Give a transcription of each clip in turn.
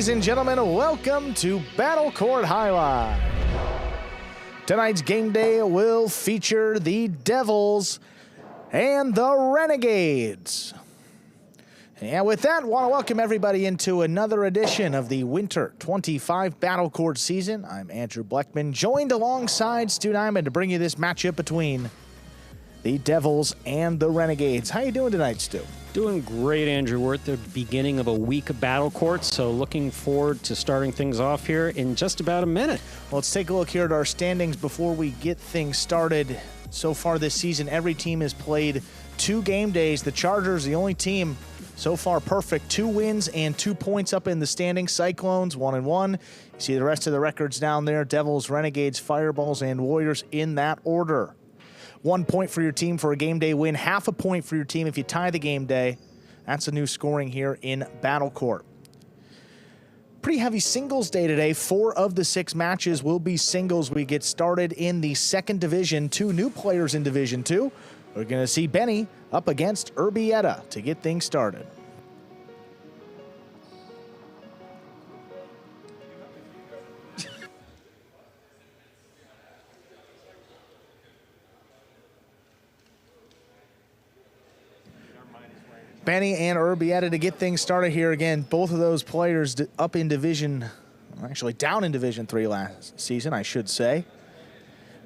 Ladies and gentlemen, welcome to Battle Court Jai-Alai. Tonight's game day will feature the Devils and the Renegades. And with that, I want to welcome everybody into another edition of the Winter 25 Battle Court season. I'm Andrew Bleckman, joined alongside Stu Nyman to bring you this matchup between the Devils and the Renegades. How you doing tonight, Stu? Doing great, Andrew. We're at the beginning of a week of Battle Court, so looking forward to starting things off here in just about a minute. Well, let's take a look here at our standings before we get things started. So far this season, every team has played 2 game days. The Chargers, the only team so far perfect. 2 wins and 2 points up in the standings. Cyclones, 1-1. You see the rest of the records down there. Devils, Renegades, Fireballs, and Warriors in that order. 1 point for your team for a game day win. Half a point for your team if you tie the game day. That's a new scoring here in Battle Court. Pretty heavy singles day today. 4 of the 6 matches will be singles. We get started in the second division. 2 new players in Division 2. We're going to see Benny up against Urbieta to get things started. Benny and Urbieta to get things started here again. Both of those players up in Division, actually down in Division 3 last season, I should say.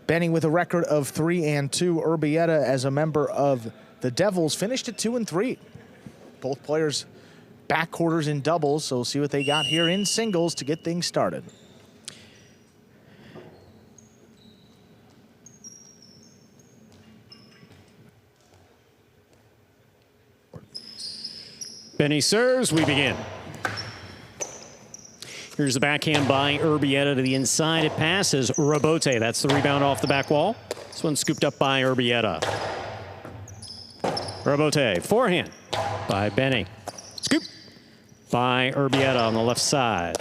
Benny with a record of 3-2. Urbieta, as a member of the Devils, finished at 2-3. Both players back quarters in doubles, so we'll see what they got here in singles to get things started. Benny serves, we begin. Here's the backhand by Urbieta to the inside. It passes Urbieta. That's the rebound off the back wall. This one's scooped up by Urbieta. Urbieta, forehand by Benny. Scoop by Urbieta on the left side.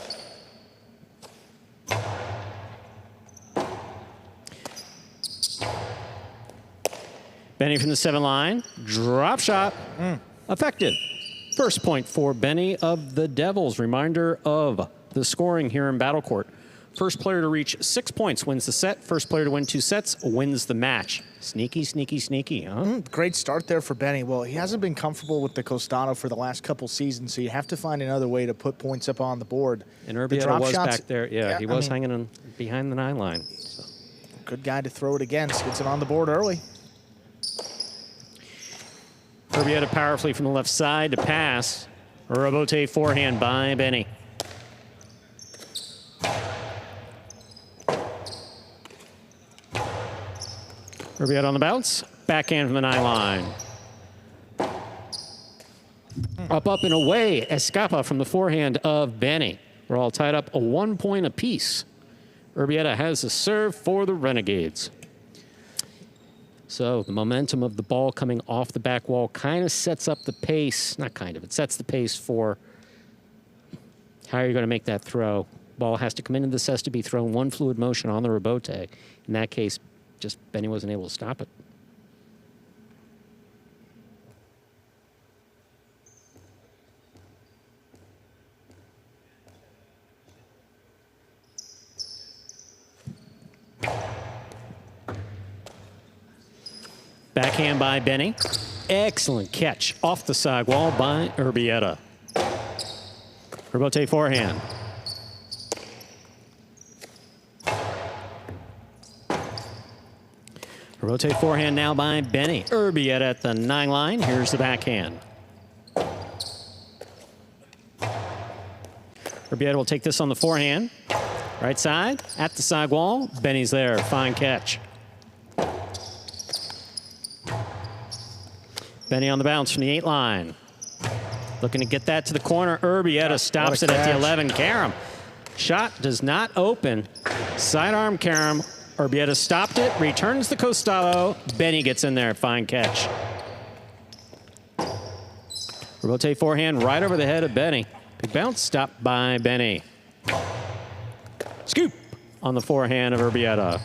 Benny from the 7 line. Drop shot. Effective. First point for Benny of the Devils. Reminder of the scoring here in Battle Court. First player to reach 6 points wins the set. First player to win 2 sets wins the match. Sneaky, sneaky, sneaky, huh? Great start there for Benny. Well, he hasn't been comfortable with the costado for the last couple seasons, so you have to find another way to put points up on the board. And Urbieta was back there. Yeah, he was hanging in behind the 9 line. So. Good guy to throw it against. Gets it on the board early. Urbieta powerfully from the left side to pass. Urbieta forehand by Benny. Urbieta on the bounce. Backhand from the 9 line. Up, and away. Escapa from the forehand of Benny. We're all tied up a 1 point apiece. Urbieta has a serve for the Renegades. So the momentum of the ball coming off the back wall kind of sets up the pace. Not kind of, it sets the pace for how you're going to make that throw. Ball has to come into this, has to be thrown one fluid motion on the Urbieta. In that case, just Benny wasn't able to stop it. Backhand by Benny. Excellent catch off the side wall by Urbieta. Urbieta forehand. Urbieta forehand now by Benny. Urbieta at the 9 line. Here's the backhand. Urbieta will take this on the forehand. Right side, at the side wall. Benny's there, fine catch. Benny on the bounce from the 8 line. Looking to get that to the corner. Urbieta stops it at the 11. Karam. Shot does not open. Sidearm Karam. Urbieta stopped it. Returns the costado. Benny gets in there. Fine catch. Urbieta forehand right over the head of Benny. Big bounce. Stopped by Benny. Scoop on the forehand of Urbieta.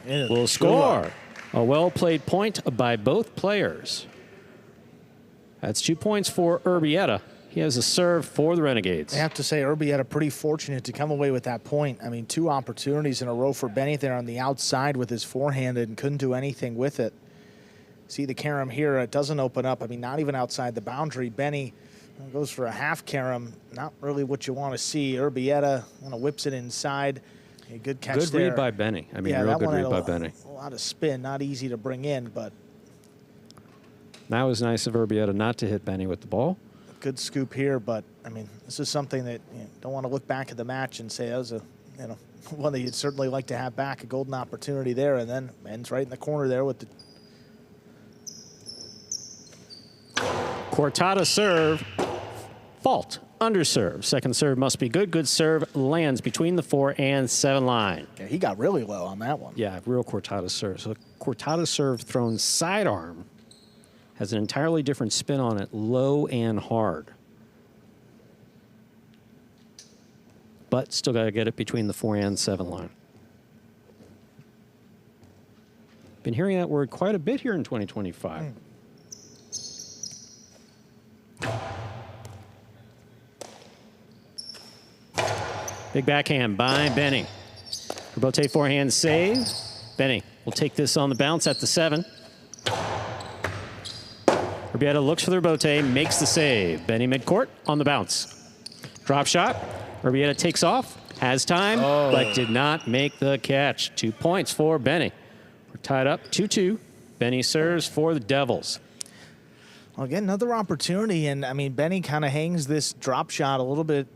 Will score. A well-played point by both players. That's 2 points for Urbieta. He has a serve for the Renegades. I have to say, Urbieta pretty fortunate to come away with that point. I mean, 2 opportunities in a row for Benny there on the outside with his forehand and couldn't do anything with it. See the carom here, it doesn't open up. I mean, not even outside the boundary. Benny goes for a half carom, not really what you want to see. Urbieta kind of whips it inside. A good catch there. Good read by Benny. I mean, yeah, real good read by Benny. A lot of spin, not easy to bring in, but that was nice of Urbieta not to hit Benny with the ball. Good scoop here, but I mean, this is something that you don't want to look back at the match and say that was a, one that you'd certainly like to have back, a golden opportunity there, and then ends right in the corner there with the Cortada serve, fault, underserve. Second serve must be good. Good serve lands between the 4 and 7 line. Yeah, he got really low on that one. Yeah, real Cortada serve. So Cortada serve thrown sidearm has an entirely different spin on it, low and hard. But still got to get it between the 4 and 7 line. Been hearing that word quite a bit here in 2025. Big backhand by Benny. Urbieta forehand save. Benny will take this on the bounce at the 7. Urbieta looks for the Urbieta, makes the save. Benny midcourt on the bounce. Drop shot. Urbieta takes off, has time, but did not make the catch. 2 points for Benny. We're tied up 2-2. Benny serves for the Devils. Well, again, another opportunity, and I mean, Benny kind of hangs this drop shot a little bit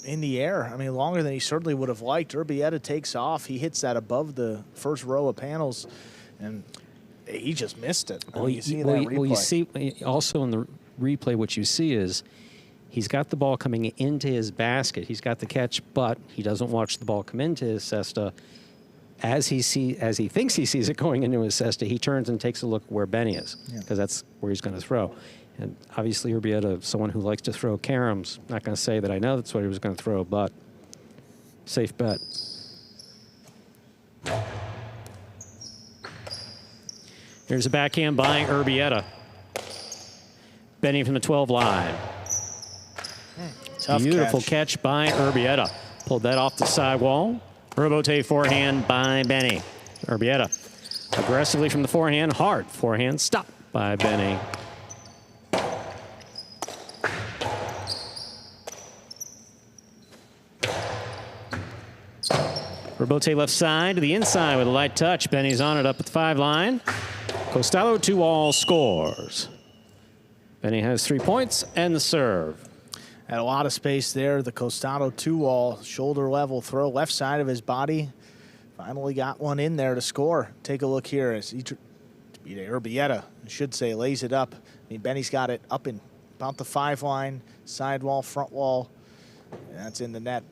in the air. I mean, longer than he certainly would have liked. Urbieta takes off. He hits that above the first row of panels, and he just missed it. Well, you see also in the replay what you see is he's got the ball coming into his basket. He's got the catch, but he doesn't watch the ball come into his cesta. As he thinks he sees it going into his cesta, he turns and takes a look where Benny is, because that's where he's going to throw. And obviously, Urbieta, someone who likes to throw caroms, not going to say that I know that's what he was going to throw, but safe bet. Here's a backhand by Urbieta. Benny from the 12 line. Beautiful catch by Urbieta. Pulled that off the sidewall. Urbieta forehand by Benny. Urbieta aggressively from the forehand. Hard forehand stop by Benny. Urbieta left side to the inside with a light touch. Benny's on it up at the 5 line. Costello 2-all scores. Benny has 3 points and the serve. Had a lot of space there. The Costello 2-all shoulder level throw left side of his body. Finally got one in there to score. Take a look here as Urbieta, I should say, lays it up. I mean, Benny's got it up in about the 5 line, side wall, front wall, and that's in the net.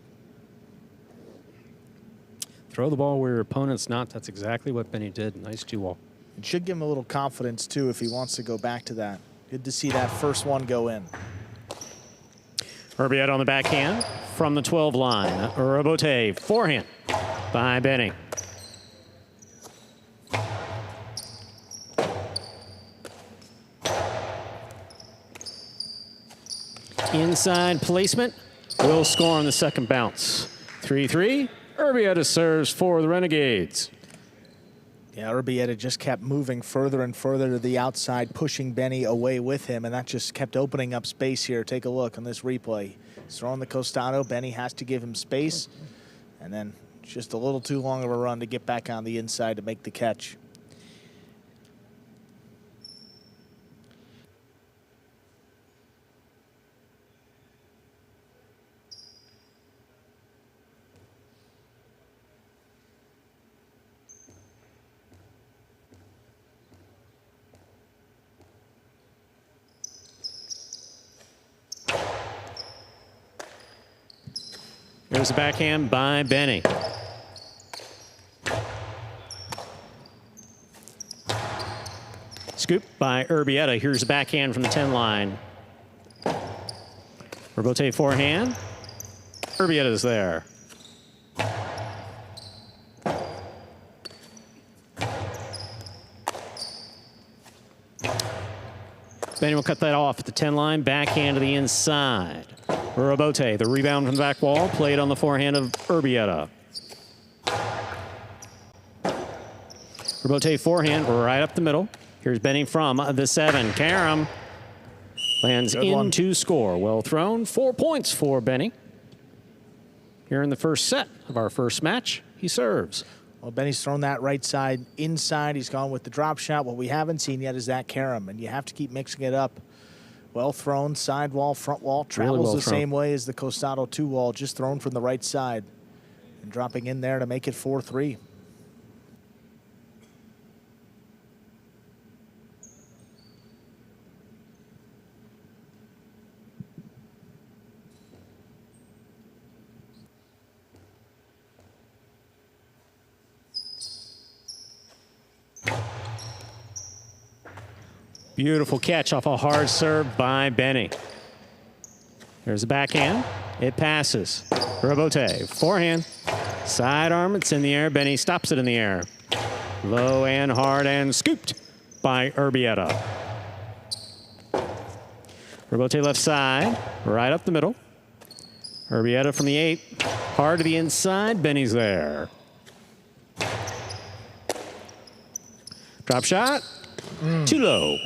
Throw the ball where your opponent's not. That's exactly what Benny did. Nice 2-all. It should give him a little confidence, too, if he wants to go back to that. Good to see that first one go in. Urbieta on the backhand from the 12 line. Urbieta forehand by Benny. Inside placement will score on the second bounce. 3-3. Urbieta serves for the Renegades. Yeah, Urbieta just kept moving further and further to the outside, pushing Benny away with him, and that just kept opening up space here. Take a look on this replay. He's throwing the Costello. Benny has to give him space, and then just a little too long of a run to get back on the inside to make the catch. There's a backhand by Benny. Scoop by Urbieta. Here's a backhand from the 10 line. Urbieta forehand. Urbieta's there. Benny will cut that off at the 10 line, backhand to the inside. Urbieta, the rebound from the back wall, played on the forehand of Urbieta. Urbieta forehand right up the middle. Here's Benny from the 7. Karam lands in to score. Well thrown. 4 points for Benny. Here in the first set of our first match, he serves. Well, Benny's thrown that right side inside. He's gone with the drop shot. What we haven't seen yet is that Karam, and you have to keep mixing it up. Well thrown, side wall, front wall, travels really well the thrown. same way as the Costado 2 wall, just thrown from the right side. And dropping in there to make it 4-3. Beautiful catch off a hard serve by Benny. There's the backhand. It passes. Urbieta, forehand. Sidearm, it's in the air. Benny stops it in the air. Low and hard and scooped by Urbieta. Urbieta left side, right up the middle. Urbieta from the 8. Hard to the inside. Benny's there. Drop shot. Too low.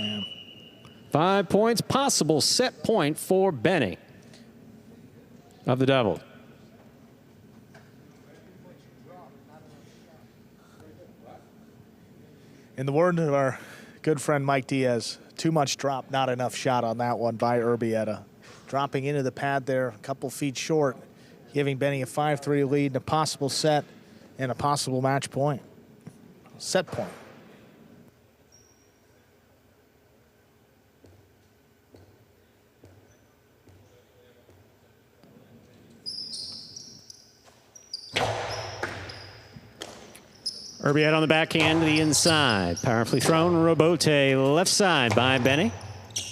5 points, possible set point for Benny of the Devils. In the word of our good friend Mike Diaz, too much drop, not enough shot on that one by Urbieta. Dropping into the pad there, a couple feet short, giving Benny a 5-3 lead and a possible set and a possible match point. Set point. Urbieta on the backhand to the inside. Powerfully thrown. Urbieta left side by Benny.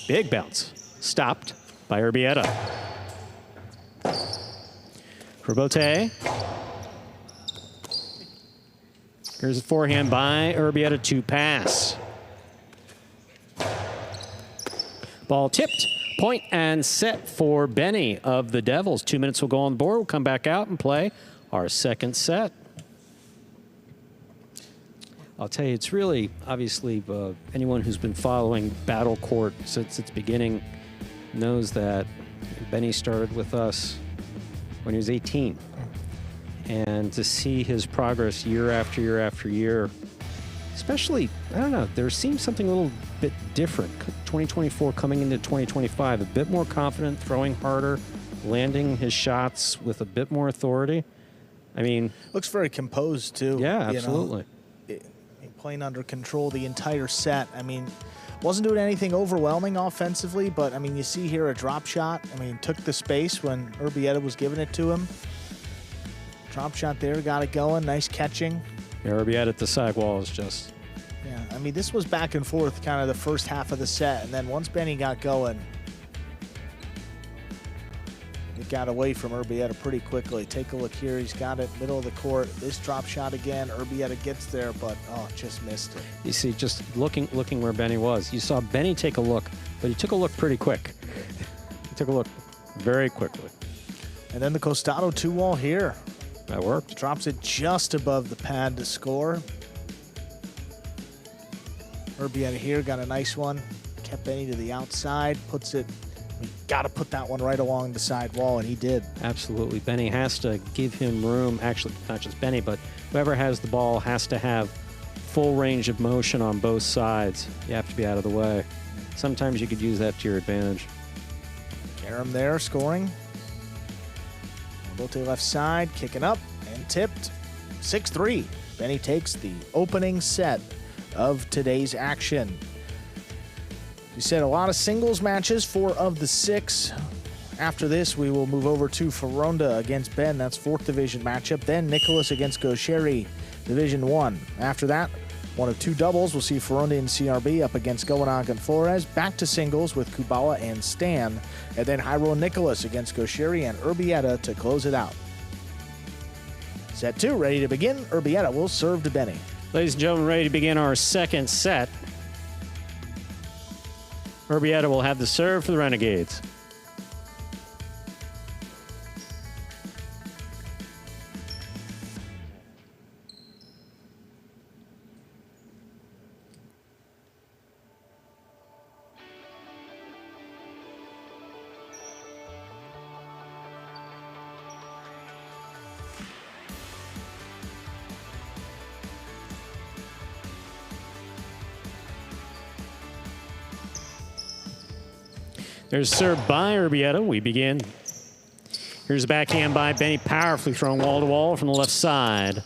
Big bounce. Stopped by Urbieta. Urbieta. Here's a forehand by Urbieta to pass. Ball tipped. Point and set for Benny of the Devils. 2 minutes will go on the board. We'll come back out and play our second set. I'll tell you, it's really, obviously, anyone who's been following Battle Court since its beginning knows that Benny started with us when he was 18. And to see his progress year after year after year, especially, I don't know, there seems something a little bit different. 2024 coming into 2025, a bit more confident, throwing harder, landing his shots with a bit more authority. I mean... Looks very composed, too. Yeah, absolutely. Playing under control the entire set. I mean, wasn't doing anything overwhelming offensively, but I mean, you see here a drop shot. I mean, took the space when Urbieta was giving it to him. Drop shot there, got it going. Nice catching. Yeah, Urbieta at the side wall is just... Yeah, I mean, this was back and forth kind of the first half of the set, and then once Benny got going, it got away from Urbieta pretty quickly. Take a look here. He's got it middle of the court. This drop shot again. Urbieta gets there, but just missed it. You see, just looking where Benny was. You saw Benny take a look, but he took a look pretty quick. He took a look very quickly. And then the Costado 2 wall here. That worked. Drops it just above the pad to score. Urbieta here got a nice one. Kept Benny to the outside. Puts it... Got to put that one right along the side wall, and he did. Absolutely. Benny has to give him room. Actually, not just Benny, but whoever has the ball has to have full range of motion on both sides. You have to be out of the way. Sometimes you could use that to your advantage. Karam there scoring. Bote left side, kicking up and tipped. 6-3. Benny takes the opening set of today's action. We said a lot of singles matches, 4 of the 6. After this, we will move over to Fonda against Ben. That's 4th division matchup. Then Nicholas against Goixerri, Division 1. After that, 1 of 2 doubles. We'll see Fonda and CRB up against Goaga and Flores. Back to singles with Kubala and Stan. And then Hyro and Nicholas against Goixerri and Urbieta to close it out. Set 2, ready to begin. Urbieta will serve to Benny. Ladies and gentlemen, ready to begin our second set. Urbieta will have the serve for the Renegades. There's a serve by Urbieta. We begin. Here's a backhand by Benny, powerfully thrown wall-to-wall from the left side.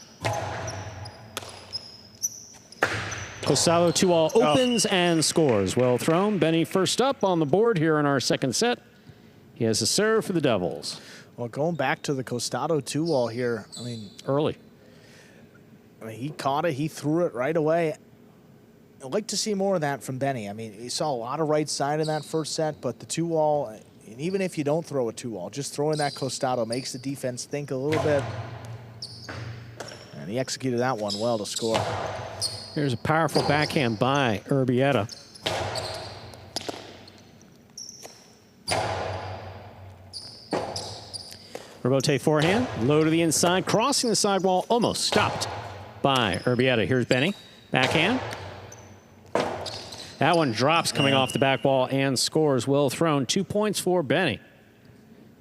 Costello 2-all opens and scores. Well thrown. Benny first up on the board here in our second set. He has a serve for the Devils. Well, going back to the Costado 2-wall here, I mean, Early. he caught it. He threw it right away. I'd like to see more of that from Benny. I mean, he saw a lot of right side in that first set, but the 2-wall, and even if you don't throw a 2-wall, just throwing that Costado makes the defense think a little bit. And he executed that one well to score. Here's a powerful backhand by Urbieta. Rebote forehand, low to the inside, crossing the sidewall, almost stopped by Urbieta. Here's Benny, backhand. That one drops coming off the back wall and scores. Well thrown. 2 points for Benny.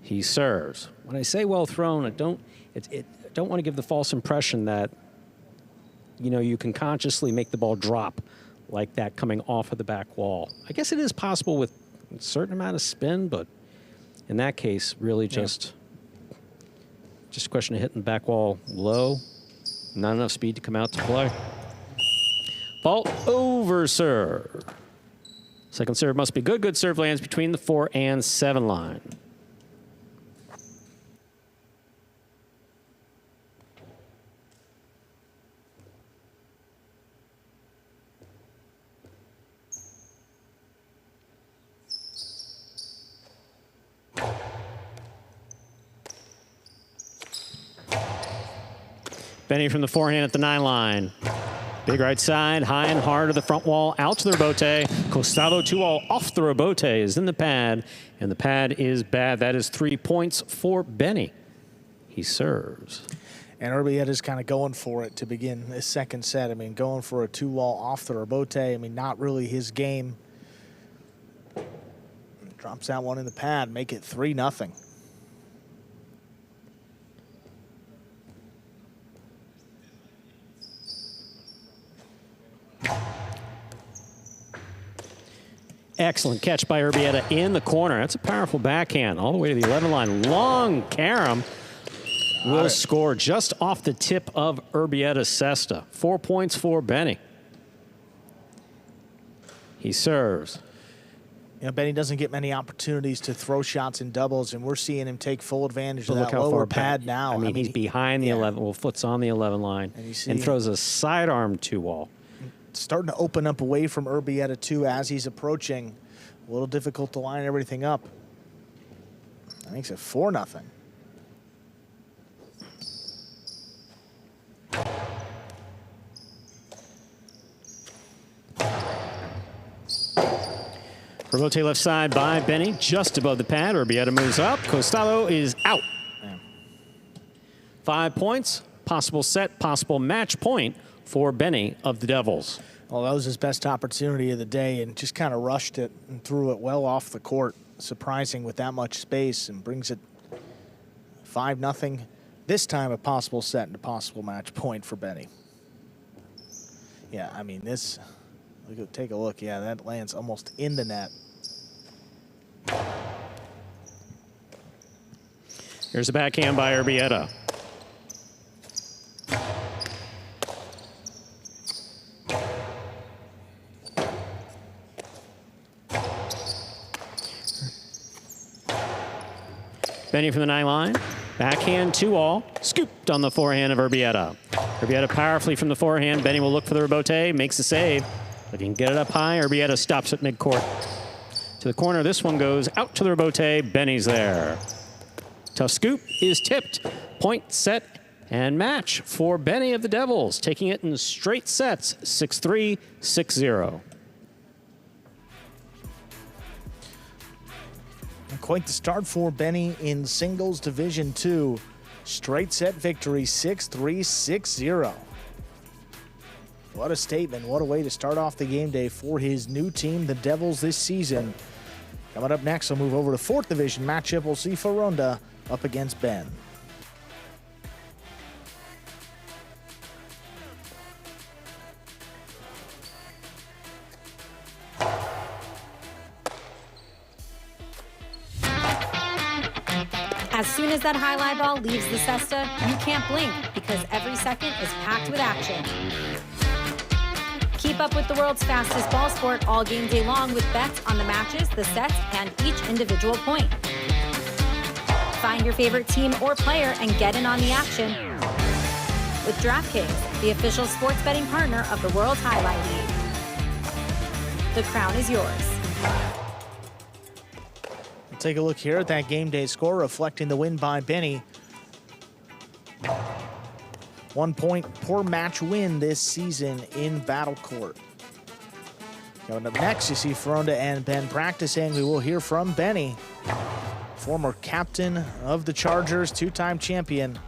He serves. When I say well thrown, I don't want to give the false impression that, you know, you can consciously make the ball drop like that coming off of the back wall. I guess it is possible with a certain amount of spin, but in that case, really just a question of hitting the back wall low, not enough speed to come out to play. Fault over serve. Second serve must be good. Good serve lands between the 4 and 7 line. Benny from the forehand at the 9 line. Big right side, high and hard to the front wall, out to the rebote. Costado 2-all off the rebote is in the pad, and the pad is bad. That is 3 points for Benny. He serves. And Urbieta's kind of going for it to begin this second set. I mean, going for a 2-wall off the rebote. I mean, not really his game. Drops that one in the pad, make it 3-0. Excellent catch by Urbieta in the corner. That's a powerful backhand all the way to the 11 line. Long carom will score just off the tip of Urbieta's cesta. 4 points for Benny. He serves. You know, Benny doesn't get many opportunities to throw shots in doubles, and we're seeing him take full advantage of that lower pad now. I mean, he's behind the 11, well, foot's on the 11 line, and throws a sidearm 2-wall. Starting to open up away from Urbieta too as he's approaching. A little difficult to line everything up. That makes it 4-0. Rebote left side by Benny, just above the pad. Urbieta moves up. Costello is out. 5 points, possible set, possible match point for Benny of the Devils. Well, that was his best opportunity of the day and just kind of rushed it and threw it well off the court. Surprising with that much space, and brings it 5-0. This time a possible set and a possible match point for Benny. Yeah, I mean, this, take a look. Yeah, that lands almost in the net. Here's a backhand by Urbieta. Benny from the 9 line. Backhand 2-all. Scooped on the forehand of Urbieta. Urbieta powerfully from the forehand. Benny will look for the rebote. Makes the save. If he can get it up high, Urbieta stops at midcourt. To the corner. This one goes out to the rebote. Benny's there. Tough scoop is tipped. Point, set, and match for Benny of the Devils. Taking it in straight sets. 6-3, 6-0. quite the start for Benny in singles Division II. Straight set victory, 6-3, 6-0. What a statement. What a way to start off the game day for his new team, the Devils, this season. Coming up next, we'll move over to 4th Division matchup. We'll see Fonda up against Ben. As soon as that highlight ball leaves the cesta, you can't blink because every second is packed with action. Keep up with the world's fastest ball sport all game day long with bets on the matches, the sets, and each individual point. Find your favorite team or player and get in on the action with DraftKings, the official sports betting partner of the World Jai-Alai League. The crown is yours. Take a look here at that game day score reflecting the win by Benny. 1 point per match win this season in Battle Court. Coming up next, you see Fonda and Ben practicing. We will hear from Benny, former captain of the Chargers, 2-time champion.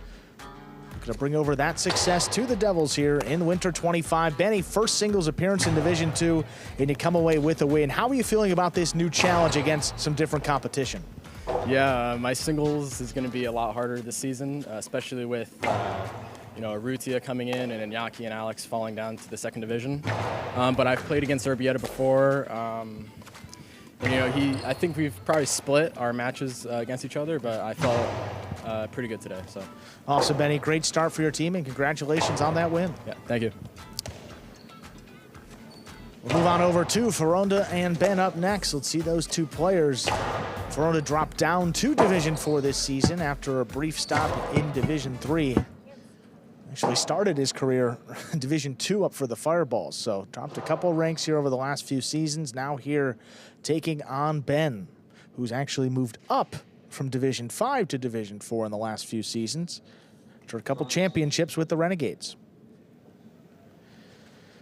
Going to bring over that success to the Devils here in Winter 25. Benny, first singles appearance in Division II, and you come away with a win. How are you feeling about this new challenge against some different competition? Yeah, my singles is going to be a lot harder this season, especially with Urbieta coming in and Iñaki and Alex falling down to the 2nd division. But I've played against Urbieta before. I think we've probably split our matches against each other, but I felt pretty good today. So. Awesome, Benny. Great start for your team, and congratulations on that win. Yeah, thank you. We'll move on over to Fonda and Ben up next. Let's see those two players. Fonda dropped down to Division IV this season after a brief stop in Division III. Actually started his career in Division II up for the Fireballs, so dropped a couple ranks here over the last few seasons. Now here taking on Ben, who's actually moved up from Division V to Division IV in the last few seasons after a couple championships with the Renegades.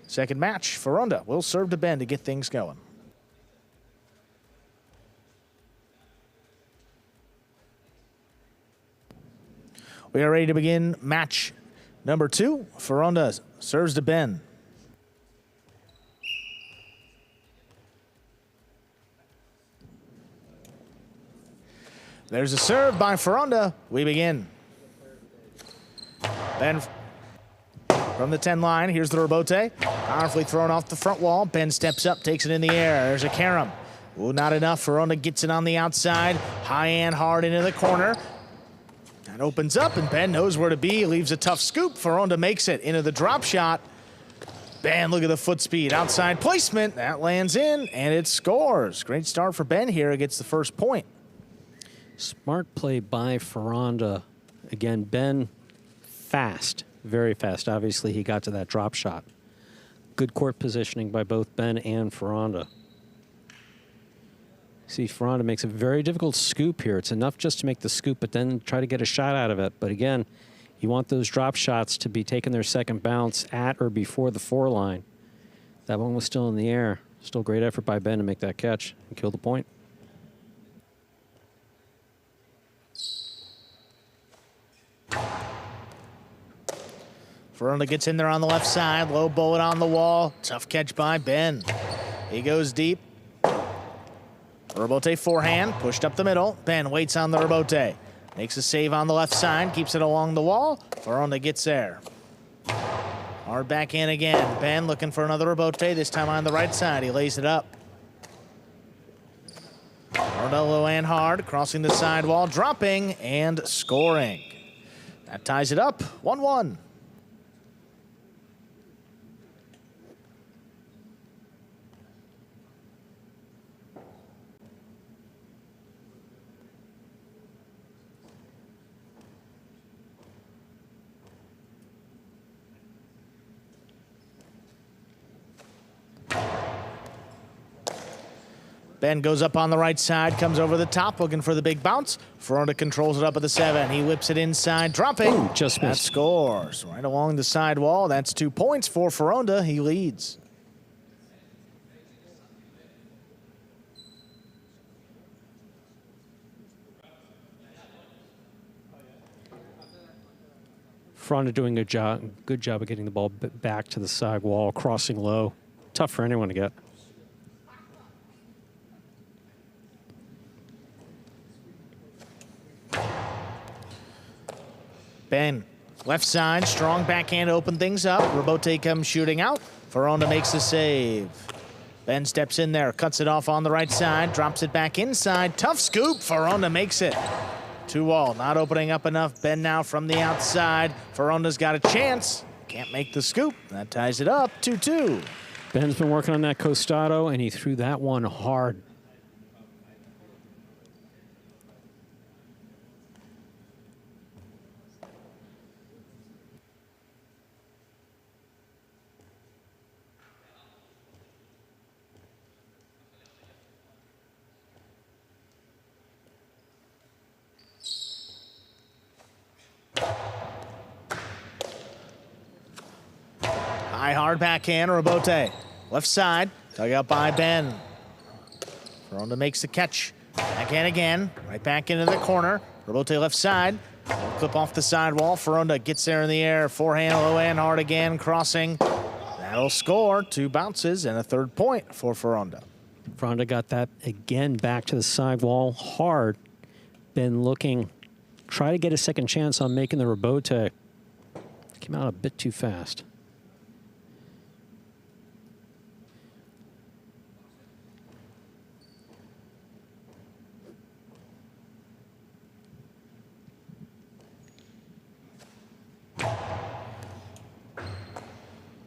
Second match, Fonda will serve to Ben to get things going. We are ready to begin match number 2. Fonda serves to Ben. There's a serve by Fonda. We begin. Ben from the 10 line. Here's the rebote. Powerfully thrown off the front wall. Ben steps up, takes it in the air. There's a carom. Ooh, not enough. Fonda gets it on the outside. High and hard into the corner. That opens up, and Ben knows where to be. Leaves a tough scoop. Fonda makes it into the drop shot. Ben, look at the foot speed. Outside placement. That lands in, and it scores. Great start for Ben here. Gets the first point. Smart play by Fonda. Again, Ben fast, very fast. Obviously, he got to that drop shot. Good court positioning by both Ben and Fonda. See, Fonda makes a very difficult scoop here. It's enough just to make the scoop, but then try to get a shot out of it. But again, you want those drop shots to be taking their second bounce at or before the 4 line. That one was still in the air. Still great effort by Ben to make that catch and kill the point. Fonda gets in there on the left side. Low bullet on the wall. Tough catch by Ben. He goes deep. Rebote forehand, pushed up the middle. Ben waits on the rebote. Makes a save on the left side, keeps it along the wall. Fonda gets there. Hard backhand again. Ben looking for another rebote, this time on the right side. He lays it up. Fonda low and hard, crossing the sidewall, dropping and scoring. That ties it up, 1-1. Ben goes up on the right side, comes over the top, looking for the big bounce. Fonda controls it up at the 7. He whips it inside, dropping. Ooh, just missed. That scores right along the sidewall. That's 2 points for Fonda. He leads. Fonda doing a good job of getting the ball back to the side wall, crossing low. Tough for anyone to get. Ben, left side, strong backhand, open things up. Urbieta comes shooting out. Fonda makes the save. Ben steps in there, cuts it off on the right side, drops it back inside. Tough scoop, Fonda makes it. 2-all, not opening up enough. Ben now from the outside. Fonda's got a chance. Can't make the scoop. That ties it up, 2-2. Ben's been working on that costado, and he threw that one hard. High hard backhand, Urbieta. Left side, dug out by Ben. Fonda makes the catch. Backhand again, right back into the corner. Urbieta left side, clip off the sidewall. Fonda gets there in the air, forehand, low and hard again, crossing. That'll score. 2 bounces and a 3rd point for Fonda. Fonda got that again back to the sidewall hard. Ben looking, try to get a second chance on making the Urbieta. Came out a bit too fast.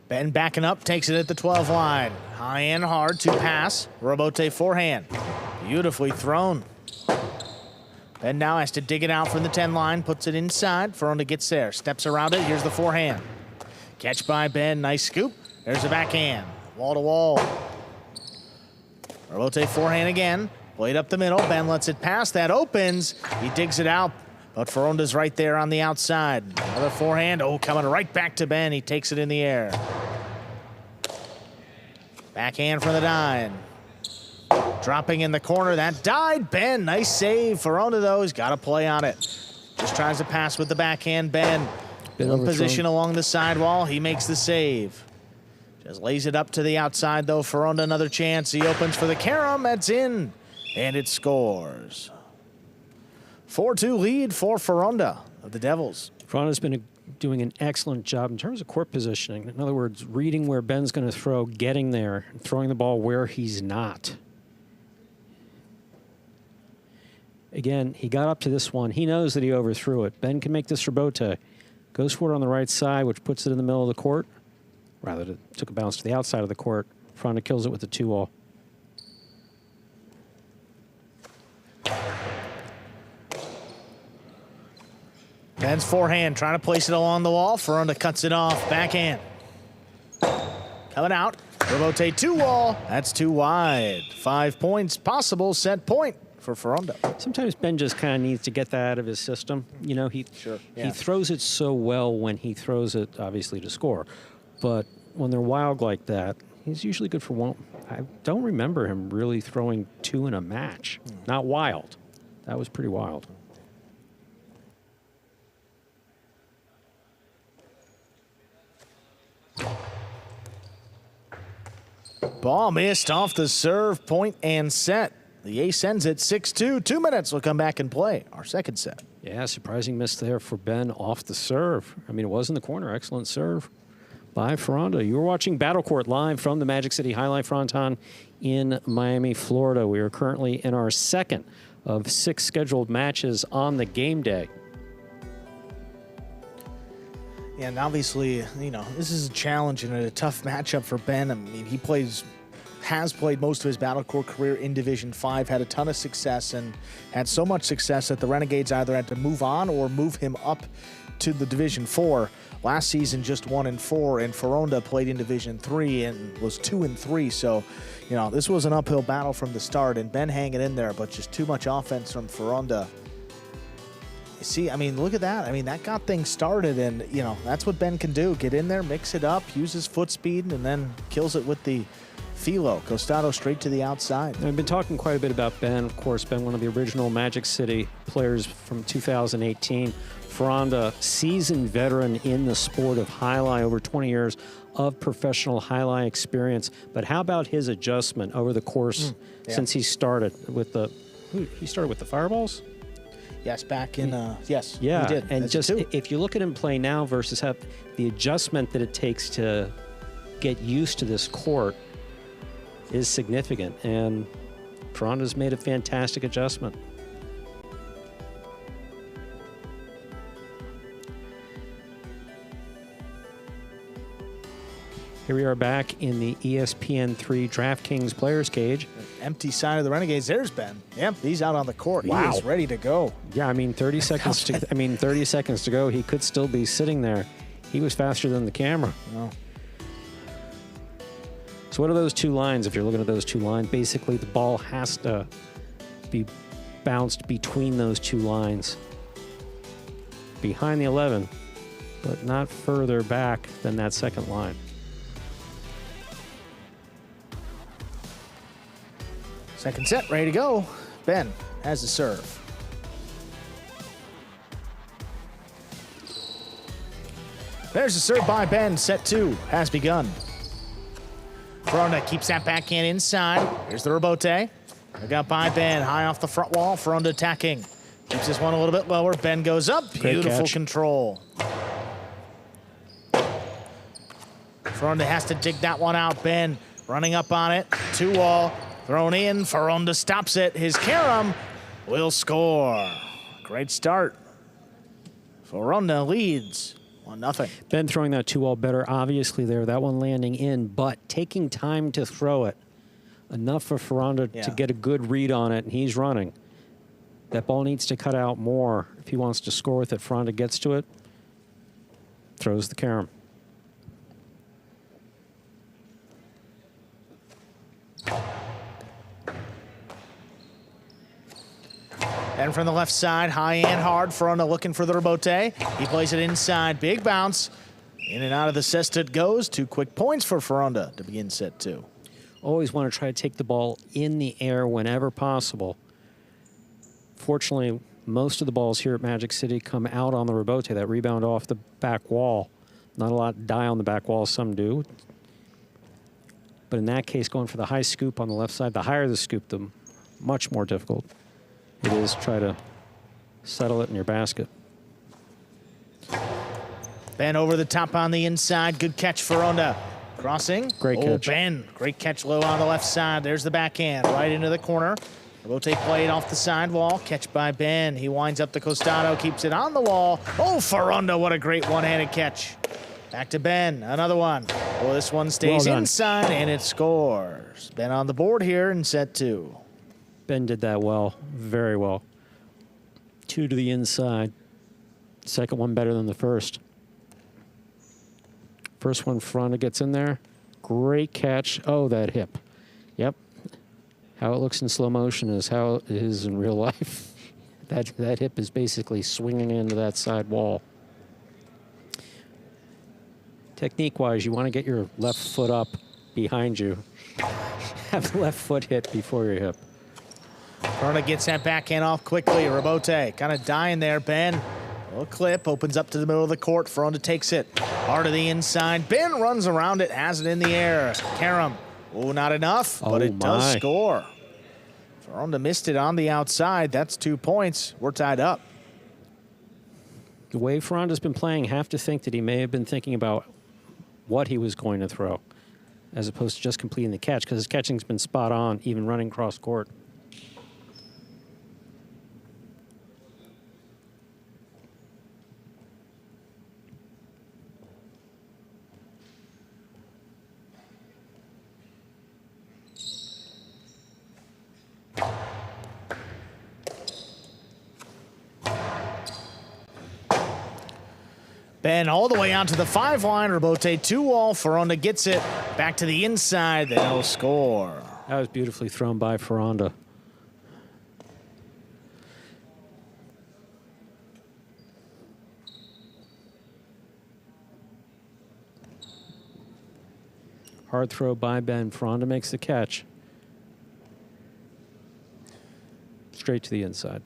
Ben backing up, takes it at the 12 line. High and hard to pass. Urbieta forehand. Beautifully thrown. Ben now has to dig it out from the 10 line, puts it inside. Fonda gets there, steps around it. Here's the forehand. Catch by Ben, nice scoop. There's the backhand, wall to wall. Urbieta forehand again. Blade up the middle, Ben lets it pass, that opens. He digs it out, but Fonda's right there on the outside. Another forehand, coming right back to Ben. He takes it in the air. Backhand for the 9. Dropping in the corner, that died. Ben, nice save. Fonda, though, he's got to play on it. Just tries to pass with the backhand. Ben, in position along the sidewall. He makes the save. Just lays it up to the outside, though. Fonda, another chance. He opens for the carom. That's in, and it scores. 4-2 lead for Fonda of the Devils. Fonda's been doing an excellent job in terms of court positioning. In other words, reading where Ben's going to throw, getting there, and throwing the ball where he's not. Again, he got up to this one. He knows that he overthrew it. Ben can make this Urbieta. Goes for it on the right side, which puts it in the middle of the court. Rather, it took a bounce to the outside of the court. Fonda kills it with the 2-all. Ben's forehand, trying to place it along the wall. Fonda cuts it off. Backhand. Coming out. Urbieta 2-wall. That's too wide. 5 points. Possible set point for Fonda. Sometimes Ben just kind of needs to get that out of his system. You know, he throws it so well when he throws it, obviously, to score. But when they're wild like that, he's usually good for one. I don't remember him really throwing 2 in a match. Not wild. That was pretty wild. Ball missed off the serve, point and set. The ace ends at 6-2. 2 minutes. We'll come back and play our second set. Yeah, surprising miss there for Ben off the serve. I mean, it was in the corner. Excellent serve by Fonda. You were watching Battle Court live from the Magic City Fronton in Miami, Florida. We are currently in our second of 6 scheduled matches on the game day. Yeah, and obviously, you know, this is a challenge and a tough matchup for Ben. I mean, he has played most of his Battle Court career in Division 5, had a ton of success, and had so much success that the Renegades either had to move on or move him up to the Division 4. Last season, just 1-4, and Fonda played in Division 3 and was 2-3. So, you know, this was an uphill battle from the start, and Ben hanging in there, but just too much offense from Fonda. See, I mean, look at that. I mean, that got things started, and, you know, that's what Ben can do. Get in there, mix it up, use his foot speed, and then kills it with the Philo, Costado straight to the outside. I've been talking quite a bit about Ben. Of course, Ben, one of the original Magic City players from 2018. Fonda, seasoned veteran in the sport of Jai-Alai, over 20 years of professional Jai-Alai experience. But how about his adjustment over the course since he started with the... He started with the Fireballs? Yes, back in... yes, yeah, he did. And That's just two. if you look at him play now versus have the adjustment that it takes to get used to this court is significant, and Fonda's made a fantastic adjustment. Here we are back in the ESPN3 DraftKings Players Cage. Empty side of the Renegades. There's Ben. Yep, he's out on the court. Wow. He is ready to go. Yeah, I mean 30 seconds to 30 seconds to go. He could still be sitting there. He was faster than the camera. Oh. So what are those two lines? If you're looking at those two lines, basically the ball has to be bounced between those two lines. Behind the 11, but not further back than that second line. Second set, ready to go. Ben has the serve. There's the serve by Ben. Set 2 has begun. Fonda keeps that backhand inside. Here's the rebote. Dug out by Ben, high off the front wall. Fonda attacking. Keeps this one a little bit lower. Ben goes up. Beautiful control. Fonda has to dig that one out. Ben running up on it. 2-wall. Thrown in. Fonda stops it. His carom will score. Great start. Fonda leads 1-0. Ben throwing that 2-wall better, obviously there. That one landing in, but taking time to throw it. Enough for Fonda to get a good read on it, and he's running. That ball needs to cut out more if he wants to score with it. Fonda gets to it, throws the carom. And from the left side, high and hard. Fonda looking for the rebote. He plays it inside. Big bounce. In and out of the cesta it goes. 2 quick points for Fonda to begin set 2. Always want to try to take the ball in the air whenever possible. Fortunately, most of the balls here at Magic City come out on the rebote, that rebound off the back wall. Not a lot die on the back wall, some do. But in that case, going for the high scoop on the left side, the higher the scoop, the much more difficult it is to try to settle it in your basket. Ben over the top on the inside. Good catch, Fonda. Crossing. Great catch. Ben. Great catch low on the left side. There's the backhand right into the corner. Rebote played off the sidewall. Catch by Ben. He winds up the Costado, keeps it on the wall. Oh, Fonda, what a great one-handed catch. Back to Ben. Another one. Oh, this one stays inside, and it scores. Ben on the board here in set 2. Ben did that well, very well. 2 to the inside. Second one better than the first. First one, Fonda gets in there. Great catch. Oh, that hip. Yep. How it looks in slow motion is how it is in real life. That hip is basically swinging into that side wall. Technique-wise, you want to get your left foot up behind you. Have the left foot hit before your hip. Fonda gets that backhand off quickly. Rebote kind of dying there. Ben, a little clip, opens up to the middle of the court. Fonda takes it. Hard to the inside. Ben runs around it, has it in the air. Carom. Oh, not enough, but it does score. Fonda missed it on the outside. That's 2 points. We're tied up. The way Fonda's been playing, have to think that he may have been thinking about what he was going to throw, as opposed to just completing the catch, because his catching's been spot on, even running cross court. Ben all the way out to the 5-line. Rebote 2-wall. Fonda gets it back to the inside. They'll score. That was beautifully thrown by Fonda. Hard throw by Ben. Fonda makes the catch. Straight to the inside.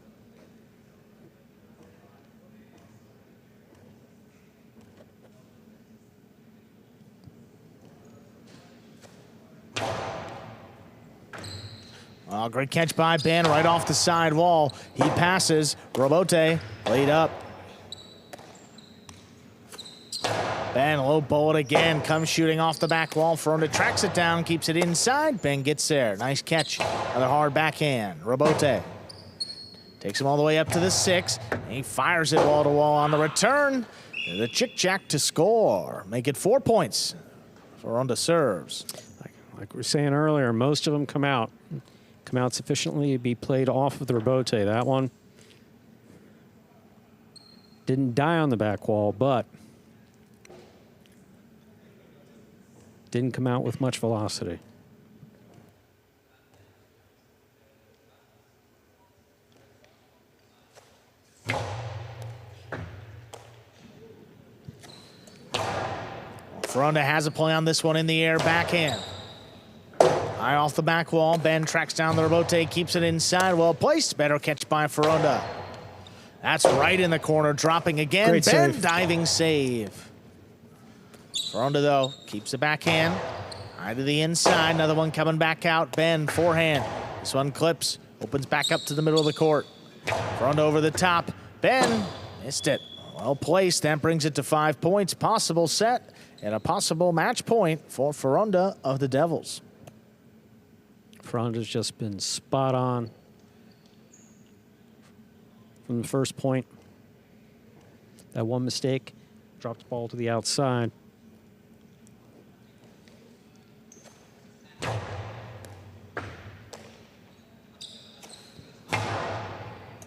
Oh, great catch by Ben right off the side wall. He passes. Urbieta laid up. Ben low bullet again. Comes shooting off the back wall. Fonda tracks it down. Keeps it inside. Ben gets there. Nice catch. Another hard backhand. Urbieta takes him all the way up to the 6. He fires it wall to wall on the return. The chick-jack to score. Make it 4 points. Fonda serves. Like we were saying earlier, most of them come out sufficiently to be played off of the Urbieta. That one didn't die on the back wall, but didn't come out with much velocity. Fonda has a play on this one in the air, backhand. High off the back wall. Ben tracks down the Urbieta, keeps it inside. Well placed. Better catch by Fonda. That's right in the corner, dropping again. Great Ben save. diving save. Fonda, though, keeps the backhand. High to the inside. Another one coming back out. Ben, forehand. This one clips. Opens back up to the middle of the court. Fonda over the top. Ben missed it. Well placed. That brings it to 5 points. Possible set and a possible match point for Fonda of the Devils. Fonda's just been spot on from the first point. That one mistake, dropped the ball to the outside.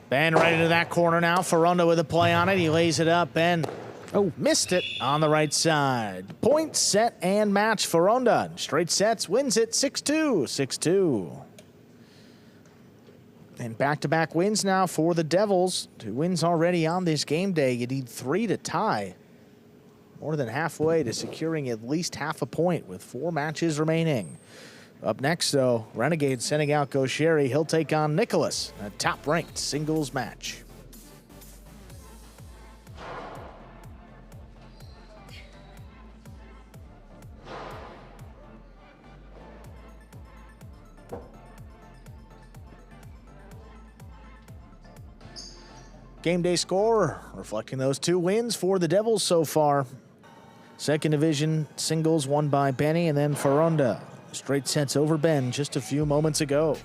Ben right into that corner now. Fonda with a play on it. He lays it up. Ben missed it on the right side. Point, set, and match. Fonda straight sets, wins it 6-2, 6-2. And back-to-back wins now for the Devils. 2 wins already on this game day. You need 3 to tie. More than halfway to securing at least half a point with 4 matches remaining. Up next, though, Renegades sending out Goixerri. He'll take on Nicholas, a top-ranked singles match. Game day score reflecting those 2 wins for the Devils so far. Second division singles won by Benny, and then Fonda. Straight sets over Ben just a few moments ago.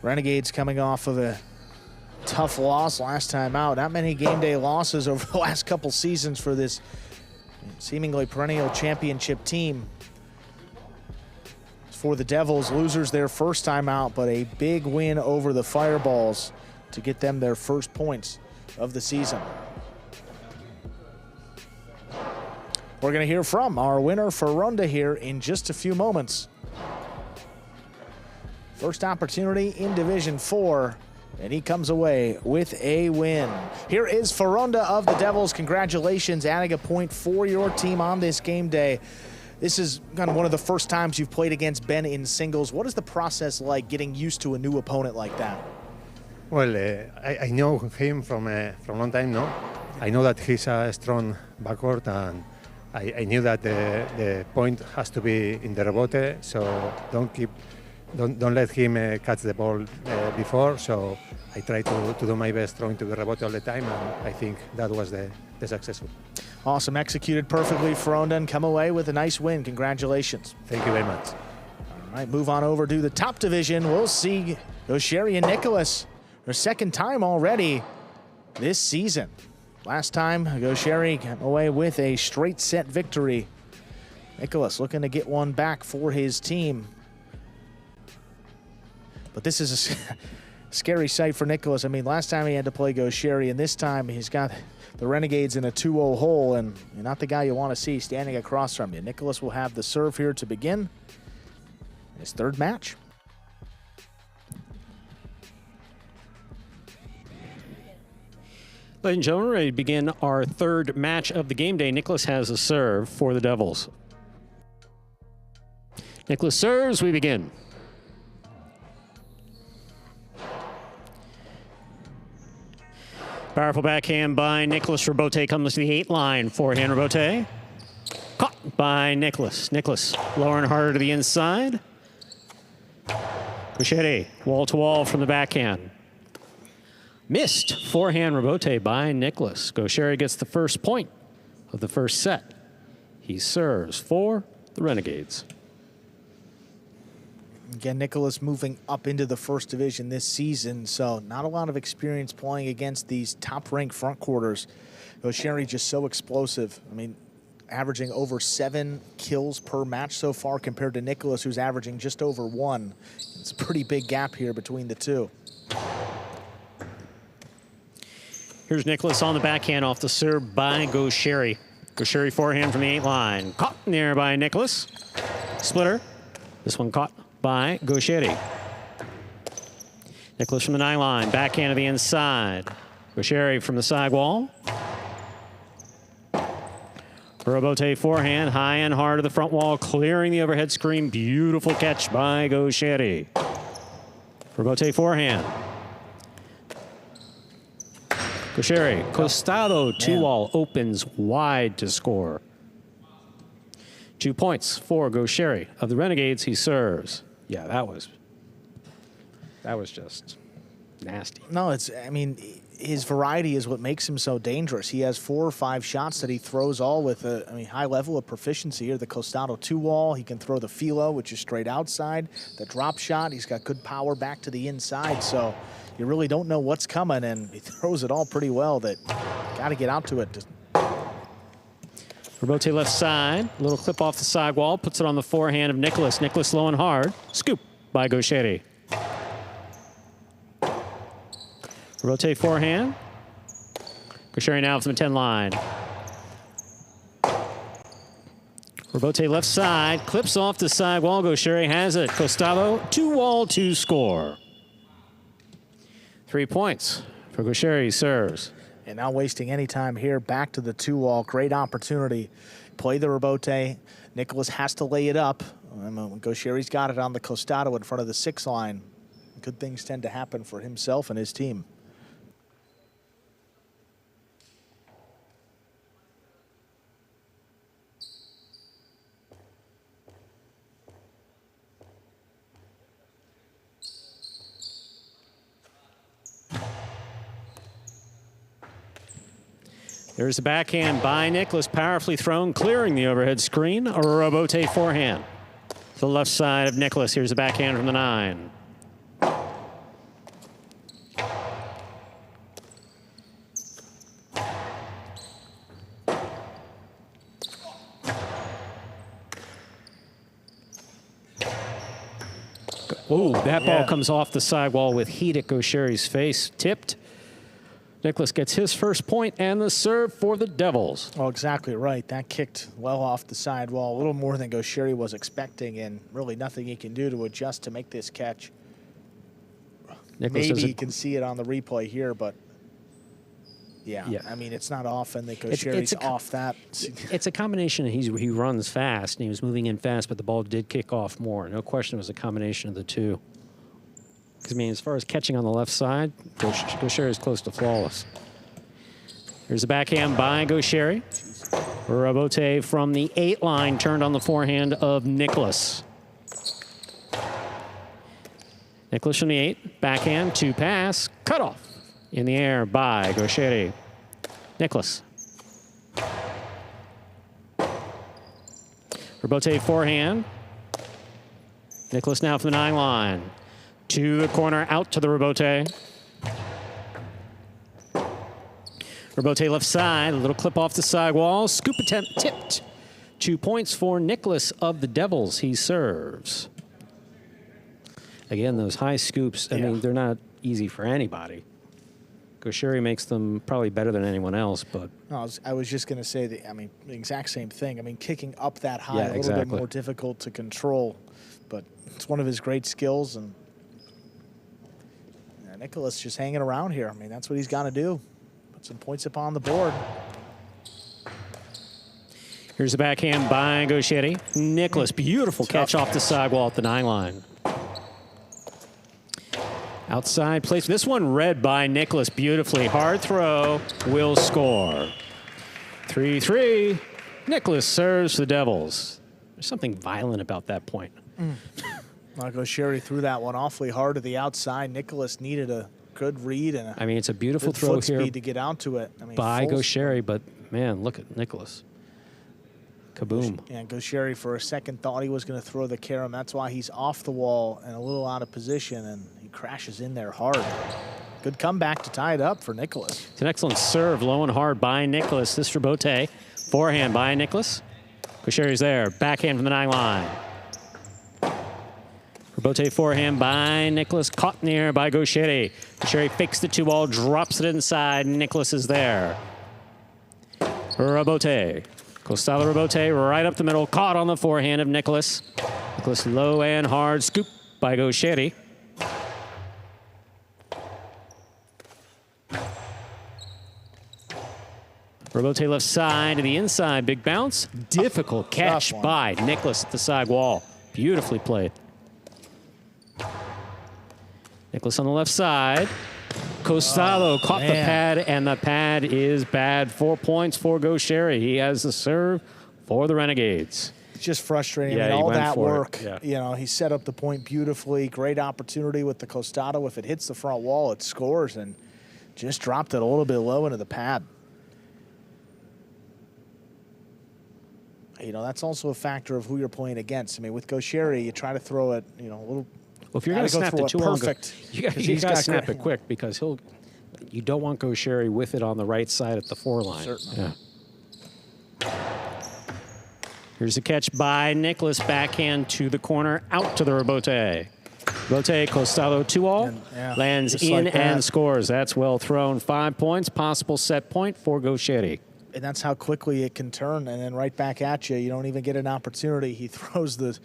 Renegades coming off of a tough loss last time out. Not many game day losses over the last couple seasons for this seemingly perennial championship team. For the Devils, losers their first time out, but a big win over the Fireballs to get them their first points of the season. We're going to hear from our winner, Fonda, here in just a few moments. First opportunity in Division 4, and he comes away with a win. Here is Fonda of the Devils. Congratulations, adding a point for your team on this game day. This is kind of one of the first times you've played against Ben in singles. What is the process like getting used to a new opponent like that? Well, I know him from long time, no? I know that he's a strong backcourt, and I knew that the point has to be in the rebote, so don't let him catch the ball before. So I try to do my best throwing to the rebote all the time, and I think that was the successful. Awesome, executed perfectly, Fonda, and come away with a nice win. Congratulations. Thank you very much. All right, move on over to the top division. We'll see Goixerri and Nicholas, their second time already this season. Last time, Goixerri came away with a straight set victory. Nicholas looking to get one back for his team. But this is a scary sight for Nicholas. I mean, last time he had to play Goixerri, and this time he's got the Renegades in a 2-0 hole, and you're not the guy you want to see standing across from you. Nicholas will have the serve here to begin his third match. Ladies and gentlemen, ready to begin our third match of the game day. Nicholas has a serve for the Devils. Nicholas serves, we begin. Powerful backhand by Nicholas. Urbieta comes to the 8 line. Forehand Urbieta. Caught by Nicholas. Nicholas lower and harder to the inside. Goixerri, wall to wall from the backhand. Missed. Forehand Urbieta by Nicholas. Goixerri gets the first point of the first set. He serves for the Renegades. Again, Nicholas moving up into the first division this season, so not a lot of experience playing against these top-ranked front quarters. Goixerri just so explosive. I mean, averaging over 7 kills per match so far compared to Nicholas, who's averaging just over 1. It's a pretty big gap here between the two. Here's Nicholas on the backhand off the serve by Goixerri. Goixerri forehand from the 8 line. Caught in the air by Nicholas. Splitter. This one caught by Goixerri. Nicholas from the 9 line. Backhand to the inside. Goixerri from the side wall. Urbieta forehand, high and hard to the front wall, clearing the overhead screen. Beautiful catch by Goixerri. Urbieta forehand. Goixerri, Costado, 2-wall, opens wide to score. 2 points for Goixerri. Of the Renegades, he serves. Yeah, that was just nasty. No, I mean, his variety is what makes him so dangerous. He has 4 or 5 shots that he throws all with a high level of proficiency here. The Costado 2-wall, he can throw the filo, which is straight outside. The drop shot, he's got good power back to the inside. So you really don't know what's coming, and he throws it all pretty well. That got to get out to it. Urbieta left side, little clip off the side wall, puts it on the forehand of Nicholas. Nicholas low and hard, scoop by Goixerri. Urbieta forehand. Goixerri now from the 10 line. Urbieta left side, clips off the side wall. Goixerri has it. Costado, 2-wall to score. 3 points for Goixerri, serves. And not wasting any time here, back to the 2-wall. Great opportunity. Play the Urbieta. Nicholas has to lay it up. Goixerri's got it on the Costado in front of the 6 line. Good things tend to happen for himself and his team. There's a backhand by Nicholas, powerfully thrown, clearing the overhead screen. A Urbieta forehand to the left side of Nicholas. Here's a backhand from the 9. Oh, that ball comes off the sidewall with heat at Goixerri's face. Tipped. Nicholas gets his first point and the serve for the Devils. Oh, exactly right. That kicked well off the sidewall, a little more than Goixerri was expecting, and really nothing he can do to adjust to make this catch. Nicholas Maybe you can see it on the replay here, but yeah. I mean, it's not often that Goixerri's off that. It's a combination. He runs fast, and he was moving in fast, but the ball did kick off more. No question it was a combination of the two. Because, I mean, as far as catching on the left side, Goixerri is close to flawless. Here's a backhand by Goixerri. Urbieta from the 8 line turned on the forehand of Nicholas. Nicholas from the 8, backhand, 2 pass, cut off in the air by Goixerri. Nicholas. Urbieta forehand. Nicholas now from the 9 line. To the corner, out to the Urbieta. Urbieta left side, a little clip off the side wall. Scoop attempt tipped. 2 points for Nicholas of the Devils. He serves. Again, those high scoops, I mean, they're not easy for anybody. Goixerri makes them probably better than anyone else, but... No, I was just going to say, the exact same thing. I mean, kicking up that high, a little bit more difficult to control, but it's one of his great skills, and Nicholas just hanging around here. I mean, that's what he's got to do. Put some points up on the board. Here's the backhand by Goixerri. Nicholas, beautiful catch off the sidewall at the 9 line. Outside place. This one read by Nicholas beautifully. Hard throw, will score. 3-3. Nicholas serves the Devils. There's something violent about that point. Goixerri threw that one awfully hard to the outside. Nicholas needed a good read and I mean, it's a beautiful good throw foot here speed to get out to it. I mean, by Goixerri, but man, look at Nicholas. Kaboom. Yeah, Goixerri for a second thought he was going to throw the carom. That's why he's off the wall and a little out of position, and he crashes in there hard. Good comeback to tie it up for Nicholas. It's an excellent serve, low and hard by Nicholas. This for Bote. Forehand by Nicholas. Goixerri's there. Backhand from the 9 line. Urbieta forehand by Nicholas. Caught near by Goixerri. Goixerri fakes the 2-ball, drops it inside. Nicholas is there. Urbieta. Costado Urbieta right up the middle. Caught on the forehand of Nicholas. Nicholas low and hard. Scoop by Goixerri. Urbieta left side to the inside. Big bounce. Difficult catch by Nicholas at the side wall. Beautifully played. Nicholas on the left side. Costado caught the pad, and the pad is bad. 4 points for Goixerri. He has the serve for the Renegades. It's just frustrating. Yeah, I mean, he all went that for it. work, Yeah. you know, he set up the point beautifully. Great opportunity with the Costado. If it hits the front wall, it scores, and just dropped it a little bit low into the pad. You know, that's also a factor of who you're playing against. I mean, with Goixerri, you try to throw it, you know, a little. Well, if you're going to snap the 2-ball, perfect, you got to snap it quick because you don't want Goixerri with it on the right side at the 4 line. Certainly. Yeah. Here's a catch by Nicholas. Backhand to the corner, out to the Urbieta. Urbieta, Costado 2-all, lands in like and scores. That's well thrown. 5 points, possible set point for Goixerri. And that's how quickly it can turn, and then right back at you. You don't even get an opportunity. He throws the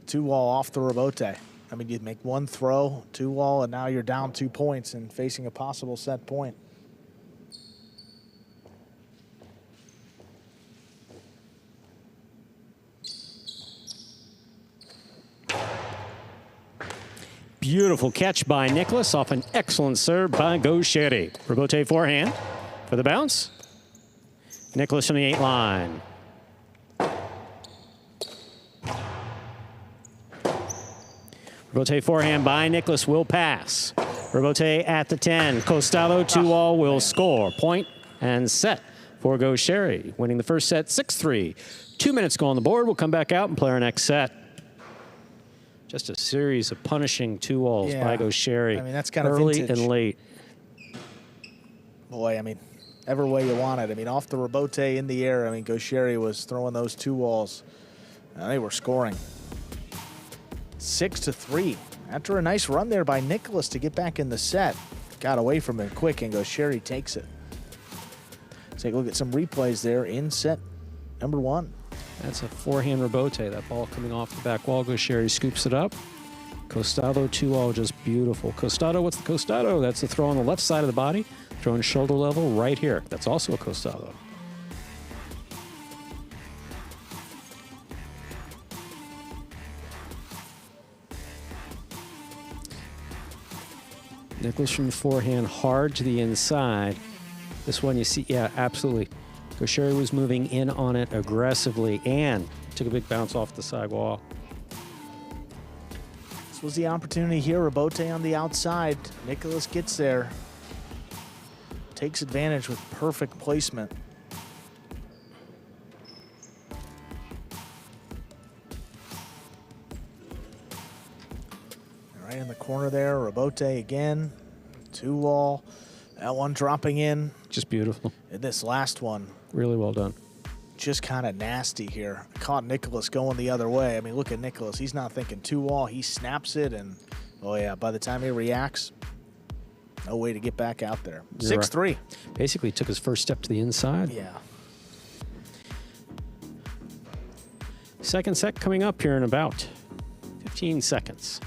2-wall off the Urbieta. I mean, you make one throw, 2-wall, and now you're down 2 points and facing a possible set point. Beautiful catch by Nicholas off an excellent serve by Goixerri. Urbieta forehand for the bounce. Nicholas from the 8 line. Urbieta forehand by Nicholas will pass. Urbieta at the 10. Costado 2-all will score. Point and set for Goixerri. Winning the first set 6-3. 2 minutes go on the board. We'll come back out and play our next set. Just a series of punishing 2-alls by Goixerri. I mean, that's kind of early vintage. and late. Boy, I mean, every way you want it. I mean, off the Urbieta in the air, I mean, Goixerri was throwing those 2-walls. They were scoring. 6-3. After a nice run there by Nicholas to get back in the set. Got away from it quick, and Goixerri takes it. Take a look at some replays there in set number 1. That's a forehand Urbieta. That ball coming off the back wall. Goixerri scoops it up. Costado 2-all, just beautiful. Costado, what's the Costado? That's the throw on the left side of the body. Throwing shoulder level right here. That's also a Costado. Nicholas from the forehand, hard to the inside. This one you see, yeah, absolutely. Goixerri was moving in on it aggressively and took a big bounce off the side wall. This was the opportunity here. Urbieta on the outside. Nicholas gets there. Takes advantage with perfect placement. Right in the corner there, Urbieta again. 2-wall. That one dropping in. Just beautiful. And this last one. Really well done. Just kind of nasty here. Caught Nicholas going the other way. I mean, look at Nicholas. He's not thinking 2-wall. He snaps it, and, oh, yeah, by the time he reacts, no way to get back out there. 6-3. Basically took his first step to the inside. Yeah. Second set coming up here in about 15 seconds.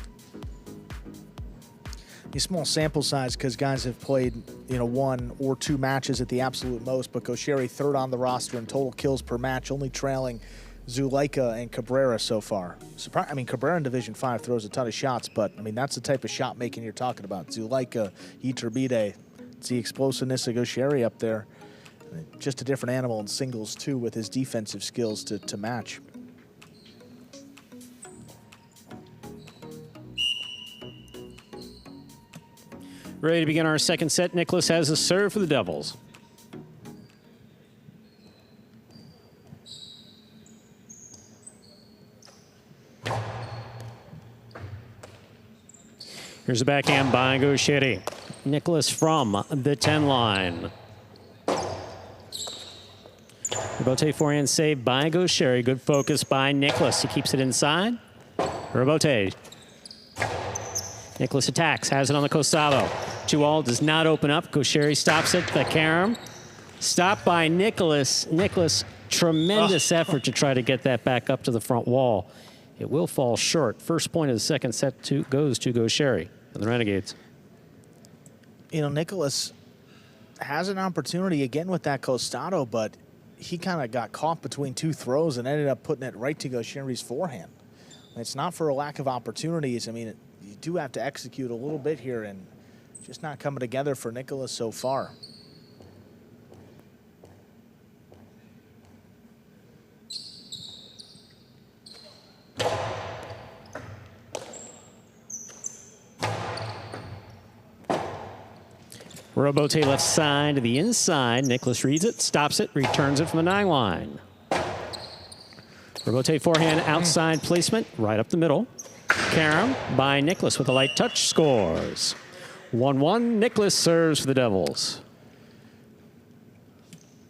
A small sample size because guys have played 1 or 2 matches at the absolute most, but Goixerri third on the roster in total kills per match, only trailing Zuleika and Cabrera so far. I mean, Cabrera in Division 5 throws a ton of shots, but, I mean, that's the type of shot making you're talking about. Zuleika, Urbieta, it's the explosiveness of Goixerri up there. Just a different animal in singles, too, with his defensive skills to match. Ready to begin our second set. Nicholas has a serve for the Devils. Here's a backhand by Goixerri. Nicholas from the 10 line. Urbieta forehand save by Goixerri. Good focus by Nicholas. He keeps it inside. Urbieta. Nicholas attacks, has it on the costado. 2-all, does not open up. Goixerri stops it. The carom. Stopped by Nicholas. Nicholas, tremendous effort to try to get that back up to the front wall. It will fall short. First point of the second set goes to Goixerri and the Renegades. Nicholas has an opportunity again with that costado, but he kind of got caught between 2 throws and ended up putting it right to Goixerri's forehand. And it's not for a lack of opportunities. I mean, you do have to execute a little bit here, and just not coming together for Nicholas so far. Urbieta left side to the inside. Nicholas reads it, stops it, returns it from the 9 line. Urbieta forehand outside placement, right up the middle. Carom by Nicholas with a light touch, scores. 1-1, Nicholas serves for the Devils.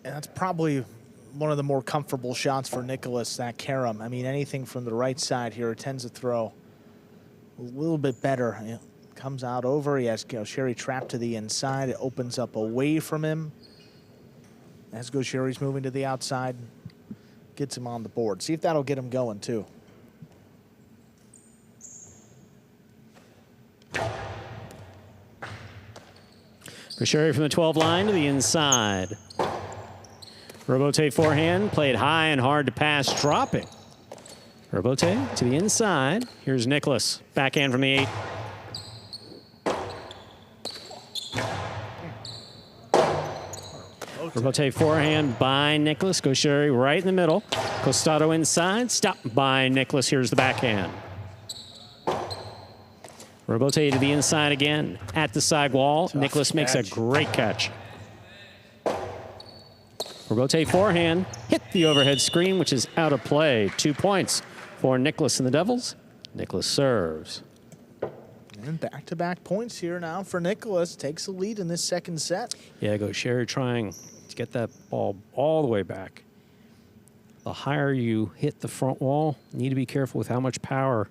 And that's probably one of the more comfortable shots for Nicholas, that carom. I mean, anything from the right side here tends to throw a little bit better. Comes out over, he has Goixerri trapped to the inside. It opens up away from him. As Goixerri's moving to the outside, gets him on the board. See if that'll get him going, too. Goixerri from the 12 line to the inside. Urbieta forehand, played high and hard to pass, dropping. Urbieta to the inside. Here's Nicholas, backhand from the 8. Urbieta forehand by Nicholas. Goixerri right in the middle. Costado inside, stopped by Nicholas. Here's the backhand. Urbieta to the inside again. At the side wall, Nicholas makes a great catch. Urbieta forehand, hit the overhead screen, which is out of play. 2 points for Nicholas and the Devils. Nicholas serves. And back-to-back points here now for Nicholas. Takes the lead in this second set. Yeah, Goixerri trying to get that ball all the way back. The higher you hit the front wall, you need to be careful with how much power,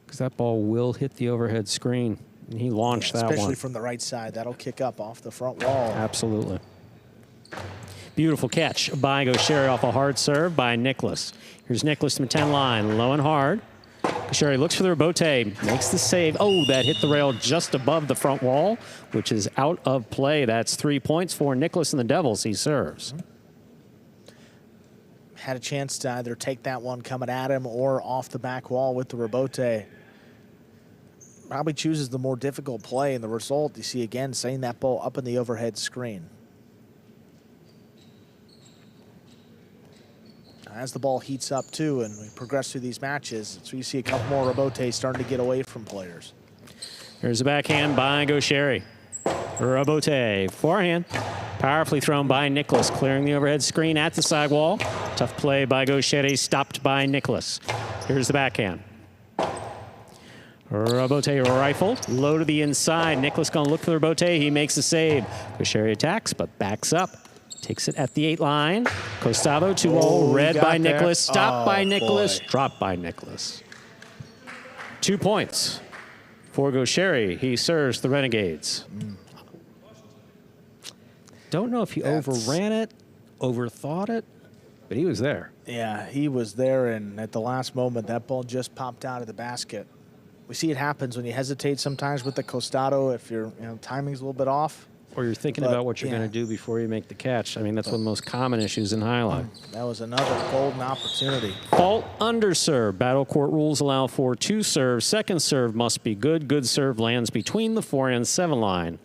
because that ball will hit the overhead screen. And he launched that one. Especially from the right side. That'll kick up off the front wall. Absolutely. Beautiful catch by Goixerri off a hard serve by Nicholas. Here's Nicholas from the 10 line, low and hard. Goixerri looks for the Urbieta, makes the save. Oh, that hit the rail just above the front wall, which is out of play. That's 3 points for Nicholas and the Devils. He serves. Had a chance to either take that one coming at him or off the back wall with the Urbieta. Probably chooses the more difficult play, and the result, you see again, sending that ball up in the overhead screen. As the ball heats up, too, and we progress through these matches, so you see a couple more Urbieta starting to get away from players. Here's a backhand by Goixerri. Urbieta, forehand. Powerfully thrown by Nicholas, clearing the overhead screen at the side wall. Tough play by Goixerri, stopped by Nicholas. Here's the backhand. Urbieta rifled, low to the inside. Nicholas going to look for the Urbieta. He makes the save. Goixerri attacks, but backs up. Takes it at the 8 line. Costado 2-0, read by Nicholas, stopped by Nicholas, dropped by Nicholas. 2 points for Goixerri. He serves the Renegades. Don't know if he overran it, overthought it, but he was there. Yeah, he was there, and at the last moment, that ball just popped out of the basket. we see it happens when you hesitate sometimes with the costado if your timing's a little bit off. Or you're thinking about what you're going to do before you make the catch. I mean, that's one of the most common issues in highlight. That was another golden opportunity. Fault under serve. Battle court rules allow for 2 serves. Second serve must be good. Good serve lands between the 4 and 7 line.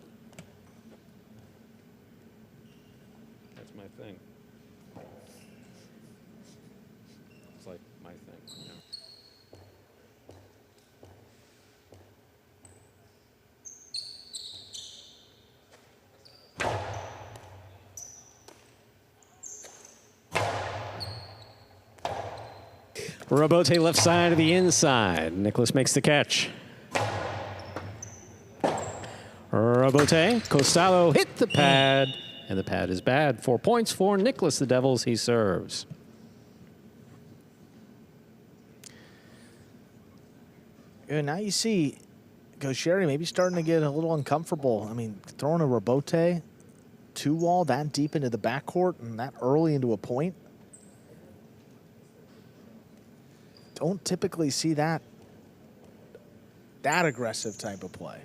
That's my thing. It's like my thing. Yeah. Urbieta left side of the inside. Nicholas makes the catch. Urbieta, Costalo hit the pad, and the pad is bad. 4 points for Nicholas, the Devils. He serves. And now you see Goixerri maybe starting to get a little uncomfortable. I mean, throwing a Urbieta 2-wall that deep into the backcourt and that early into a point. Don't typically see that aggressive type of play.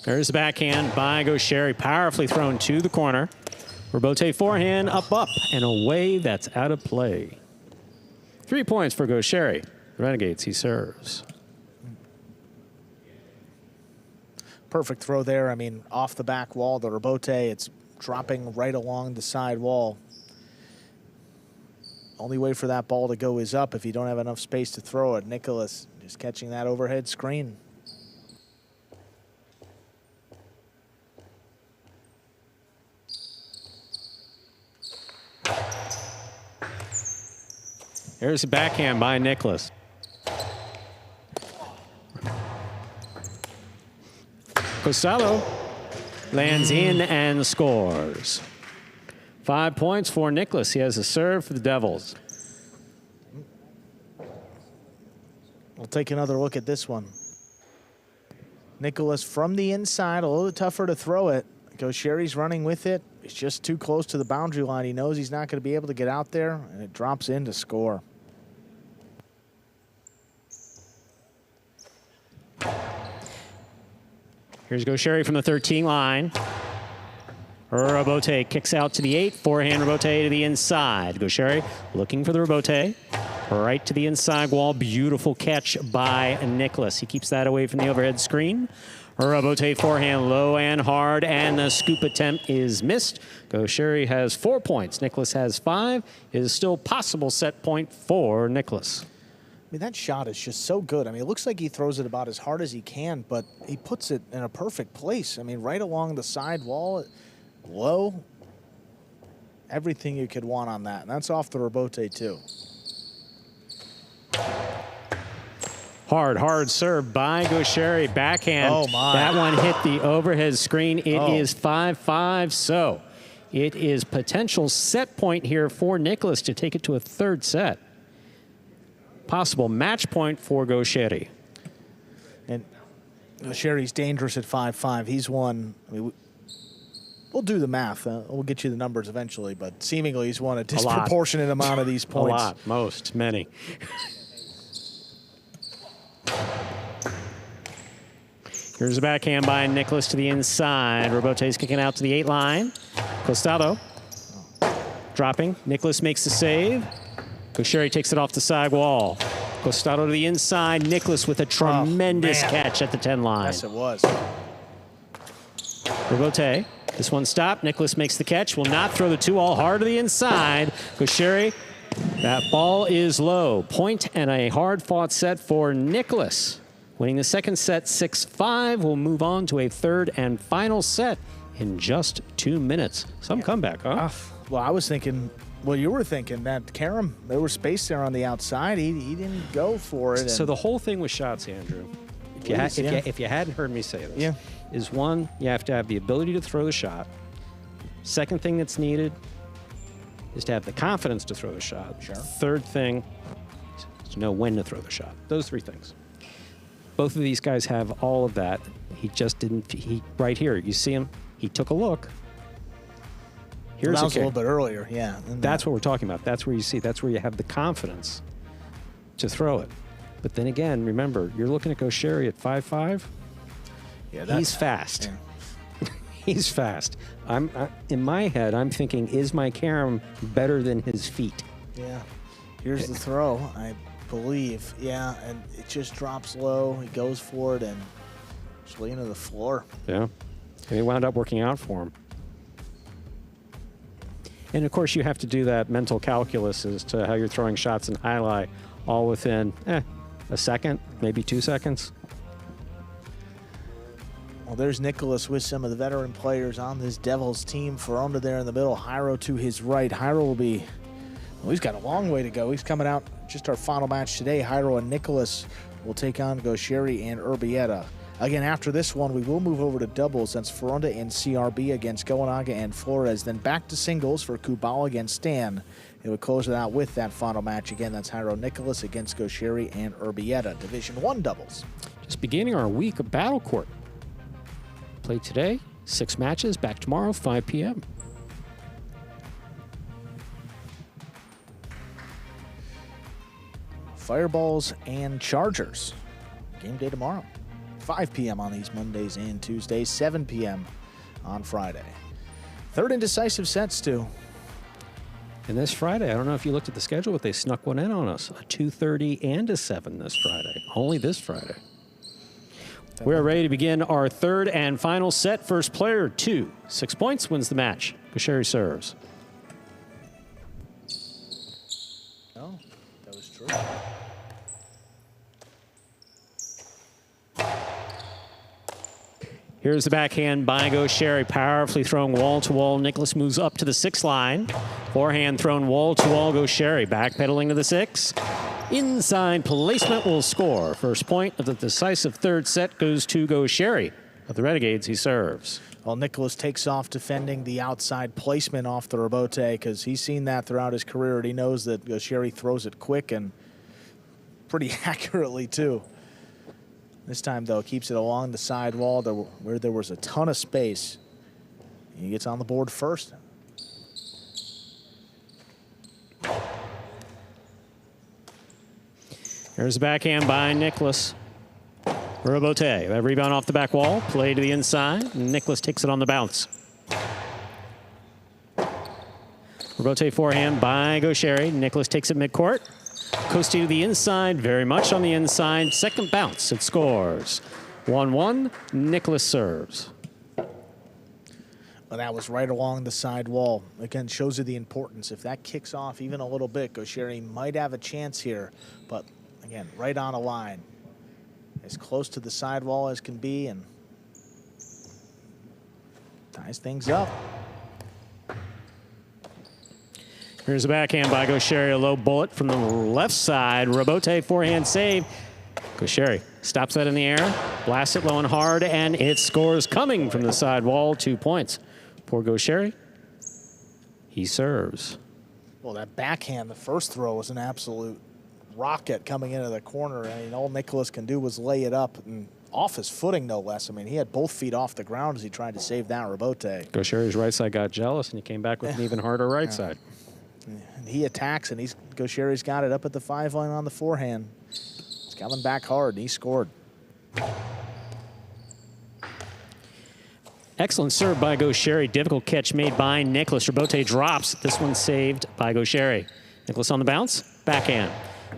There's the backhand by Goixerri, powerfully thrown to the corner. Urbieta forehand, up, and away. That's out of play. 3 points for Goixerri. Renegades, he serves. Perfect throw there. I mean, off the back wall, the Urbieta, it's dropping right along the side wall. Only way for that ball to go is up if you don't have enough space to throw it. Nicholas just catching that overhead screen. Here's a backhand by Nicholas. Costalo lands in and scores. 5 points for Nicholas. He has a serve for the Devils. We'll take another look at this one. Nicholas from the inside, a little tougher to throw it. Goixerri's running with it. It's just too close to the boundary line. He knows he's not going to be able to get out there, and it drops in to score. Here's Goixerri from the 13 line. Urbieta kicks out to the 8. Forehand Urbieta to the inside. Goixerri looking for the Urbieta. Right to the inside wall. Beautiful catch by Nicholas. He keeps that away from the overhead screen. Urbieta forehand low and hard, and the scoop attempt is missed. Goixerri has 4 points. Nicholas has 5. It is still possible set point for Nicholas. I mean, that shot is just so good. I mean, it looks like he throws it about as hard as he can, but he puts it in a perfect place. I mean, right along the side wall, low. Everything you could want on that. And that's off the Urbieta, too. Hard serve by Goixerri. Backhand. Oh, my. That one hit the overhead screen. It is 5-5. So it is potential set point here for Nicholas to take it to a third set. Possible match point for Goixerri. And Goixerri's dangerous at 5-5. He's won. I mean, we'll do the math. We'll get you the numbers eventually, but seemingly he's won a disproportionate amount of these points. A lot. Most. Many. Here's a backhand by Nicholas to the inside. Urbieta's kicking out to the 8 line. Costado dropping. Nicholas makes the save. Goixerri takes it off the side wall. Costado to the inside. Nicholas with a tremendous catch at the 10 line. Yes, it was. Urbieta, this one stopped. Nicholas makes the catch. Will not throw the 2-all hard to the inside. Goixerri, that ball is low. Point and a hard-fought set for Nicholas. Winning the second set 6-5. We'll move on to a third and final set in just 2 minutes. Some comeback, huh? Well, I was thinking, well, you were thinking that Karam, there was space there on the outside. He didn't go for it. So the whole thing with shots, Andrew, if you hadn't heard me say this, is one, you have to have the ability to throw the shot. Second thing that's needed is to have the confidence to throw the shot. Sure. Third thing is to know when to throw the shot. Those 3 things. Both of these guys have all of that. He just didn't. Right here, you see him. He took a look. Here's that was a little bit earlier, yeah. That's what we're talking about. That's where you see. That's where you have the confidence to throw it. But then again, remember, you're looking at Goixerri at 5'5". Yeah, He's fast. Yeah. He's fast. In my head, I'm thinking, is my carom better than his feet? Yeah. Here's the throw, I believe. Yeah, and it just drops low. He goes for it and just leaning to the floor. Yeah. And it wound up working out for him. And of course, you have to do that mental calculus as to how you're throwing shots in highlight, all within a second, maybe 2 seconds. Well, there's Nicholas with some of the veteran players on this Devils team. Fonda there in the middle, Jairo to his right. Jairo will be, well, he's got a long way to go. He's coming out just our final match today. Jairo and Nicholas will take on Goixerri and Urbieta. Again, after this one, we will move over to doubles. That's Fonda and CRB against Goaga and Flores. Then back to singles for Kubala against Stan. It would close it out with that final match. Again, that's Jairo Nicholas against Goixerri and Urbieta. Division 1 doubles. Just beginning our week of Battle Court. Played today, 6 matches. Back tomorrow, 5 p.m. Fireballs and Chargers. Game day tomorrow. 5 p.m. on these Mondays and Tuesdays, 7 p.m. on Friday. Third and decisive sets, too. And this Friday, I don't know if you looked at the schedule, but they snuck one in on us. A 2:30 and a 7 this Friday. Only this Friday. We're ready to begin our third and final set. First player, 2. 6 points, wins the match. Goixerri serves. Oh, that was true. Here's the backhand by Goixerri, powerfully thrown wall-to-wall. Nicholas moves up to the 6 line. Forehand thrown wall-to-wall. Goixerri backpedaling to the 6. Inside placement will score. First point of the decisive third set goes to Goixerri. Of the Renegades, he serves. Well, Nicholas takes off defending the outside placement off the rebote because he's seen that throughout his career, and he knows that Goixerri throws it quick and pretty accurately, too. This time, though, keeps it along the side wall where there was a ton of space. He gets on the board first. There's the backhand by Nicholas. Rebote, that rebound off the back wall, play to the inside. Nicholas takes it on the bounce. Rebote forehand by Goixerri. Nicholas takes it midcourt. Coasting to the inside, very much on the inside. Second bounce, it scores. 1-1, Nicholas serves. Well, that was right along the side wall. Again, shows you the importance. If that kicks off even a little bit, Goixerri might have a chance here. But, again, right on a line. As close to the side wall as can be and ties things up. Here's a backhand by Goixerri, a low bullet from the left side. Rebote forehand save. Goixerri stops that in the air, blasts it low and hard, and it scores coming from the side wall. 2 points. Poor Goixerri. He serves. Well, that backhand, the first throw was an absolute rocket coming into the corner. I mean, all Nicholas can do was lay it up and off his footing, no less. I mean, he had both feet off the ground as he tried to save that rebote. Goixerri's right side got jealous, and he came back with an even harder right side. And he attacks, and Goixerri's got it up at the 5 line on the forehand. He's coming back hard, and he scored. Excellent serve by Goixerri. Difficult catch made by Nicholas. Rebote drops. This one saved by Goixerri. Nicholas on the bounce. Backhand.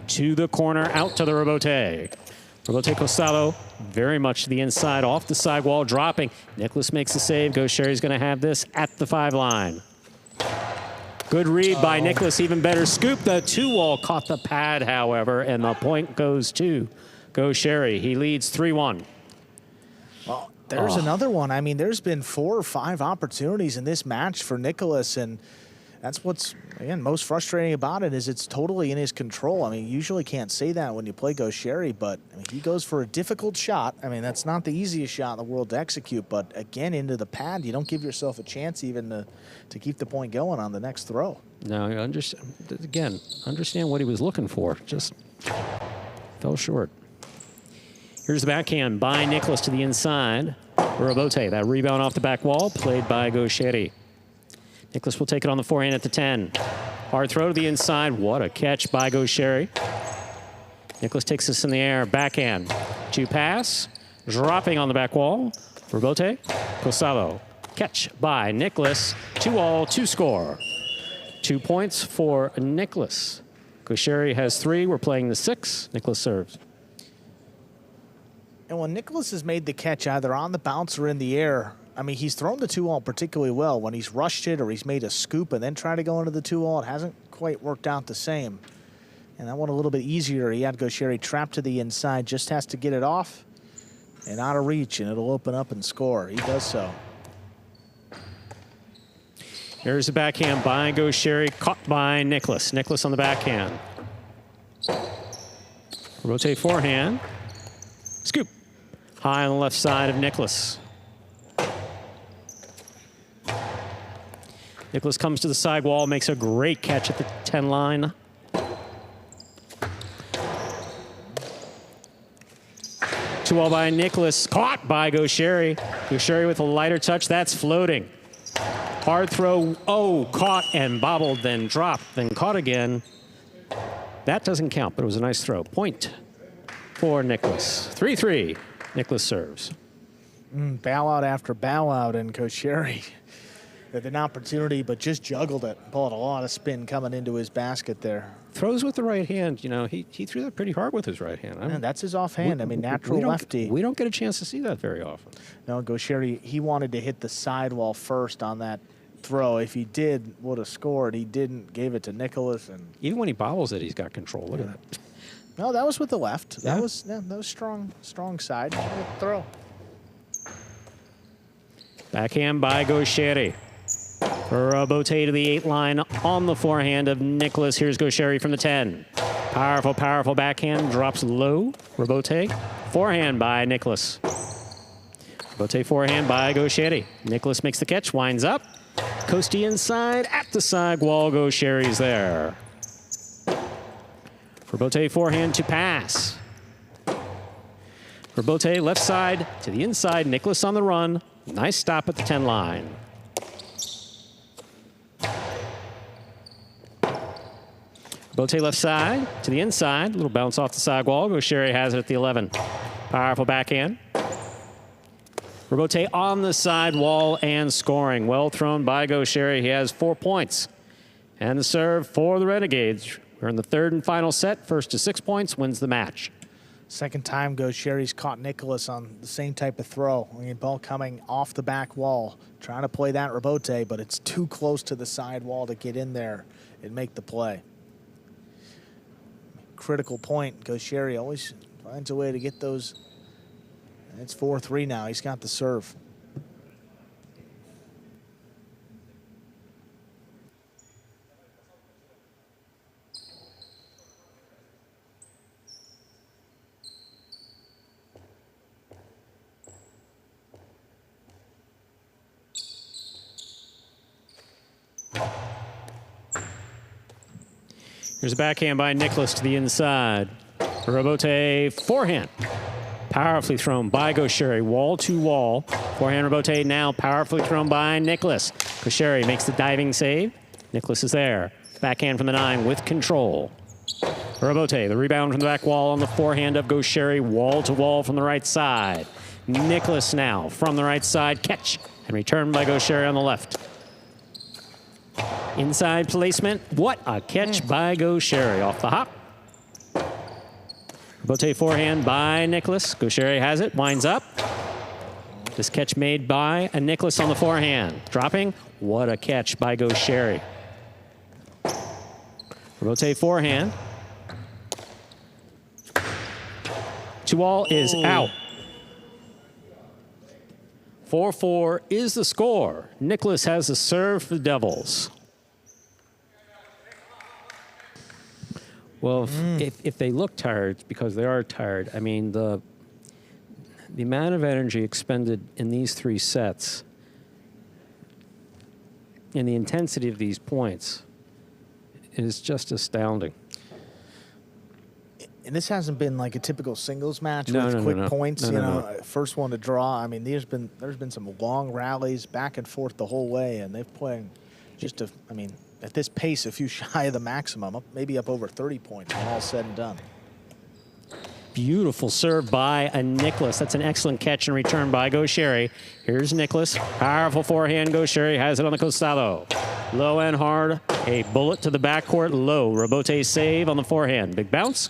To the corner, out to the Rebote. Rebote Costado, very much to the inside, off the side wall, dropping. Nicholas makes the save. Goixerri's going to have this at the 5 line. Good read by Nicholas, even better scoop. The 2-wall caught the pad, however, and the point goes to Goixerri. He leads 3-1. Well, there's another one. I mean, there's been 4 or 5 opportunities in this match for Nicholas, and that's what's, again, most frustrating about it is it's totally in his control. I mean, you usually can't say that when you play Goixerri, but I mean, he goes for a difficult shot. I mean, that's not the easiest shot in the world to execute, but again, into the pad, you don't give yourself a chance even to keep the point going on the next throw. No, again, understand what he was looking for. Just fell short. Here's the backhand by Nicholas to the inside. Rebote, that rebound off the back wall, played by Goixerri. Nicholas will take it on the forehand at the 10. Hard throw to the inside. What a catch by Goixerri. Nicholas takes this in the air, backhand. 2 pass, dropping on the back wall. Rebote, Cosalo. Catch by Nicholas. 2-all, 2 score. 2 points for Nicholas. Goixerri has 3. We're playing the 6. Nicholas serves. And when Nicholas has made the catch either on the bounce or in the air, I mean, he's thrown the 2-all particularly well. When he's rushed it or he's made a scoop and then tried to go into the 2-all, it hasn't quite worked out the same. And that one a little bit easier. He had Goixerri trapped to the inside, just has to get it off and out of reach, and it'll open up and score. He does so. There's a backhand by Goixerri, caught by Nicholas. Nicholas on the backhand. Rotate forehand. Scoop. High on the left side of Nicholas. Nicholas comes to the side wall, makes a great catch at the 10 line. Two-all by Nicholas, caught by Goixerri. Goixerri with a lighter touch, that's floating. Hard throw, oh, caught and bobbled, then dropped, then caught again. That doesn't count, but it was a nice throw. Point for Nicholas. 3-3, Nicholas serves. Bow out after bow out, and Goixerri had an opportunity, but just juggled it. Pulled a lot of spin coming into his basket there. Throws with the right hand, you know, he threw that pretty hard with his right hand. And that's his offhand. I mean, natural lefty. We don't get a chance to see that very often. No, Goixerri, he wanted to hit the sidewall first on that throw. If he did, would have scored. He didn't, gave it to Nicholas. And even when he bobbles it, he's got control. Look at that. No, that was with the left. Yeah. That was strong side. Good throw. Backhand by Goixerri. Rebote to the 8 line on the forehand of Nicholas. Here's Goixerri from the 10. Powerful, powerful backhand. Drops low. Rebote. Forehand by Nicholas. Rebote forehand by Goixerri. Nicholas makes the catch. Winds up. Coasty inside. At the side wall. Goixerri's there. Rebote forehand to pass. Rebote left side to the inside. Nicholas on the run. Nice stop at the 10 line. Bote left side to the inside. Little bounce off the side wall. Goixerri has it at the 11. Powerful backhand. Rebote on the side wall and scoring. Well thrown by Goixerri. He has 4 points. And the serve for the Renegades. We're in the 3rd and final set. First to 6 points wins the match. Second time Goixerri's caught Nicholas on the same type of throw. I mean, ball coming off the back wall. Trying to play that rebote, but it's too close to the side wall to get in there and make the play. Critical point. Goixerri always finds a way to get those. And it's 4-3 now. He's got the serve. Here's a backhand by Nicholas to the inside. Rebote forehand. Powerfully thrown by Goixerri. Wall to wall. Forehand rebote now powerfully thrown by Nicholas. Goixerri makes the diving save. Nicholas is there. Backhand from the 9 with control. Rebote, the rebound from the back wall on the forehand of Goixerri. Wall to wall from the right side. Nicholas now from the right side. Catch and return by Goixerri on the left. Inside placement. What a catch by Goixerri off the hop. Rebote forehand by Nicholas. Goixerri has it. Winds up. This catch made by Nicholas on the forehand. Dropping. What a catch by Goixerri. Rebote forehand. 2-all is out. 4-4 is the score. Nicholas has the serve for the Devils. Well, if they look tired, it's because they are tired. I mean, the amount of energy expended in these 3 sets and the intensity of these points is just astounding. And this hasn't been like a typical singles match with quick points. First one to draw. I mean, there's been some long rallies back and forth the whole way, and they've played just at this pace, a few shy of the maximum, maybe up over 30 points when all said and done. Beautiful serve by Nicholas. That's an excellent catch and return by Goixerri. Here's Nicholas. Powerful forehand. Goixerri has it on the costado. Low and hard. A bullet to the backcourt. Low. Rebote save on the forehand. Big bounce.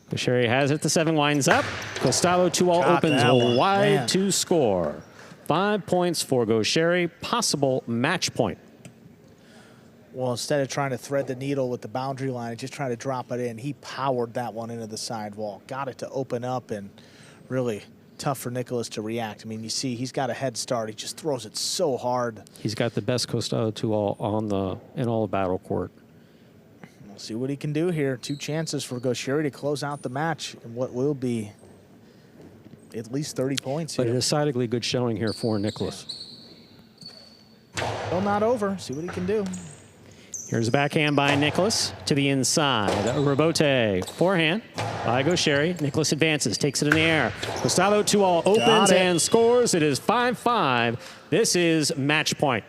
Goixerri has it. The 7 winds up. Costado 2-all opens wide to score. 5 points for Goixerri. Possible match point. Well, instead of trying to thread the needle with the boundary line and just trying to drop it in, he powered that one into the sidewall. Got it to open up, and really tough for Nicholas to react. I mean, you see he's got a head start. He just throws it so hard. He's got the best costado 2-all in all the battle court. We'll see what he can do here. 2 chances for Goixerri to close out the match in what will be at least 30 points here. But a decidedly good showing here for Nicholas. Still not over. See what he can do. Here's a backhand by Nicholas to the inside. Rebote, forehand by Goixerri. Nicholas advances, takes it in the air. Costado 2-all opens and scores. It is 5-5. This is match point.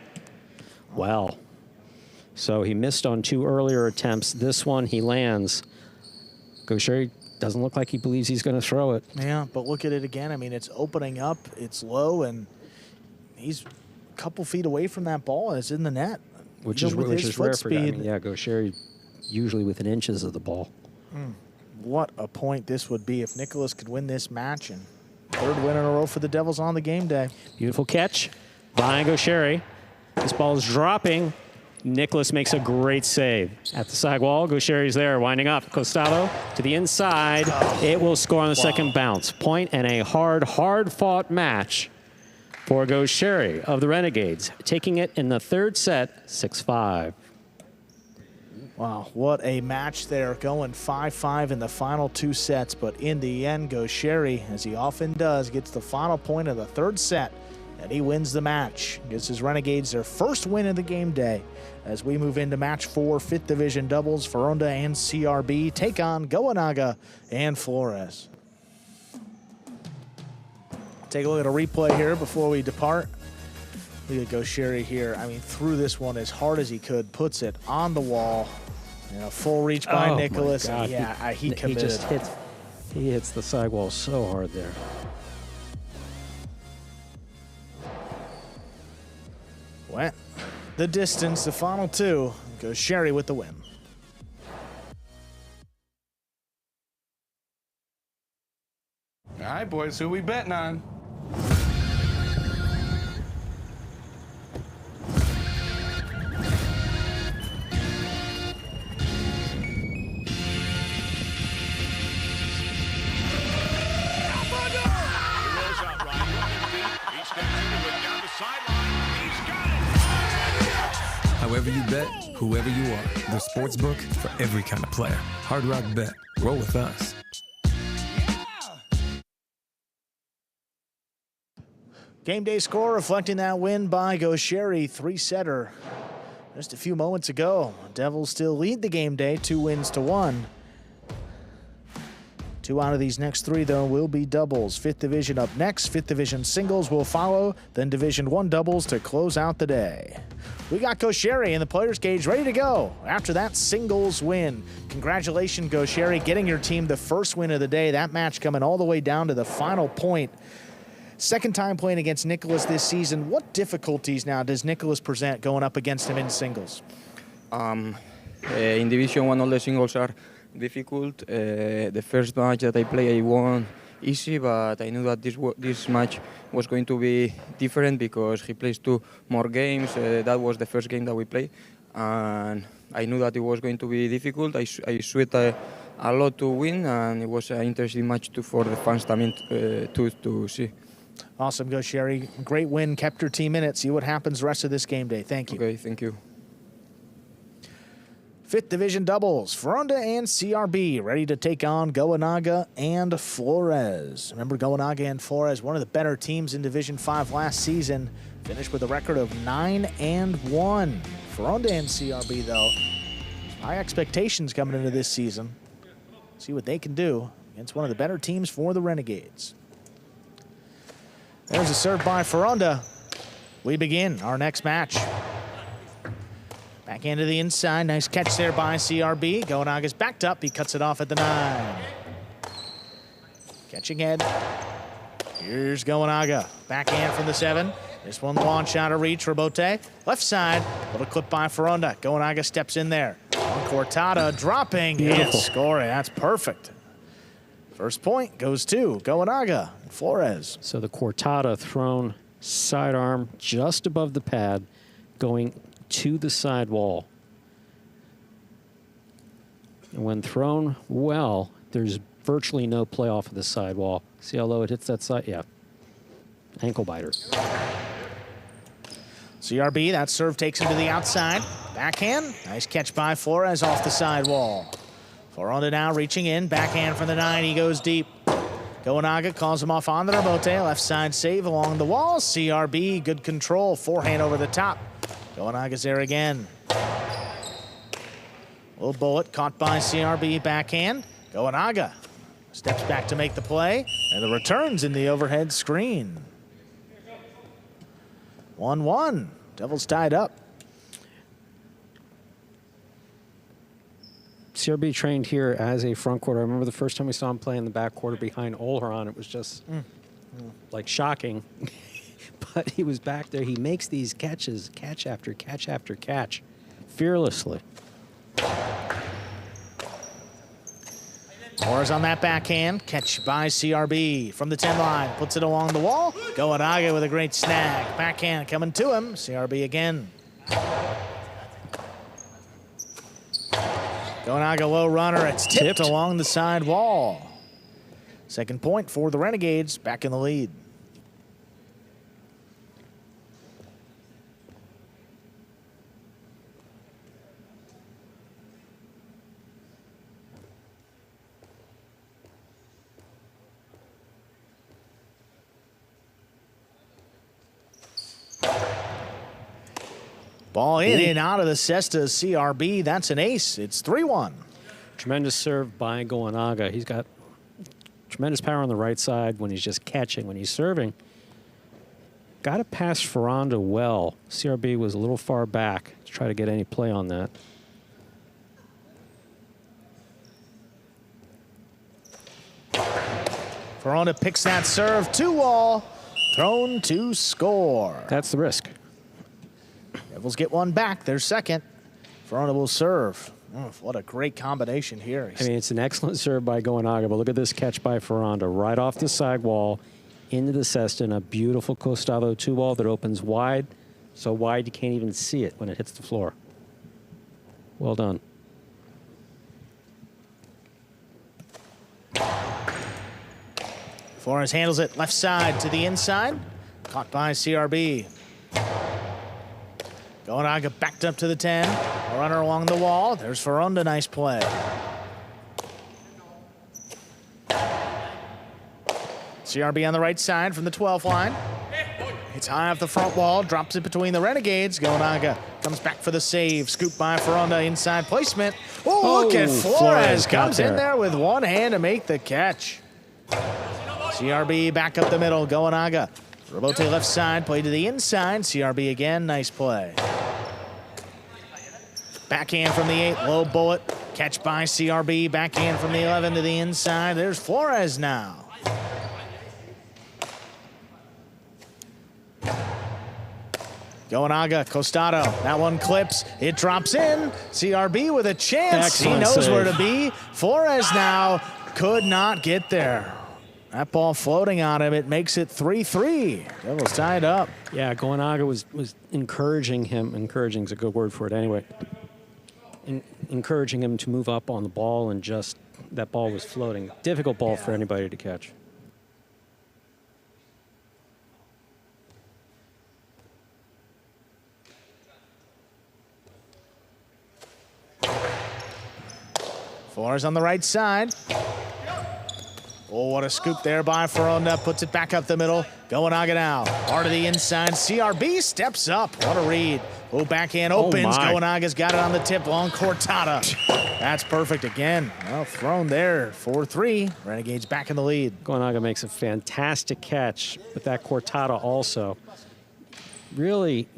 Well, so he missed on 2 earlier attempts. This one he lands. Goixerri doesn't look like he believes he's going to throw it. Yeah, but look at it again. I mean, it's opening up, it's low, and he's a couple feet away from that ball, and it's in the net. Which is rare for him. I mean, yeah, Goixerri usually within inches of the ball. What a point this would be if Nicholas could win this match, and 3rd win in a row for the Devils on the game day. Beautiful catch by Goixerri. This ball is dropping. Nicholas makes a great save at the sidewall. Goixerri's there, winding up. Costado to the inside. It will score on the second bounce. Point and a hard-fought match for Goixerri of the Renegades, taking it in the 3rd set, 6-5. Wow, what a match there, going 5-5 in the final 2 sets, but in the end, Goixerri, as he often does, gets the final point of the 3rd set, and he wins the match. Gives his Renegades their 1st win of the game day. As we move into match 4, 5th division doubles, Fonda and CRB take on Goaga and Flores. Take a look at a replay here before we depart. Look at Goixerri here. I mean, threw this one as hard as he could, puts it on the wall. You know, full reach by Nicholas. And yeah, he committed. He just hits the sidewall so hard there. Went the distance, the final 2. Goixerri with the win. All right, boys, who we betting on? However you bet, whoever you are, the sportsbook for every kind of player. Hard Rock Bet. Roll with us. Game day score reflecting that win by Goixerri, 3-setter. Just a few moments ago, Devils still lead the game day, 2 wins to 1. 2 out of these next 3, though, will be doubles. 5th division up next. 5th division singles will follow, then Division 1 doubles to close out the day. We got Goixerri in the players' cage ready to go after that singles win. Congratulations, Goixerri, getting your team the 1st win of the day. That match coming all the way down to the final point. 2nd time playing against Nicholas this season. What difficulties now does Nicholas present going up against him in singles? In Division 1, all the singles are difficult. The first match that I played, I won easy, but I knew that this match was going to be different because he plays 2 more games. That was the first game that we played, and I knew that it was going to be difficult. I sweat a lot to win, and it was an interesting match for the fans to see. Awesome, Goixerri. Great win, kept your team in it. See what happens the rest of this game day. Thank you. Okay, thank you. 5th division doubles, Fonda and CRB ready to take on Goaga and Flores. Remember, Goaga and Flores, one of the better teams in Division 5 last season, finished with a record of 9-1. Fonda and CRB, though, high expectations coming into this season. See what they can do against one of the better teams for the Renegades. There's a serve by Fonda. We begin our next match. Back into the inside. Nice catch there by CRB. Goaga's backed up. He cuts it off at the 9. Catching head. Here's Goaga. Backhand from the 7. This one launch out of reach. Urbieta. Left side. Little clip by Fonda. Goaga steps in there. Cortada dropping and scoring. That's perfect. First point goes to Goaga and Flores. So the Cortada thrown sidearm just above the pad, going to the side wall. And when thrown well, there's virtually no play off of the side wall. See how low it hits that side? Yeah. Ankle biter. CRB, that serve takes him to the outside. Backhand. Nice catch by Flores off the side wall. Fonda now reaching in. Backhand from the 9. He goes deep. Goaga calls him off on the Urbieta. Left side save along the wall. CRB, good control. Forehand over the top. Goaga's there again. Little bullet caught by CRB. Backhand. Goaga steps back to make the play. And the return's in the overhead screen. 1-1. Devils tied up. CRB trained here as a front quarter. I remember the first time we saw him play in the back quarter behind Olheron. It was just like shocking. But he was back there. He makes these catches, catch after catch after catch, fearlessly. Flores on that backhand. Catch by CRB from the 10 line. Puts it along the wall. Goaga with a great snag. Backhand coming to him. CRB again. Goaga low runner. It's tipped along the side wall. Second point for the Renegades. Back in the lead. Ball in and out of the cesta. CRB. That's an ace. It's 3-1. Tremendous serve by Goaga. He's got tremendous power on the right side when he's just catching. When he's serving, got to pass Fonda well. CRB was a little far back to try to get any play on that. Fonda picks that serve. 2-wall. Thrown to score. That's the risk. Devils get one back. Their second. Fonda will serve. Oh, what a great combination here. I mean, it's an excellent serve by Goaga, but look at this catch by Fonda right off the side wall into the cesta, and a beautiful costado 2-wall that opens wide, so wide you can't even see it when it hits the floor. Well done. Flores handles it left side to the inside. Caught by CRB. Goaga backed up to the 10. A runner along the wall. There's Fonda. Nice play. CRB on the right side from the 12th line. It's high off the front wall. Drops it between the Renegades. Goaga comes back for the save. Scoop by Fonda. Inside placement. Oh, look at Flores. Comes in there with one hand to make the catch. CRB back up the middle. Goaga. Urbieta left side. Play to the inside. CRB again. Nice play. Backhand from the 8, low bullet. Catch by CRB. Backhand from the 11 to the inside. There's Flores now. Goaga, costado. That one clips. It drops in. CRB with a chance. Excellent he knows save. where to be. Flores now could not get there. That ball floating on him. It makes it 3-3. Devils tied up. Yeah, Goaga was encouraging him. Encouraging is a good word for it anyway. Encouraging him to move up on the ball, and just that ball was floating. Difficult ball for anybody to catch. Flores on the right side. Oh, what a scoop there by Fonda. Puts it back up the middle. Goaga now. Part of the inside. CRB steps up. What a read. Oh, backhand opens. Goanaga's got it on the tip. Long Cortada. That's perfect again. Well, thrown there. 4-3. Renegades back in the lead. Goaga makes a fantastic catch, but that Cortada also. Really,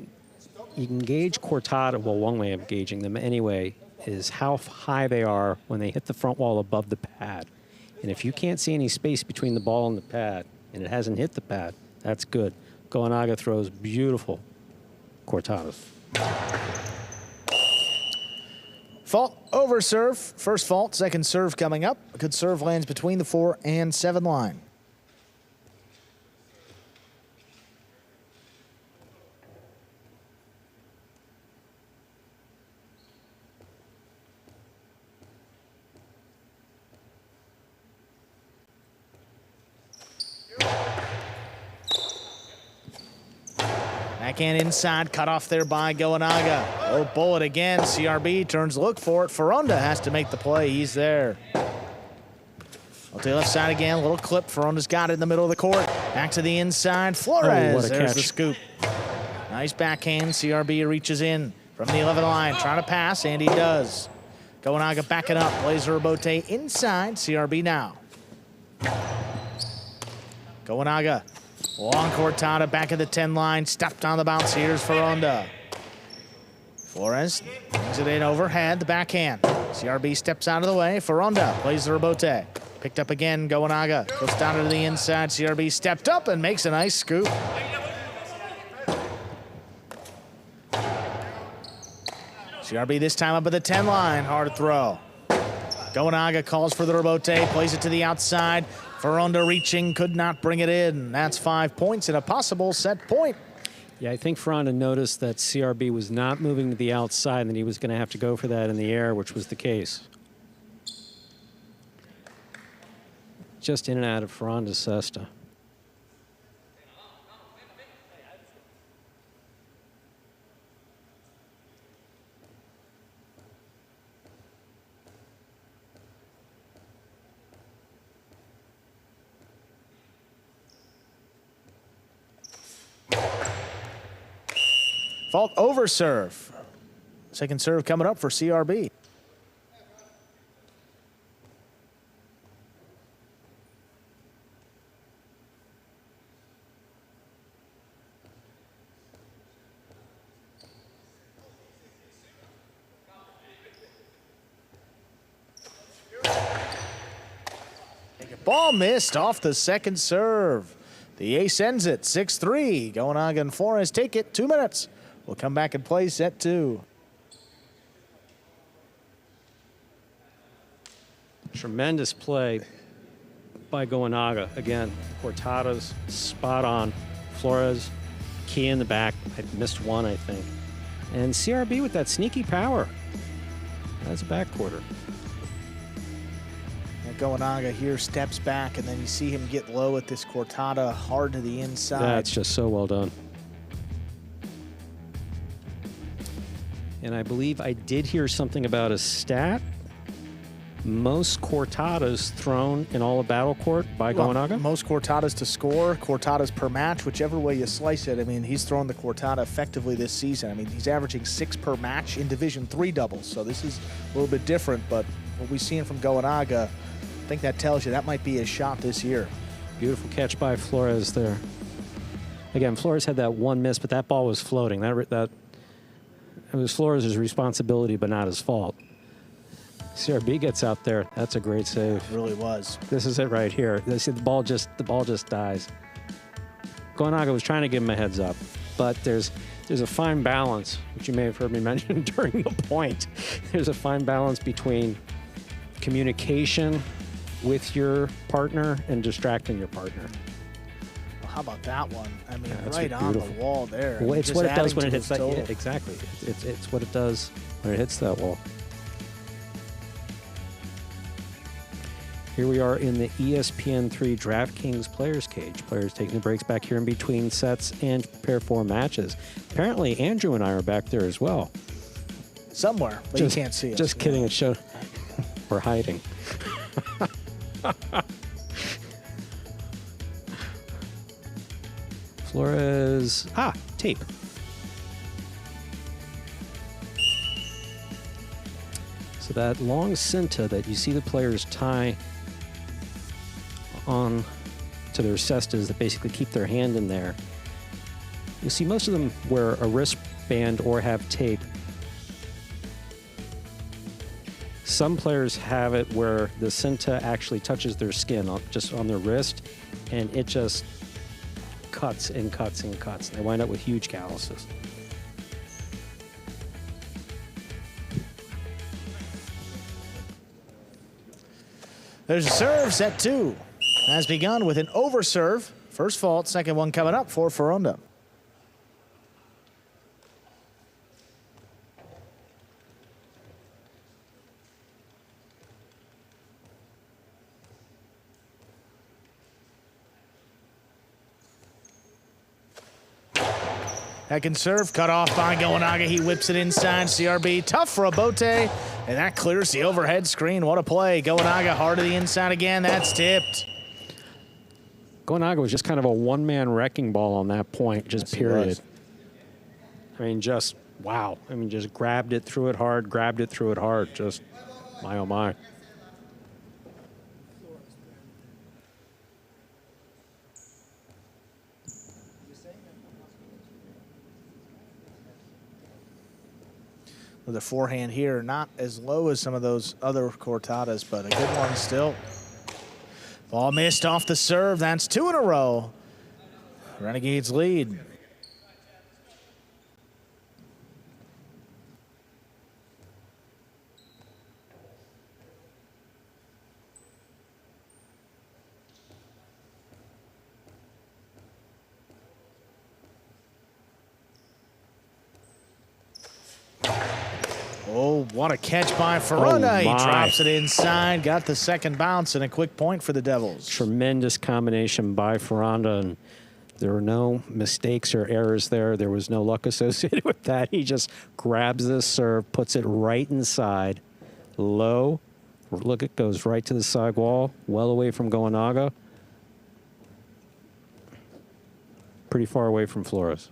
you can gauge Cortada. Well, one way of gauging them anyway is how high they are when they hit the front wall above the pad. And if you can't see any space between the ball and the pad, and it hasn't hit the pad, that's good. Goaga throws beautiful cortadas. Fault over serve. First fault, second serve coming up. A good serve lands between the 4 and 7 line. Backhand inside, cut off there by Goaga. Oh, bullet again. CRB turns to look for it. Fonda has to make the play. He's there. I'll take left side again. A little clip. Fonda's got it in the middle of the court. Back to the inside. Flores. Oh, what a There's catch. the scoop. Nice backhand. CRB reaches in from the 11 line. Trying to pass, and he does. Goaga backing up. Plays Urbieta inside. CRB now. Goaga. Long cortada back at the 10 line. Stepped on the bounce. Here's Fonda. Flores brings it in overhead. The backhand. CRB steps out of the way. Fonda plays the Urbieta. Picked up again. Goaga goes down to the inside. CRB stepped up and makes a nice scoop. CRB this time up at the 10 line. Hard throw. Goaga calls for the Urbieta. Plays it to the outside. Fonda reaching, could not bring it in. That's 5 points and a possible set point. Yeah, I think Fonda noticed that CRB was not moving to the outside and that he was going to have to go for that in the air, which was the case. Just in and out of Fonda's cesta. Fault over serve. Second serve coming up for CRB. Ball missed off the second serve. The ace ends it 6-3. Goaga and Flores take it. 2 minutes. We'll come back and play set 2. Tremendous play by Goaga. Again, cortadas, spot on. Flores, key in the back. I missed one, I think. And CRB with that sneaky power. That's a back quarter. Goaga here steps back, and then you see him get low at this cortada hard to the inside. That's just so well done. And I believe I did hear something about a stat. Most cortadas thrown in all of Battle Court by Goaga. Most cortadas to score, cortadas per match, whichever way you slice it. I mean, he's thrown the cortada effectively this season. I mean, he's averaging 6 per match in Division III doubles, so this is a little bit different, but what we've seen from Goaga, I think that tells you that might be his shot this year. Beautiful catch by Flores there. Again, Flores had that one miss, but that ball was floating. That it was Flores' responsibility, but not his fault. CRB gets out there. That's a great save. It really was. This is it right here. See, the ball just dies. Goaga was trying to give him a heads up, but there's a fine balance, which you may have heard me mention during the point. There's a fine balance between communication with your partner and distracting your partner. Well, how about that one? I mean, Yeah, right on the wall there. Well, it's Just what it does adding when to it hits his that. Yeah, total. exactly. It's what it does when it hits that wall. Here we are in the ESPN3 DraftKings Players Cage. Players taking the breaks back here in between sets and to prepare for matches. Apparently, Andrew and I are back there as well. Somewhere, but you can't see us. Just kidding. It showed we're hiding. Flores. Tape. So that long cinta that you see the players tie on to their cestas that basically keep their hand in there. You see most of them wear a wristband or have tape Some players have it where the cinta actually touches their skin, just on their wrist, and it just cuts and cuts and cuts. They wind up with huge calluses. There's a serve, set 2. Has begun with an overserve. First fault, second one coming up for Fonda. Second serve, cut off by Goaga. He whips it inside. CRB, tough for a bote, and that clears the overhead screen. What a play. Goaga hard to the inside again. That's tipped. Goaga was just kind of a one-man wrecking ball on that point, just period. I mean, just, wow. I mean, just grabbed it, threw it hard, grabbed it, threw it hard. Just, my oh my. With a forehand here, not as low as some of those other cortadas, but a good one still. Ball missed off the serve. That's 2 in a row. Renegades lead. Oh, what a catch by Fonda. He drops it inside, got the second bounce, and a quick point for the Devils. Tremendous combination by Fonda, and there were no mistakes or errors there. There was no luck associated with that. He just grabs this serve, puts it right inside, low. Look, it goes right to the side wall, well away from Goaga. Pretty far away from Flores.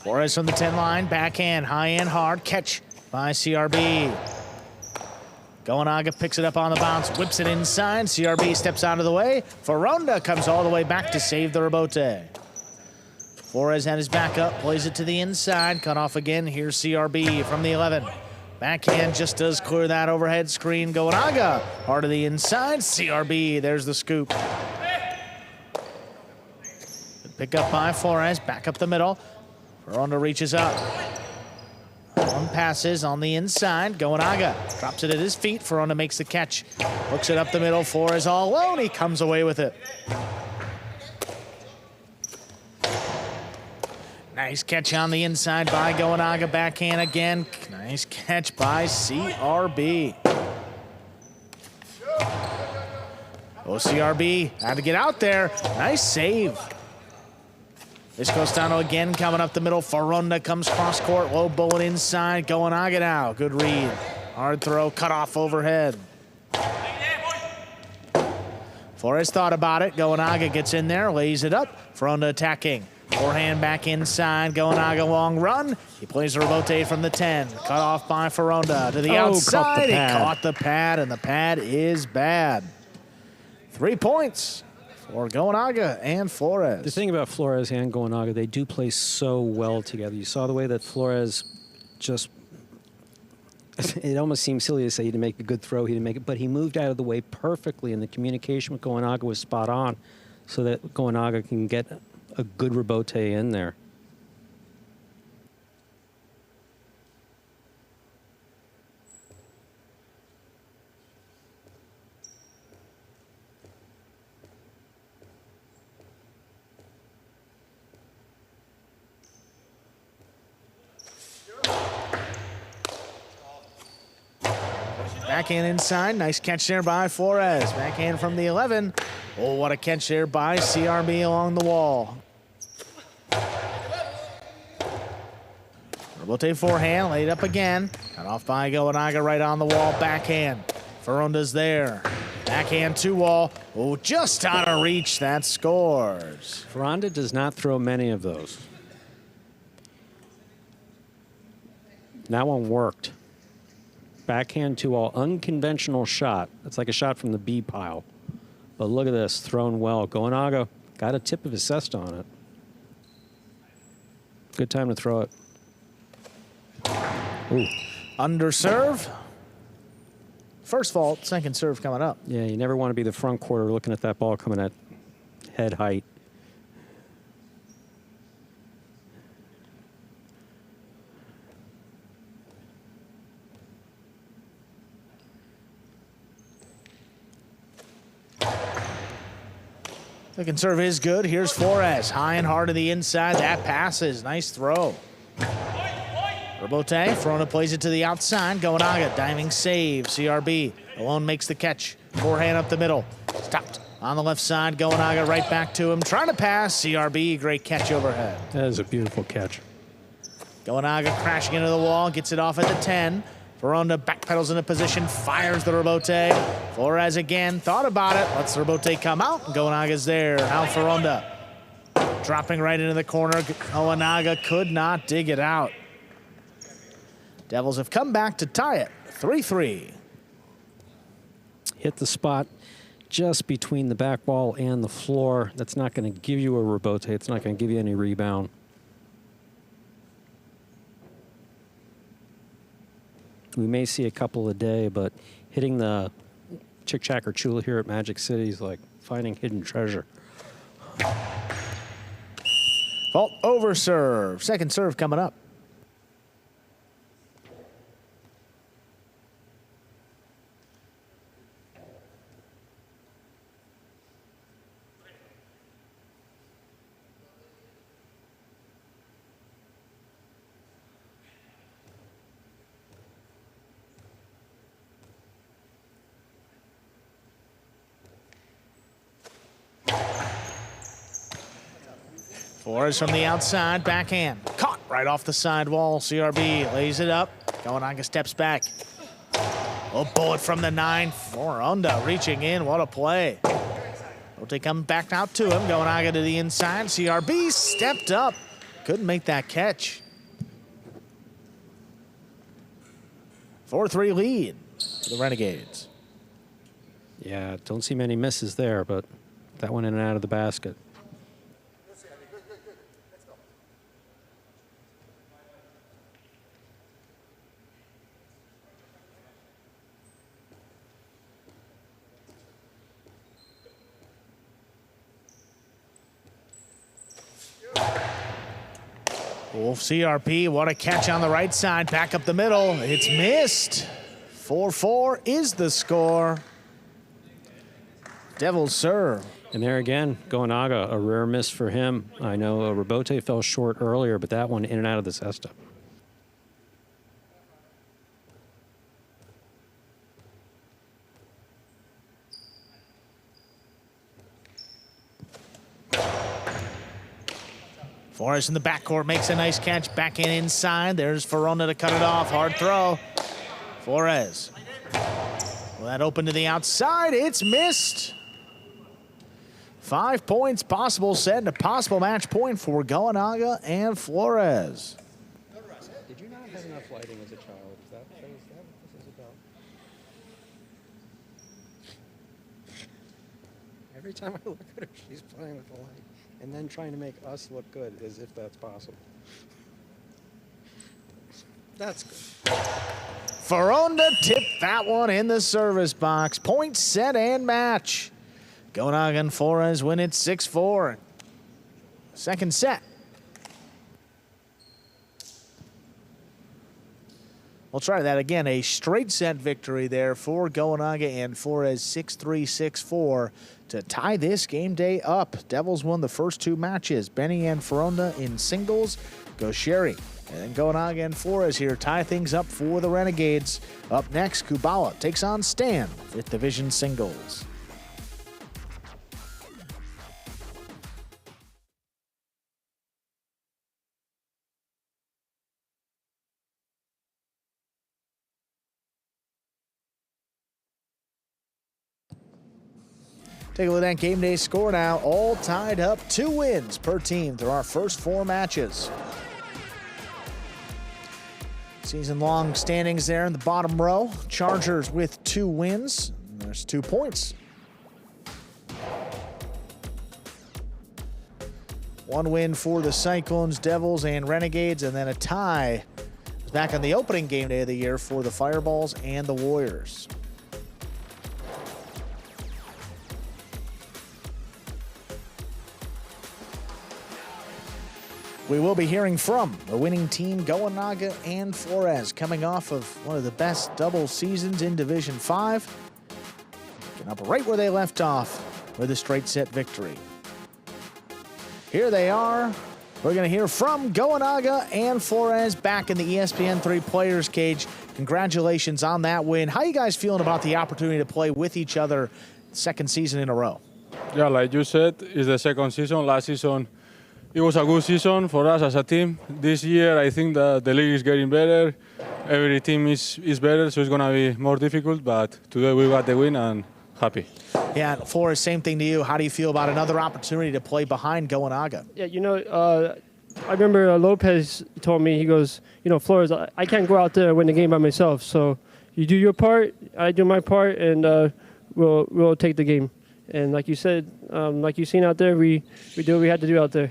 Flores from the 10 line, backhand, high and hard, catch by CRB. Goaga picks it up on the bounce, whips it inside. CRB steps out of the way. Fonda comes all the way back to save the rebote. Flores had his back up, plays it to the inside, cut off again. Here's CRB from the 11. Backhand just does clear that overhead screen. Goaga hard to the inside. CRB, there's the scoop. Good pick up by Flores, back up the middle. Fonda reaches up. One passes on the inside. Goaga drops it at his feet. Fonda makes the catch. Hooks it up the middle. Flores all alone. He comes away with it. Nice catch on the inside by Goaga. Backhand again. Nice catch by CRB. Oh, CRB had to get out there. Nice save. This Costano again coming up the middle. Fonda comes cross court, low bullet inside. Goaga now. Good read. Hard throw, cut off overhead. Flores thought about it. Goaga gets in there, lays it up. Fonda attacking. Forehand back inside. Goaga long run. He plays the rebote from the 10. Cut off by Fonda to the outside. He caught the pad, and the pad is bad. 3 points for Goaga and Flores. The thing about Flores and Goaga, they do play so well together. You saw the way that Flores just, it almost seems silly to say he didn't make a good throw, he didn't make it, but he moved out of the way perfectly, and the communication with Goaga was spot on so that Goaga can get a good rebote in there. Backhand inside. Nice catch there by Flores. Backhand from the 11. Oh, what a catch there by CRB along the wall. Rebote forehand, laid up again. Cut off by Goaga right on the wall. Backhand. Fonda's there. Backhand 2-wall. Oh, just out of reach. That scores. Fonda does not throw many of those. That one worked. Backhand 2-all, unconventional shot. It's like a shot from the B pile. But look at this, thrown well. Goaga got a tip of his cesta on it. Good time to throw it. Ooh. Under serve. First fault, second serve coming up. Yeah, you never want to be the front quarter looking at that ball coming at head height. Second serve is good. Here's Flores. High and hard to the inside. That passes. Nice throw. Urbieta, Fonda plays it to the outside. Goaga, diving save. CRB alone makes the catch. Forehand up the middle. Stopped on the left side. Goaga right back to him. Trying to pass. CRB, great catch overhead. That is a beautiful catch. Goaga crashing into the wall. Gets it off at the 10. Fonda backpedals into position. Fires the Urbieta. Flores again. Thought about it. Lets the Urbieta come out. Goaga's there. Now Fonda. Dropping right into the corner. Goaga could not dig it out. Devils have come back to tie it, 3-3. Hit the spot just between the back wall and the floor. That's not going to give you a rebote. It's not going to give you any rebound. We may see a couple a day, but hitting the Chick Chack or Chula here at Magic City is like finding hidden treasure. Fault over serve. Second serve coming up. Flores from the outside, backhand. Caught right off the side wall. CRB lays it up. Goaga steps back. A bullet from the 9. Fonda reaching in. What a play. Rote comes back out to him. Goaga to the inside. CRB stepped up. Couldn't make that catch. 4-3 lead for the Renegades. Yeah, don't see many misses there, but that one in and out of the basket. Wolf CRP, what a catch on the right side. Back up the middle. It's missed. 4-4 is the score. Devils serve. And there again, Goaga, a rare miss for him. I know Urbieta fell short earlier, but that one in and out of the cesta. Flores in the backcourt makes a nice catch. Back inside. There's Fonda to cut it off. Hard throw. Flores. Well, that open to the outside. It's missed. 5 points possible set and a possible match point for Goaga and Flores. Did you not have enough lighting as a child? Is that what this is about? Every time I look at her, she's playing with the light and then trying to make us look good as if that's possible. That's good. Fonda tipped that one in the service box. Point set and match. Goaga and Flores win it 6-4. Second set. We'll try that again. A straight set victory there for Goaga and Flores, 6-3, 6-4 to tie this game day up. Devils won the first 2 matches. Benny and Fonda in singles. Goixerri and then Goaga and Flores here tie things up for the Renegades. Up next, Kubala takes on Stan, 5th Division singles. Take a look at that game day score now. All tied up, 2 wins per team through our first 4 matches. Season-long standings there in the bottom row. Chargers with 2 wins. There's 2 points. One win for the Cyclones, Devils, and Renegades, and then a tie back on the opening game day of the year for the Fireballs and the Warriors. We will be hearing from the winning team, Goaga and Flores, coming off of one of the best double seasons in Division 5. Picking up right where they left off with a straight set victory. Here they are. We're going to hear from Goaga and Flores back in the ESPN3 Players Cage. Congratulations on that win. How are you guys feeling about the opportunity to play with each other second season in a row? Yeah, like you said, it's the second season. Last season, it was a good season for us as a team. This year, I think that the league is getting better. Every team is better, so it's going to be more difficult. But today we got the win and happy. Yeah, Flores, same thing to you. How do you feel about another opportunity to play behind Goaga? Yeah, you know, I remember Lopez told me, he goes, you know, Flores, I can't go out there and win the game by myself. So you do your part, I do my part, and we'll take the game. And like you said, like you've seen out there, we do what we had to do out there.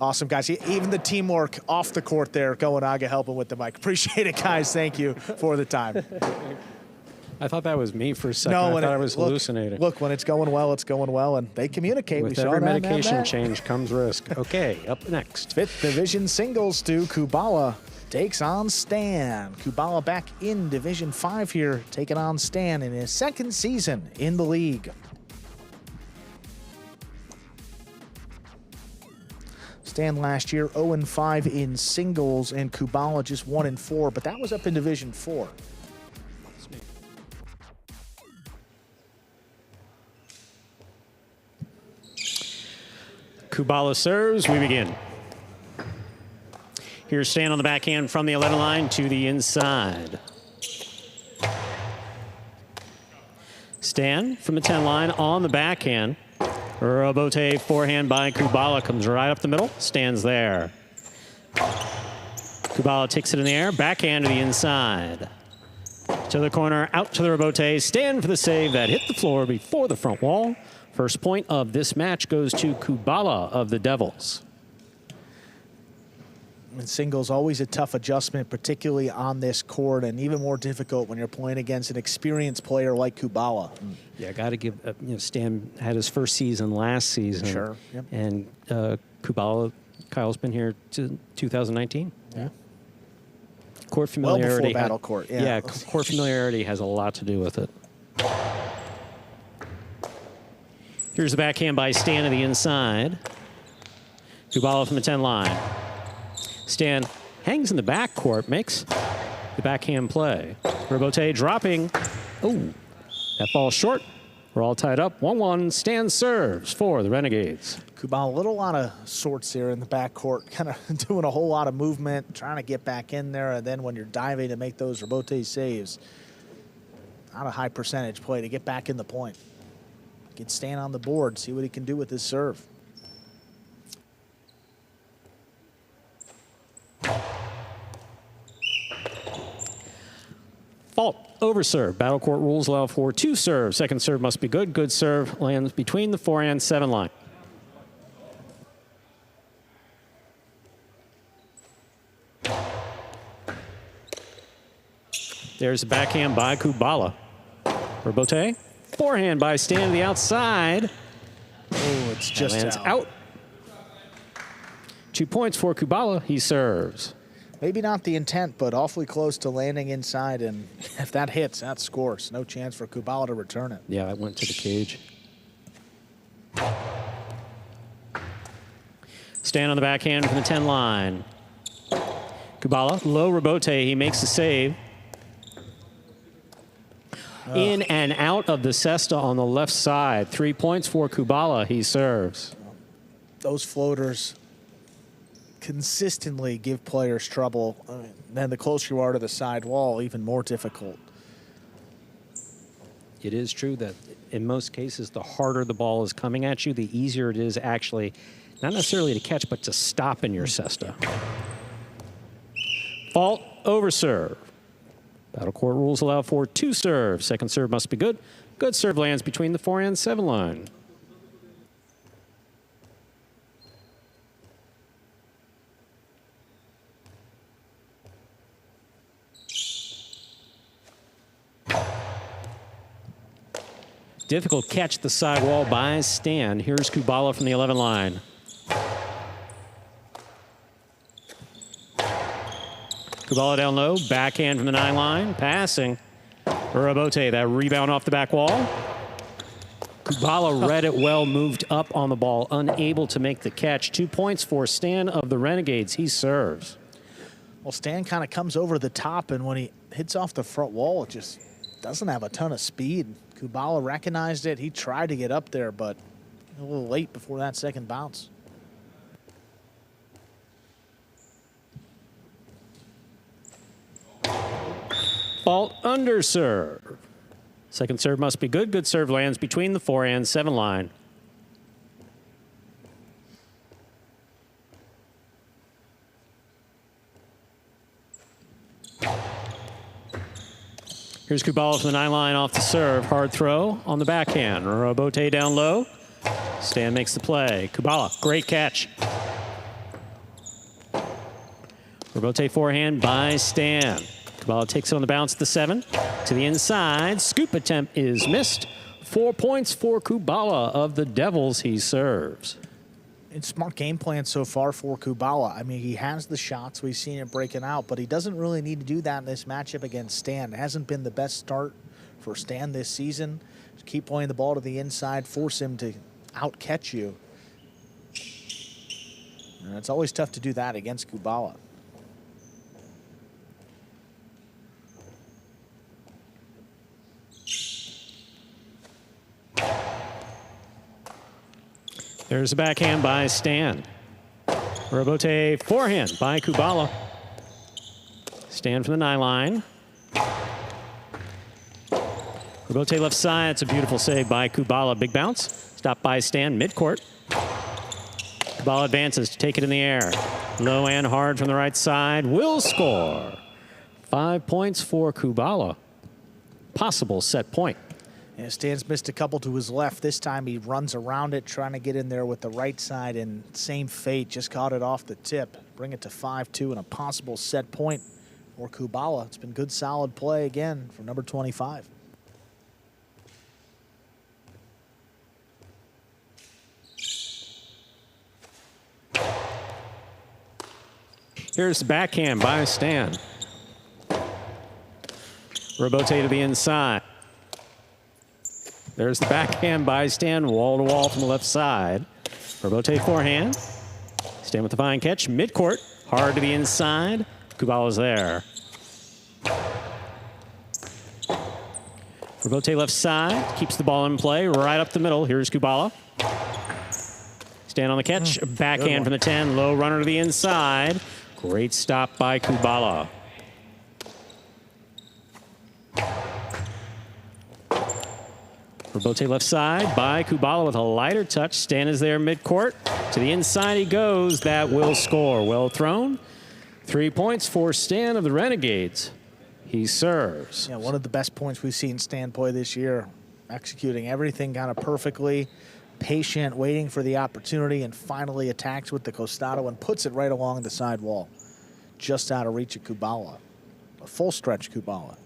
Awesome, guys. Even the teamwork off the court there, Goaga helping with the mic. Appreciate it, guys. Thank you for the time. I thought that was me for a second. I thought I was hallucinating. Look, when it's going well, it's going well, and they communicate. With every medication change comes risk. Okay, up next. 5th Division Singles to Kubala takes on Stan. Kubala back in Division 5 here, taking on Stan in his second season in the league. Stan last year 0-5 in singles, and Kubala just 1-4, but that was up in Division 4. Kubala serves, we begin. Here's Stan on the backhand from the 11 line to the inside. Stan from the 10 line on the backhand. Urbieta forehand by Kubala comes right up the middle, stands there. Kubala takes it in the air, backhand to the inside. To the corner, out to the Urbieta, Stan for the save that hit the floor before the front wall. First point of this match goes to Kubala of the Devils. And singles always a tough adjustment, particularly on this court, and even more difficult when you're playing against an experienced player like Kubala. Yeah, got to give, you know, Stan had his first season last season. Sure. Yep. And Kubala, Kyle's been here to 2019. Yeah. Court familiarity. Well before battle court. Yeah, court familiarity has a lot to do with it. Here's the backhand by Stan to the inside. Kubala from the 10 line. Stan hangs in the backcourt, makes the backhand play. Urbieta dropping. Oh, that falls short. We're all tied up. 1-1. Stan serves for the Renegades. Kubala, a little out of sorts here in the backcourt, kind of doing a whole lot of movement, trying to get back in there, and then when you're diving to make those Urbieta saves, not a high percentage play to get back in the point. Get Stan on the board, see what he can do with his serve. Fault, over serve. Battle court rules allow for 2 serves. Second serve must be good. Good serve lands between the 4 and 7 line. There's the backhand by Kubala. Urbieta, forehand by Stan to the outside. Oh, it's just out. 2 points for Kubala. He serves. Maybe not the intent, but awfully close to landing inside, and if that hits, that scores. No chance for Kubala to return it. Yeah, that went to the cage. Stan on the backhand from the 10 line. Kubala, low Urbieta, he makes the save. In and out of the cesta on the left side. 3 points for Kubala, he serves. Those floaters consistently give players trouble. Then the closer you are to the side wall, even more difficult. It is true that in most cases, the harder the ball is coming at you, the easier it is actually, not necessarily to catch, but to stop in your cesta. Fault, over serve. Battle court rules allow for 2 serves. Second serve must be good. Good serve lands between the 4 and 7 line. Difficult catch at the sidewall by Stan. Here's Kubala from the 11 line. Kubala down low, backhand from the 9 line, passing. Urbieta, that rebound off the back wall. Kubala read it well, moved up on the ball, unable to make the catch. 2 points for Stan of the Renegades. He serves. Well, Stan kind of comes over the top, and when he hits off the front wall, it just doesn't have a ton of speed. Kubala recognized it. He tried to get up there, but a little late before that second bounce. Fault under serve. Second serve must be good. Good serve lands between the 4 and 7 line. Here's Kubala from the 9 line off the serve. Hard throw on the backhand. Urbieta down low. Stan makes the play. Kubala, great catch. Urbieta forehand by Stan. Kubala takes it on the bounce at the 7. To the inside. Scoop attempt is missed. 4 points for Kubala of the Devils. He serves. It's smart game plan so far for Kubala. I mean, he has the shots. We've seen it breaking out, but he doesn't really need to do that in this matchup against Stan. It hasn't been the best start for Stan this season. Just keep playing the ball to the inside, force him to out-catch you. And it's always tough to do that against Kubala. There's a backhand by Stan. Urbieta forehand by Kubala. Stan from the 9 line. Urbieta left side. It's a beautiful save by Kubala. Big bounce. Stopped by Stan midcourt. Kubala advances to take it in the air. Low and hard from the right side. Will score. 5 points for Kubala. Possible set point. Yeah, Stan's missed a couple to his left. This time he runs around it, trying to get in there with the right side, and same fate, just caught it off the tip. Bring it to 5-2 and a possible set point for Kubala. It's been good, solid play again for number 25. Here's the backhand by Stan. Urbieta to the inside. There's the backhand by Stan, wall to wall from the left side. Urbieta forehand. Stan with the fine catch, midcourt, hard to the inside. Kubala's there. Urbieta left side, keeps the ball in play, right up the middle. Here's Kubala. Stan on the catch, backhand from the 10, low runner to the inside. Great stop by Kubala. Urbieta left side by Kubala with a lighter touch. Stan is there midcourt. To the inside he goes. That will score. Well thrown. 3 points for Stan of the Renegades. He serves. Yeah, one of the best points we've seen Stan play this year. Executing everything kind of perfectly. Patient, waiting for the opportunity, and finally attacks with the costado and puts it right along the side wall. Just out of reach of Kubala. A full stretch Kubala.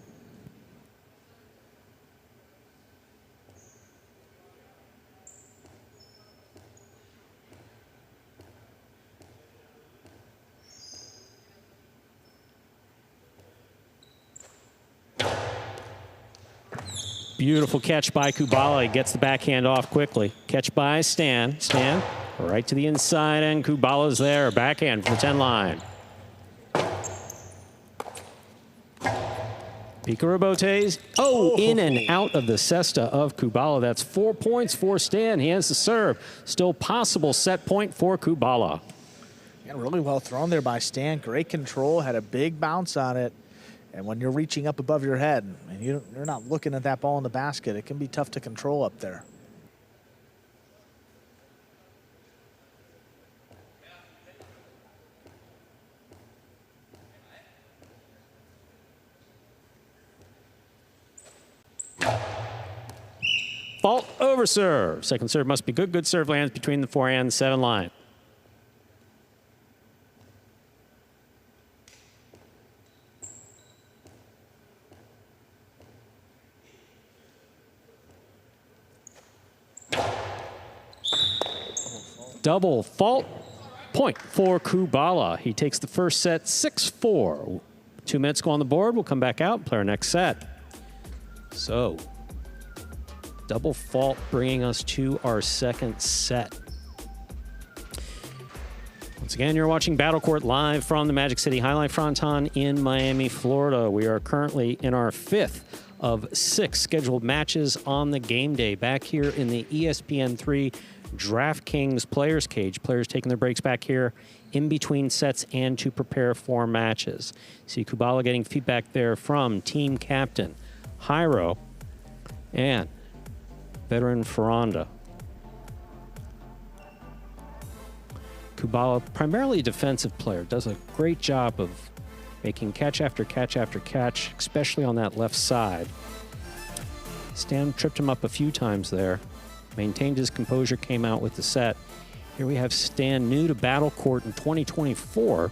Beautiful catch by Kubala. He gets the backhand off quickly. Catch by Stan. Stan right to the inside, and Kubala's there. Backhand from the 10 line. Pika Urbieta's. Oh, in and out of the cesta of Kubala. That's 4 points for Stan. He has the serve. Still possible set point for Kubala. Yeah, really well thrown there by Stan. Great control. Had a big bounce on it. And when you're reaching up above your head and you're not looking at that ball in the basket, it can be tough to control up there. Fault over serve. Second serve must be good. Good serve lands between the 4 and 7 line. double fault. Point for Kubala. He takes the first set 6-4. 2 minutes go on the board. We'll come back out and play our next set. So, double fault bringing us to our second set. Once again, you're watching Battle Court live from the Magic City Fronton in Miami, Florida. We are currently in our 5th of 6 scheduled matches on the game day back here in the ESPN3 DraftKings Players Cage. Players taking their breaks back here in between sets and to prepare for matches. See Kubala getting feedback there from team captain Jairo and veteran Fonda. Kubala, primarily a defensive player, does a great job of making catch after catch after catch, especially on that left side. Stan tripped him up a few times there. Maintained his composure, came out with the set. Here we have Stan, new to Battle Court in 2024.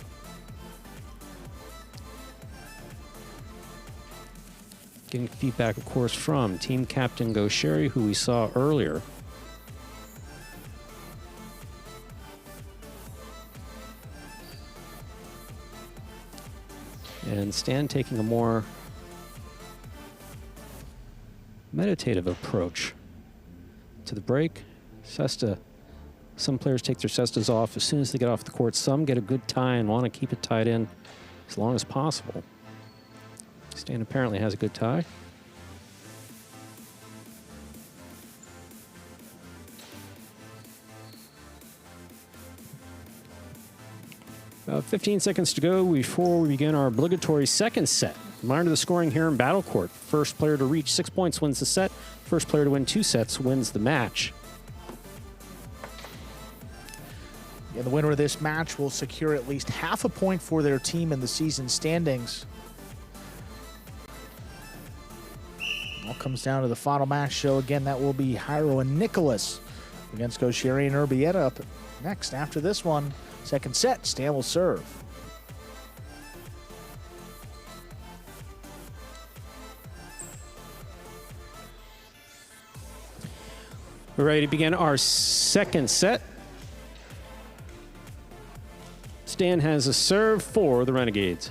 Getting feedback, of course, from team captain Goixerri, who we saw earlier. And Stan taking a more meditative approach to the break. Cesta, some players take their cestas off as soon as they get off the court. Some get a good tie and want to keep it tied in as long as possible. Stan apparently has a good tie. About 15 seconds to go before we begin our obligatory second set. Reminder of the scoring here in Battle Court. First player to reach 6 points wins the set. First player to win 2 sets wins the match. Yeah, the winner of this match will secure at least half a point for their team in the season standings. All comes down to the final match. So again, that will be Jairo and Nicholas against Goixerri and Urbieta up next after this one. Second set, Stan will serve. We're ready to begin our second set. Stan has a serve for the Renegades.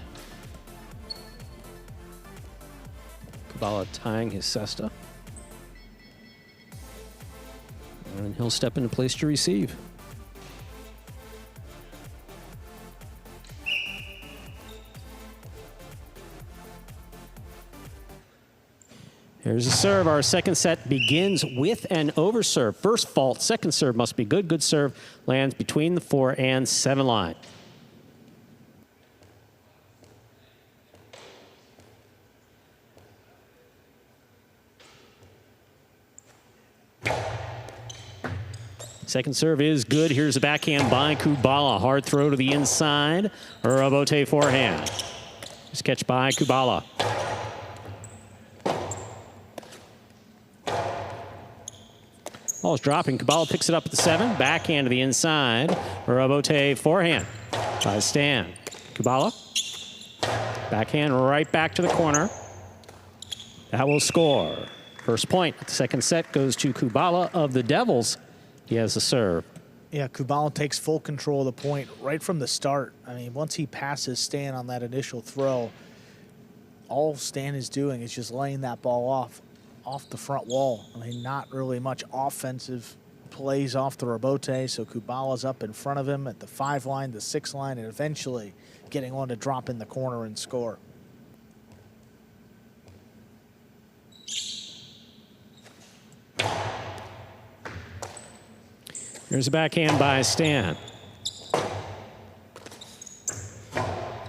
Kubala tying his cesta. And he'll step into place to receive. Here's a serve. Our second set begins with an overserve. First fault, second serve must be good. Good serve lands between the 4 and 7 line. Second serve is good. Here's a backhand by Kubala. Hard throw to the inside. Urbieta forehand. Just catch by Kubala. Ball's dropping. Kubala picks it up at the 7. Backhand to the inside. Urbieta forehand by Stan. Kubala. Backhand right back to the corner. That will score. First point at the second set goes to Kubala of the Devils. He has the serve. Yeah, Kubala takes full control of the point right from the start. I mean, once he passes Stan on that initial throw, all Stan is doing is just laying that ball off the front wall. I mean, not really much offensive plays off the Urbieta, so Kubala's up in front of him at the 5 line, the 6 line, and eventually getting on to drop in the corner and score. Here's a backhand by Stan.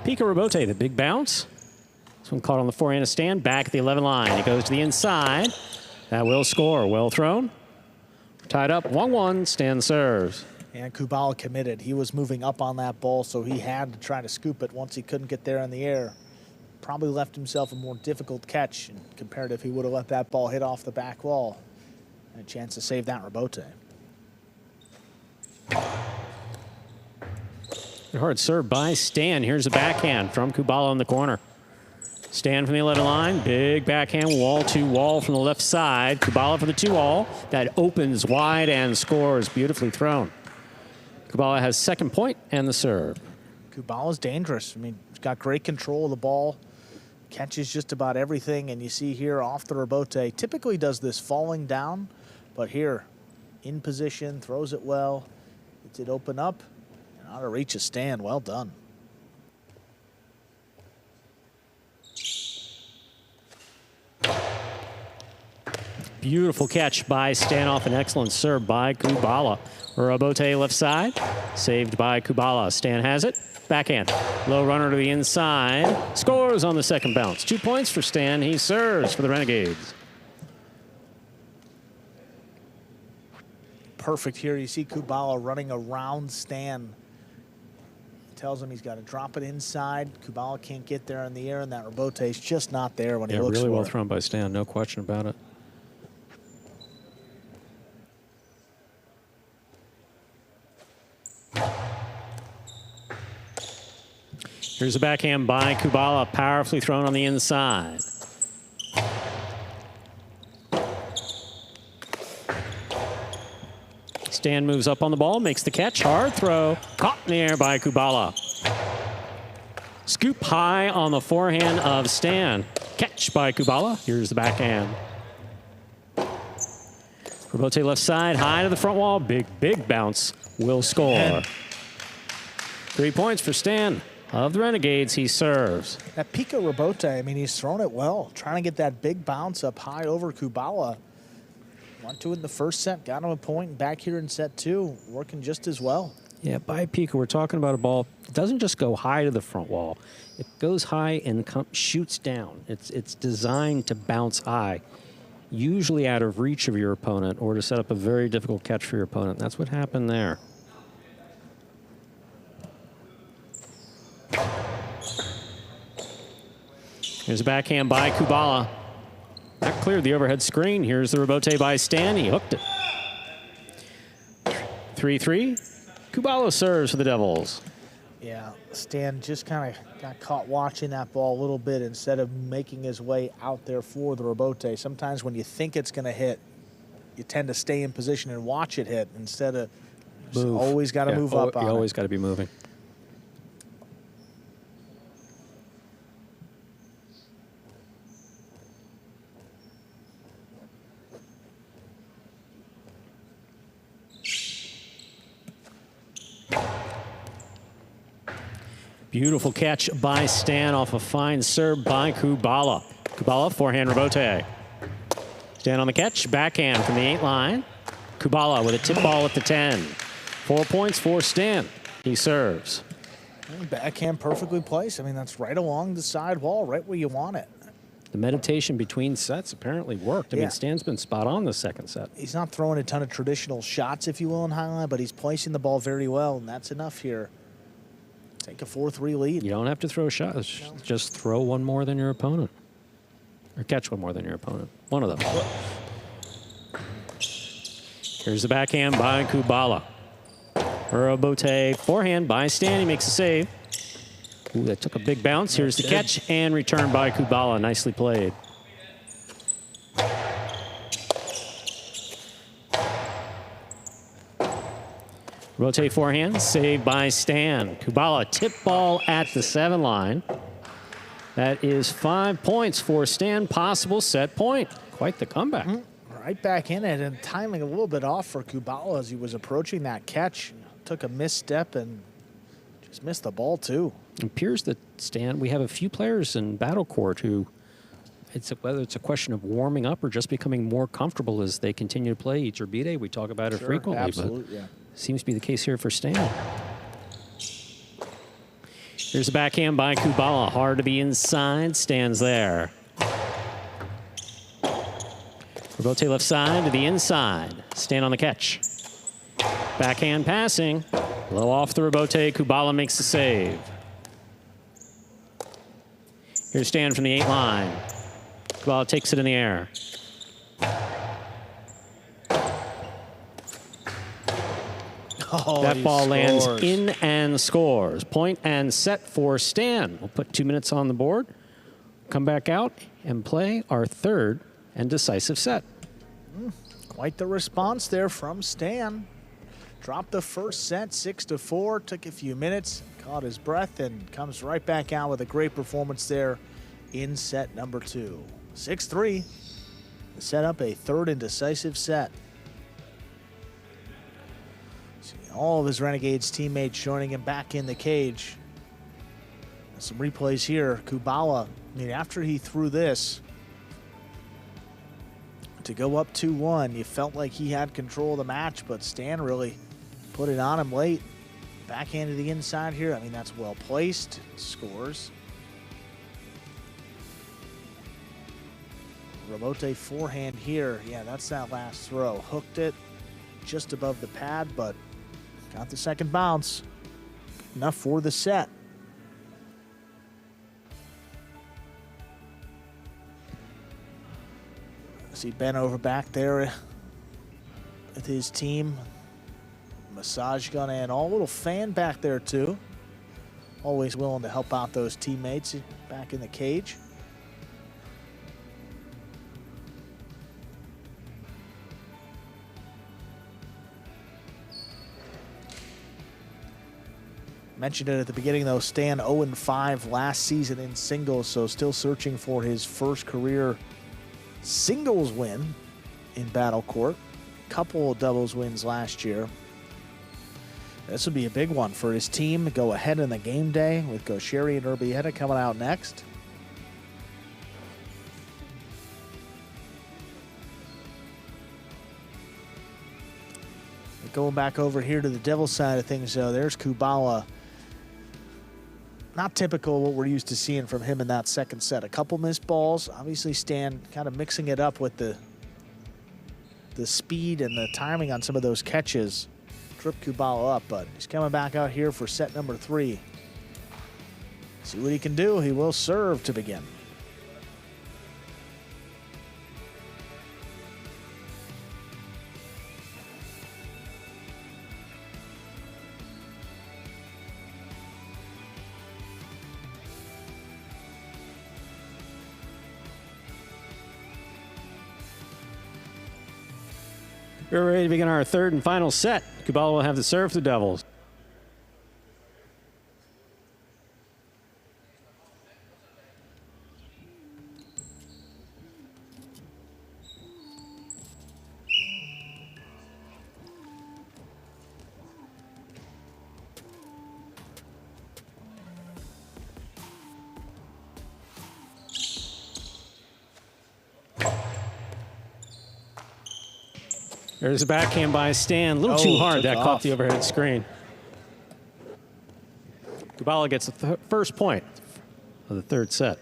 Pika Urbieta, the big bounce. This one caught on the forehand of Stan, back at the 11 line. It goes to the inside. That will score. Well thrown. Tied up 1-1. Stan serves. And Kubala committed. He was moving up on that ball, so he had to try to scoop it once he couldn't get there in the air. Probably left himself a more difficult catch compared to if he would have let that ball hit off the back wall. And a chance to save that Urbieta. Hard serve by Stan. Here's a backhand from Kubala in the corner. Stan from the 11 line. Big backhand wall to wall from the left side. Kubala for the 2-all. That opens wide and scores. Beautifully thrown. Kubala has second point and the serve. Kubala's dangerous. I mean, he's got great control of the ball, catches just about everything, and you see here off the rebote, typically does this falling down, but here, in position, throws it well, gets it open up, and out of reach of Stan. Well done. Beautiful catch by Stan off an excellent serve by Kubala. Rebote left side, saved by Kubala. Stan has it, backhand. Low runner to the inside, scores on the second bounce. 2 points for Stan, he serves for the Renegades. Perfect here, you see Kubala running around Stan. Tells him he's got to drop it inside. Kubala can't get there in the air, and that rebote is just not there when he looks really for well it. thrown by Stan, no question about it. Here's a backhand by Kubala, powerfully thrown on the inside. Stan moves up on the ball, makes the catch, hard throw, caught in the air by Kubala. Scoop high on the forehand of Stan. Catch by Kubala. Here's the backhand. Rebote left side, high to the front wall, big bounce, will score. 3 points for Stan. Of the Renegades, he serves. That Pico rebote, I mean, he's thrown it well. Trying to get that big bounce up high over Kubala. Went to it in the first set, got him a point, and back here in set two, working just as well. Yeah, by Pico, we're talking about a ball. It doesn't just go high to the front wall. It goes high and shoots down. It's designed to bounce high, usually out of reach of your opponent or to set up a very difficult catch for your opponent. That's what happened there. Here's a backhand by Kubala. That cleared the overhead screen. Here's the rebote by Stan. He hooked it. 3-3. Kubala serves for the Devils. Yeah, Stan just kind of got caught watching that ball a little bit instead of making his way out there for the rebote. Sometimes when you think it's going to hit, you tend to stay in position and watch it hit instead of always got to move up on it. You always got to be moving. Beautiful catch by Stan off a fine serve by Kubala. Kubala, forehand rebote. Stan on the catch, backhand from the 8 line. Kubala with a tip ball at the 10. 4 points for Stan. He serves. Backhand perfectly placed. I mean, that's right along the side wall, right where you want it. The meditation between sets apparently worked. I mean, Stan's been spot on the second set. He's not throwing a ton of traditional shots, if you will, in highline, but he's placing the ball very well, and that's enough here. Take a 4-3 lead. You don't have to throw shots. No. Just throw one more than your opponent. Or catch one more than your opponent. One of them. Here's the backhand by Kubala. Rebote forehand by Stan. He makes a save. Ooh, that took a big bounce. Here's the catch and return by Kubala. Nicely played. Rotate forehand, saved by Stan. Kubala, tip ball at the 7 line. That is 5 points for Stan, possible set point. Quite the comeback. Right back in it, and timing a little bit off for Kubala as he was approaching that catch. Took a misstep and just missed the ball too. It appears that Stan, we have a few players in Battle Court who, whether it's a question of warming up or just becoming more comfortable as they continue to play each Urbieta. We talk about it frequently. Absolutely, yeah. Seems to be the case here for Stan. Here's a backhand by Kubala. Hard to be inside. Stands there. Rebote left side to the inside. Stan on the catch. Backhand passing. Low off the rebote. Kubala makes the save. Here's Stan from the 8 line. Kubala takes it in the air. Oh, that ball lands in and scores. Point and set for Stan. We'll put 2 minutes on the board, come back out, and play our third and decisive set. Quite the response there from Stan. Dropped the first set 6-4, took a few minutes, caught his breath, and comes right back out with a great performance there in set number 2. 6-3 to set up a third and decisive set. See all of his Renegades teammates joining him back in the cage. Some replays here. Kubala, I mean, after he threw this, to go up 2-1, you felt like he had control of the match, but Stan really put it on him late. Backhand to the inside here. I mean, that's well placed. Scores. Rebote forehand here. Yeah, that's that last throw. Hooked it just above the pad, but got the second bounce. Enough for the set. See Ben over back there with his team. Massage gun and all. Little fan back there too. Always willing to help out those teammates back in the cage. Mentioned it at the beginning though, Stan 0-5 last season in singles, so still searching for his first career singles win in Battle Court. Couple of doubles wins last year. This would be a big one for his team to go ahead in the game day with Goixerri and Urbieta coming out next. Going back over here to the Devils side of things though, there's Kubala. Not typical of what we're used to seeing from him in that second set. A couple missed balls. Obviously Stan kind of mixing it up with the speed and the timing on some of those catches. Tripped Kubala up, but he's coming back out here for set number 3. See what he can do. He will serve to begin. We're ready to begin our third and final set. Kubala will have the serve for the Devils. There's a backhand by Stan. A little too hard. That caught the overhead screen. Kubala gets the first point of the third set.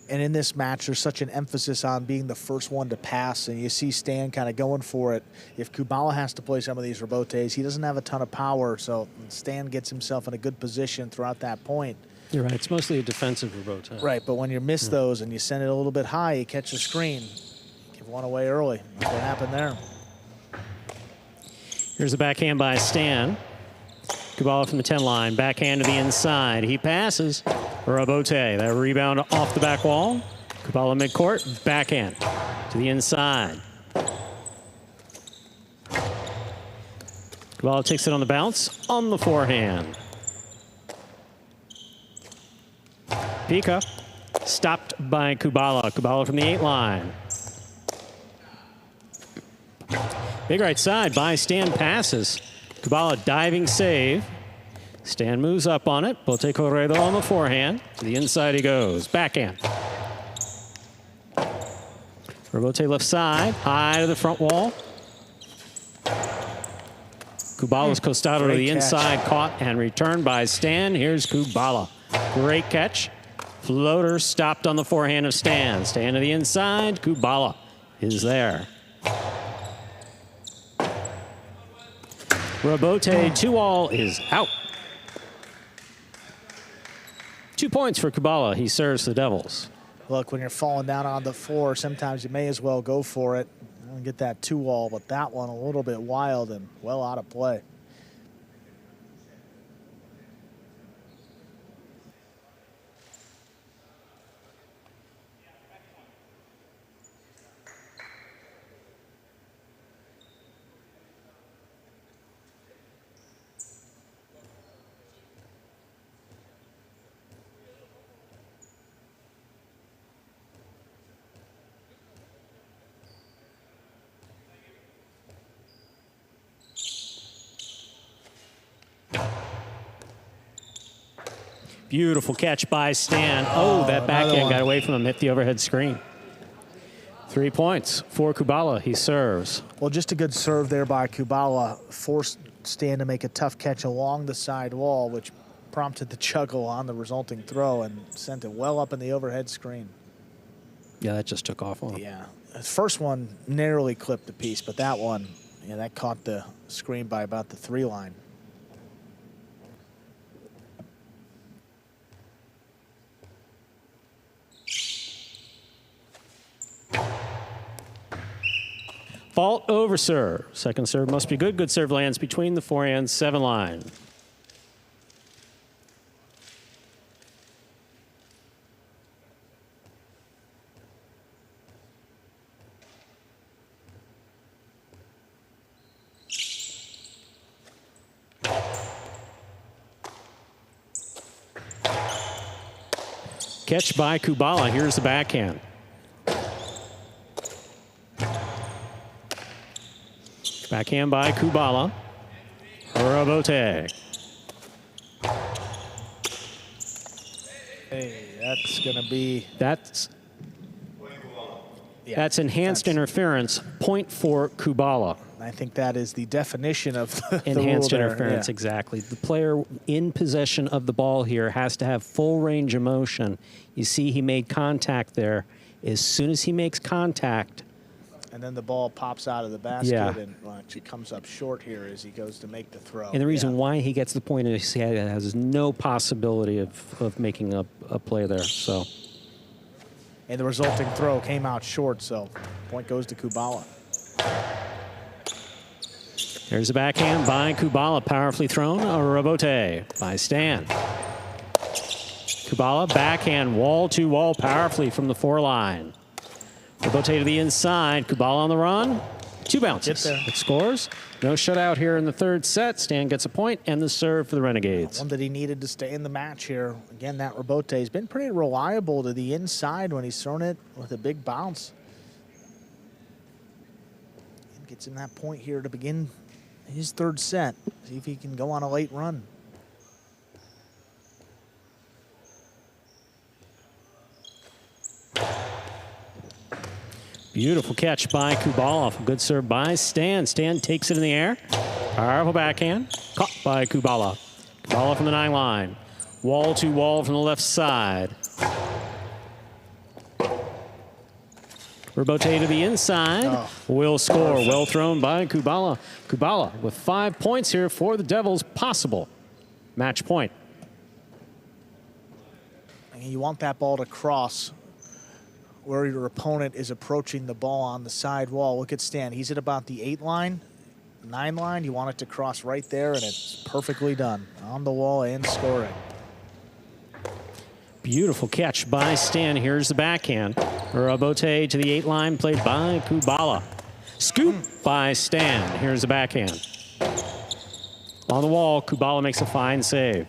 And in this match, there's such an emphasis on being the first one to pass, and you see Stan kind of going for it. If Kubala has to play some of these rebotes, he doesn't have a ton of power, so Stan gets himself in a good position throughout that point. You're right. It's mostly a defensive rebote. Right, but when you miss those and you send it a little bit high, you catch a screen. Give one away early. That's what happened there. Here's the backhand by Stan. Kubala from the 10 line. Backhand to the inside. He passes. Rebote. That rebound off the back wall. Kubala midcourt. Backhand to the inside. Kubala takes it on the bounce. On the forehand. Pika. Stopped by Kubala. Kubala from the 8 line. Big right side by Stan passes. Kubala diving save. Stan moves up on it. Bote Corredo on the forehand. To the inside he goes. Backhand. Rebote left side. High to the front wall. Kubala's costado to the inside. Caught and returned by Stan. Here's Kubala. Great catch. Floater stopped on the forehand of Stan. Stan to the inside. Kubala is there. Rebote 2-all is out. 2 points for Kubala. He serves the Devils. Look, when you're falling down on the floor, sometimes you may as well go for it and get that 2-all, but that one a little bit wild and well out of play. Beautiful catch by Stan. Oh, that backhand got away from him, hit the overhead screen. 3 points for Kubala. He serves. Well, just a good serve there by Kubala. Forced Stan to make a tough catch along the side wall, which prompted the juggle on the resulting throw and sent it well up in the overhead screen. Yeah, that just took off on him. Yeah. His first one narrowly clipped the piece, but that one, yeah, that caught the screen by about the 3 line. Fault over serve. Second serve must be good. Good serve lands between the forehand 7 line. Catch by Kubala. Here's the backhand. Backhand by Kubala. Urbieta. Hey, that's going to be... That's enhanced interference. Point for Kubala. I think that is the definition of the enhanced rule there. interference, Yeah. exactly. The player in possession of the ball here has to have full range of motion. You see he made contact there. As soon as he makes contact, and then the ball pops out of the basket and actually comes up short here as he goes to make the throw. and the reason why he gets the point is he has no possibility of making a play there. So, and the resulting throw came out short, so point goes to Kubala. There's a backhand by Kubala, powerfully thrown. Urbieta by Stan. Kubala, backhand, wall-to-wall, powerfully from the 4 line. Urbieta to the inside. Kubala on the run. 2 bounces. It scores. No shutout here in the 3rd set. Stan gets a point, and the serve for the Renegades. One that he needed to stay in the match here. Again, that Urbieta has been pretty reliable to the inside when he's thrown it with a big bounce. And gets him that point here to begin his 3rd set. See if he can go on a late run. Beautiful catch by Kubala. Good serve by Stan. Stan takes it in the air. Powerful backhand. Caught by Kubala. Kubala from the 9 line. Wall to wall from the left side. Urbieta to the inside. Will score. Well thrown by Kubala. Kubala with 5 points here for the Devils. Possible match point. And you want that ball to cross where your opponent is approaching the ball on the side wall. Look at Stan. He's at about the 8 line, 9 line. You want it to cross right there, and it's perfectly done. On the wall and scoring. Beautiful catch by Stan. Here's the backhand. Urbieta to the 8 line, played by Kubala. Scoop by Stan. Here's the backhand. On the wall, Kubala makes a fine save.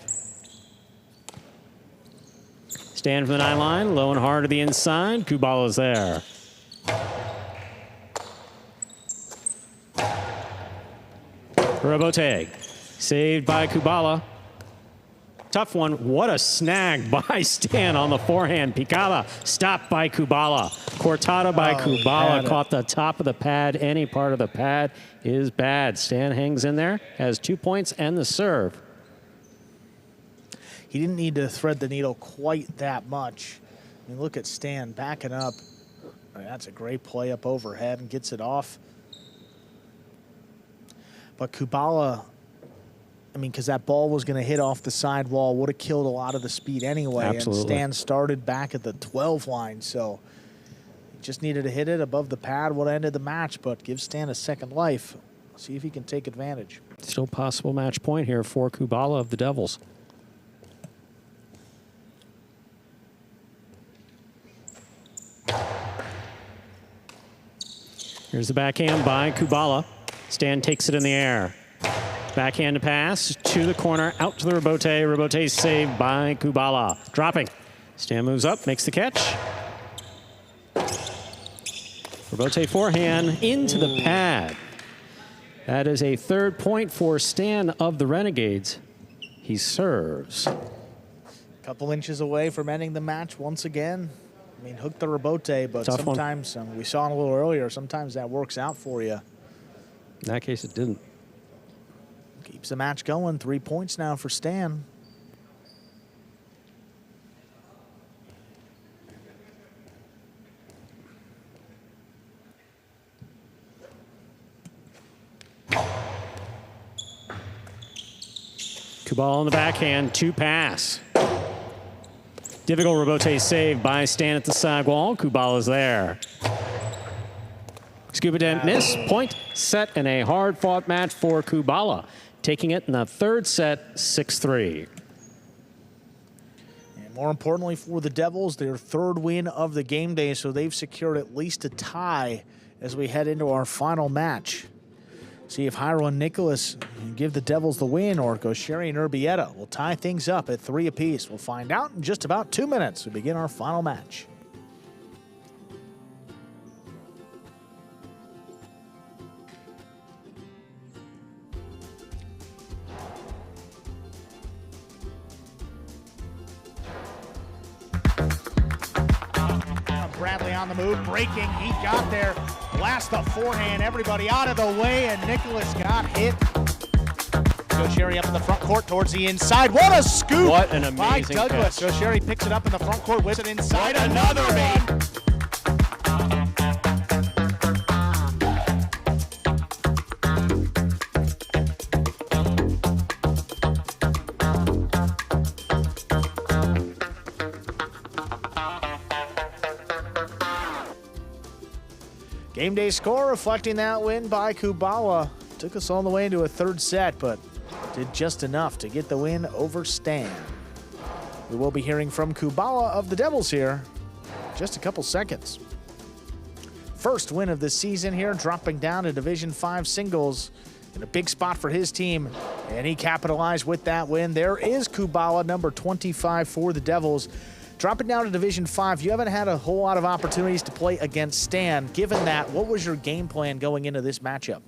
Stan from the 9 line, low and hard to the inside. Kubala's there. Urbieta, saved by Kubala. Tough one. What a snag by Stan on the forehand. Picada stopped by Kubala. Cortada by Kubala. Caught the top of the pad. Any part of the pad is bad. Stan hangs in there, has 2 points and the serve. He didn't need to thread the needle quite that much. I mean, look at Stan backing up. I mean, that's a great play up overhead and gets it off. But Kubala, I mean, because that ball was going to hit off the side wall, would have killed a lot of the speed anyway. Absolutely. And Stan started back at the 12 line, so just needed to hit it above the pad, would have ended the match, but give Stan a second life. See if he can take advantage. Still possible match point here for Kubala of the Devils. Here's the backhand by Kubala. Stan takes it in the air. Backhand to pass to the corner, out to the Urbieta. Urbieta saved by Kubala. Dropping. Stan moves up, makes the catch. Urbieta forehand into the pad. That is a 3rd point for Stan of the Renegades. He serves. Couple inches away from ending the match once again. I mean, hook the rebote, but Tough sometimes, we saw it a little earlier, sometimes that works out for you. In that case, it didn't. Keeps the match going. 3 points now for Stan. Kubala on the backhand, 2-pass. Difficult rebote save by Stan at the side wall. Kubala's there. Scuba didn't miss. Point, set, and a hard-fought match for Kubala, taking it in the third set, 6-3. And more importantly for the Devils, their third win of the game day, so they've secured at least a tie as we head into our final match. See if Jairo and Nicholas give the Devils the win, or Goixerri and Urbieta will tie things up at 3 apiece. We'll find out in just about 2 minutes. We begin our final match. Bradley on the move, breaking, he got there, blast the forehand, everybody out of the way, and Nicholas got hit. Goixerri up in the front court towards the inside. What a scoop! What an amazing by Douglas. catch. Goixerri picks it up in the front court, whips it inside. Another one! Game day score reflecting that win by Kubala. Took us all the way into a third set, but did just enough to get the win over Stan. We will be hearing from Kubala of the Devils here in just a couple seconds. First win of the season here, dropping down to Division 5 singles in a big spot for his team, and he capitalized with that win. There is Kubala, number 25 for the Devils. Dropping down to Division 5, you haven't had a whole lot of opportunities to play against Stan. Given that, what was your game plan going into this matchup?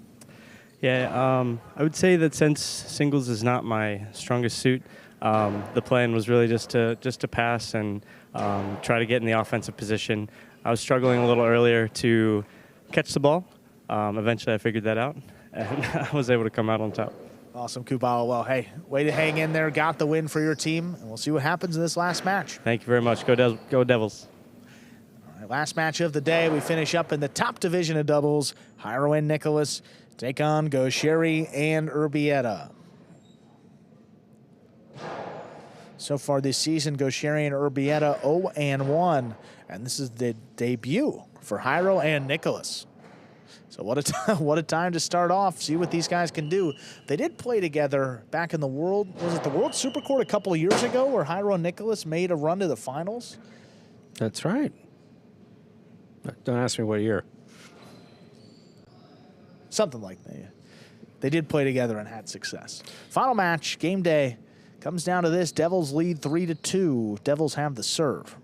Yeah, I would say that since singles is not my strongest suit, the plan was really just to pass and try to get in the offensive position. I was struggling a little earlier to catch the ball. Eventually, I figured that out, and I was able to come out on top. Awesome, Kubala. Well, hey, way to hang in there. Got the win for your team, and we'll see what happens in this last match. Thank you very much. Go Devils. All right, last match of the day. We finish up in the top division of doubles. Jairo and Nicholas take on Goixerri and Urbieta. So far this season, Goixerri and Urbieta 0-1, and this is the debut for Jairo and Nicholas. So what a time to start off, see what these guys can do. They did play together back in the World, was it the World Supercourt a couple of years ago where Jairo and Nicholas made a run to the finals? That's right. Don't ask me what year. Something like that. They did play together and had success. Final match, game day, comes down to this. Devils lead 3-2. Devils have the serve.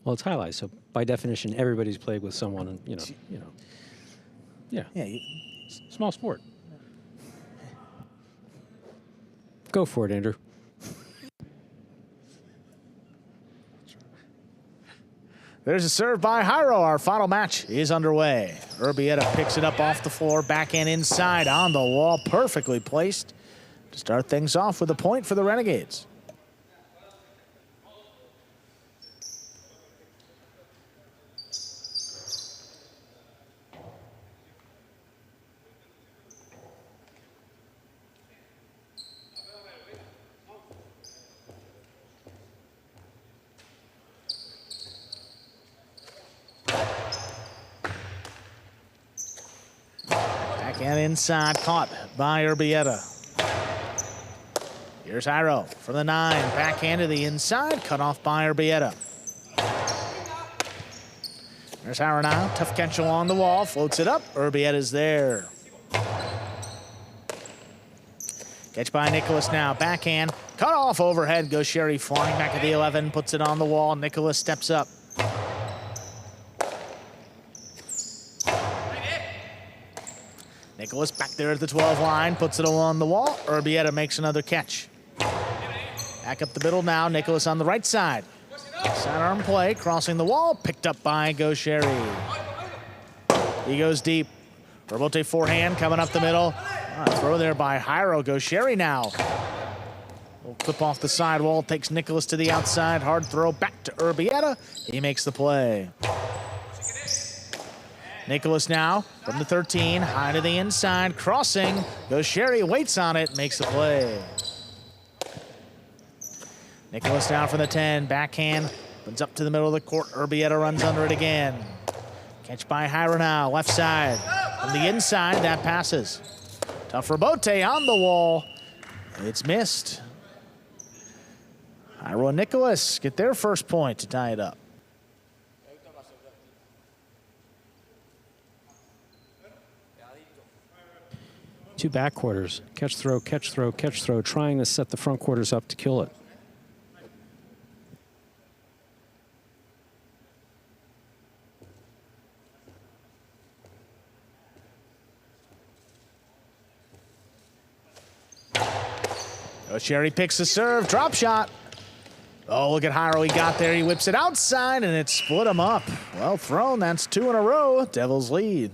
Well, it's highlights, so by definition, everybody's played with someone, and yeah. Small sport. Go for it, Andrew. There's a serve by Jairo. Our final match is underway. Urbieta picks it up off the floor, backhand inside on the wall, perfectly placed to start things off with a point for the Renegades. And inside, caught by Urbieta. Here's Jairo from the 9, backhand to the inside, cut off by Urbieta. There's Jairo now, tough catch along the wall, floats it up, Urbieta's there. Catch by Nicholas now, backhand, cut off overhead, Goixerri flying back at the 11, puts it on the wall, Nicholas steps up. Nicholas back there at the 12 line, puts it along the wall. Urbieta makes another catch. Back up the middle now. Nicholas on the right side. Sidearm play, crossing the wall, picked up by Goixerri. He goes deep. Urbieta forehand coming up the middle. Throw there by Jairo. Goixerri now. Will clip off the sidewall, takes Nicholas to the outside. Hard throw back to Urbieta. He makes the play. Nicholas now from the 13, high to the inside, crossing. Goixerri waits on it, makes the play. Nicholas down from the 10, backhand, runs up to the middle of the court. Urbieta runs under it again. Catch by Jairo now, left side. From the inside, that passes. Tough rebote on the wall. It's missed. Jairo and Nicholas get their first point to tie it up. Two back quarters. Catch, throw, catch, throw, catch, throw, trying to set the front quarters up to kill it. Goixerri picks the serve, drop shot. Oh, look at Jairo, he got there, he whips it outside, and it split him up. Well thrown, that's 2 in a row, Devils lead.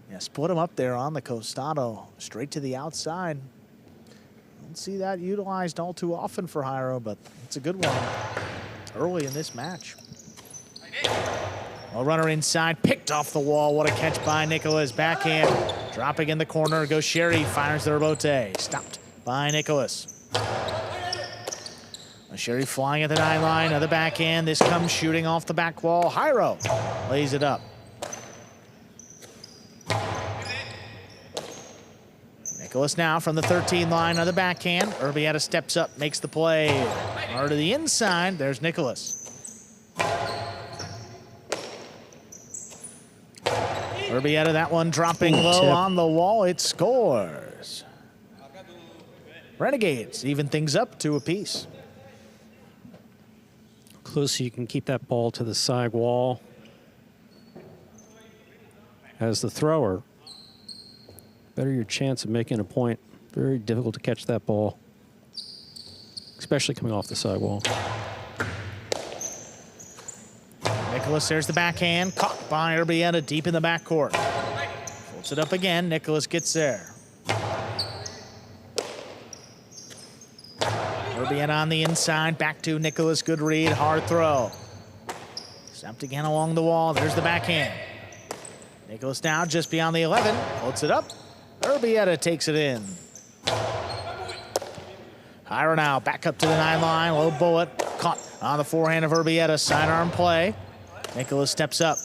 Yeah, split him up there on the costado, straight to the outside. Don't see that utilized all too often for Jairo, but it's a good one early in this match. A runner inside, picked off the wall. What a catch by Nicholas. Backhand, dropping in the corner. Goixerri fires the rebote. Stopped by Nicholas. Goixerri flying at the 9 line, another backhand. This comes shooting off the back wall. Jairo lays it up. Nicholas now from the 13 line on the backhand. Urbieta steps up, makes the play. Hard to the inside, there's Nicholas. Urbieta, that one dropping low on the wall, it scores. Renegades even things up 2 apiece. Close so you can keep that ball to the side wall. As the thrower, better your chance of making a point. Very difficult to catch that ball, especially coming off the sidewall. Nicholas, there's the backhand, caught by Urbieta deep in the backcourt. Folds it up again, Nicholas gets there. Urbieta on the inside, back to Nicholas, good read, hard throw. Snapped again along the wall, there's the backhand. Nicholas now just beyond the 11, floats it up. Urbieta takes it in. Jairo now back up to the 9 line, low bullet, caught on the forehand of Urbieta, sidearm play. Nicholas steps up.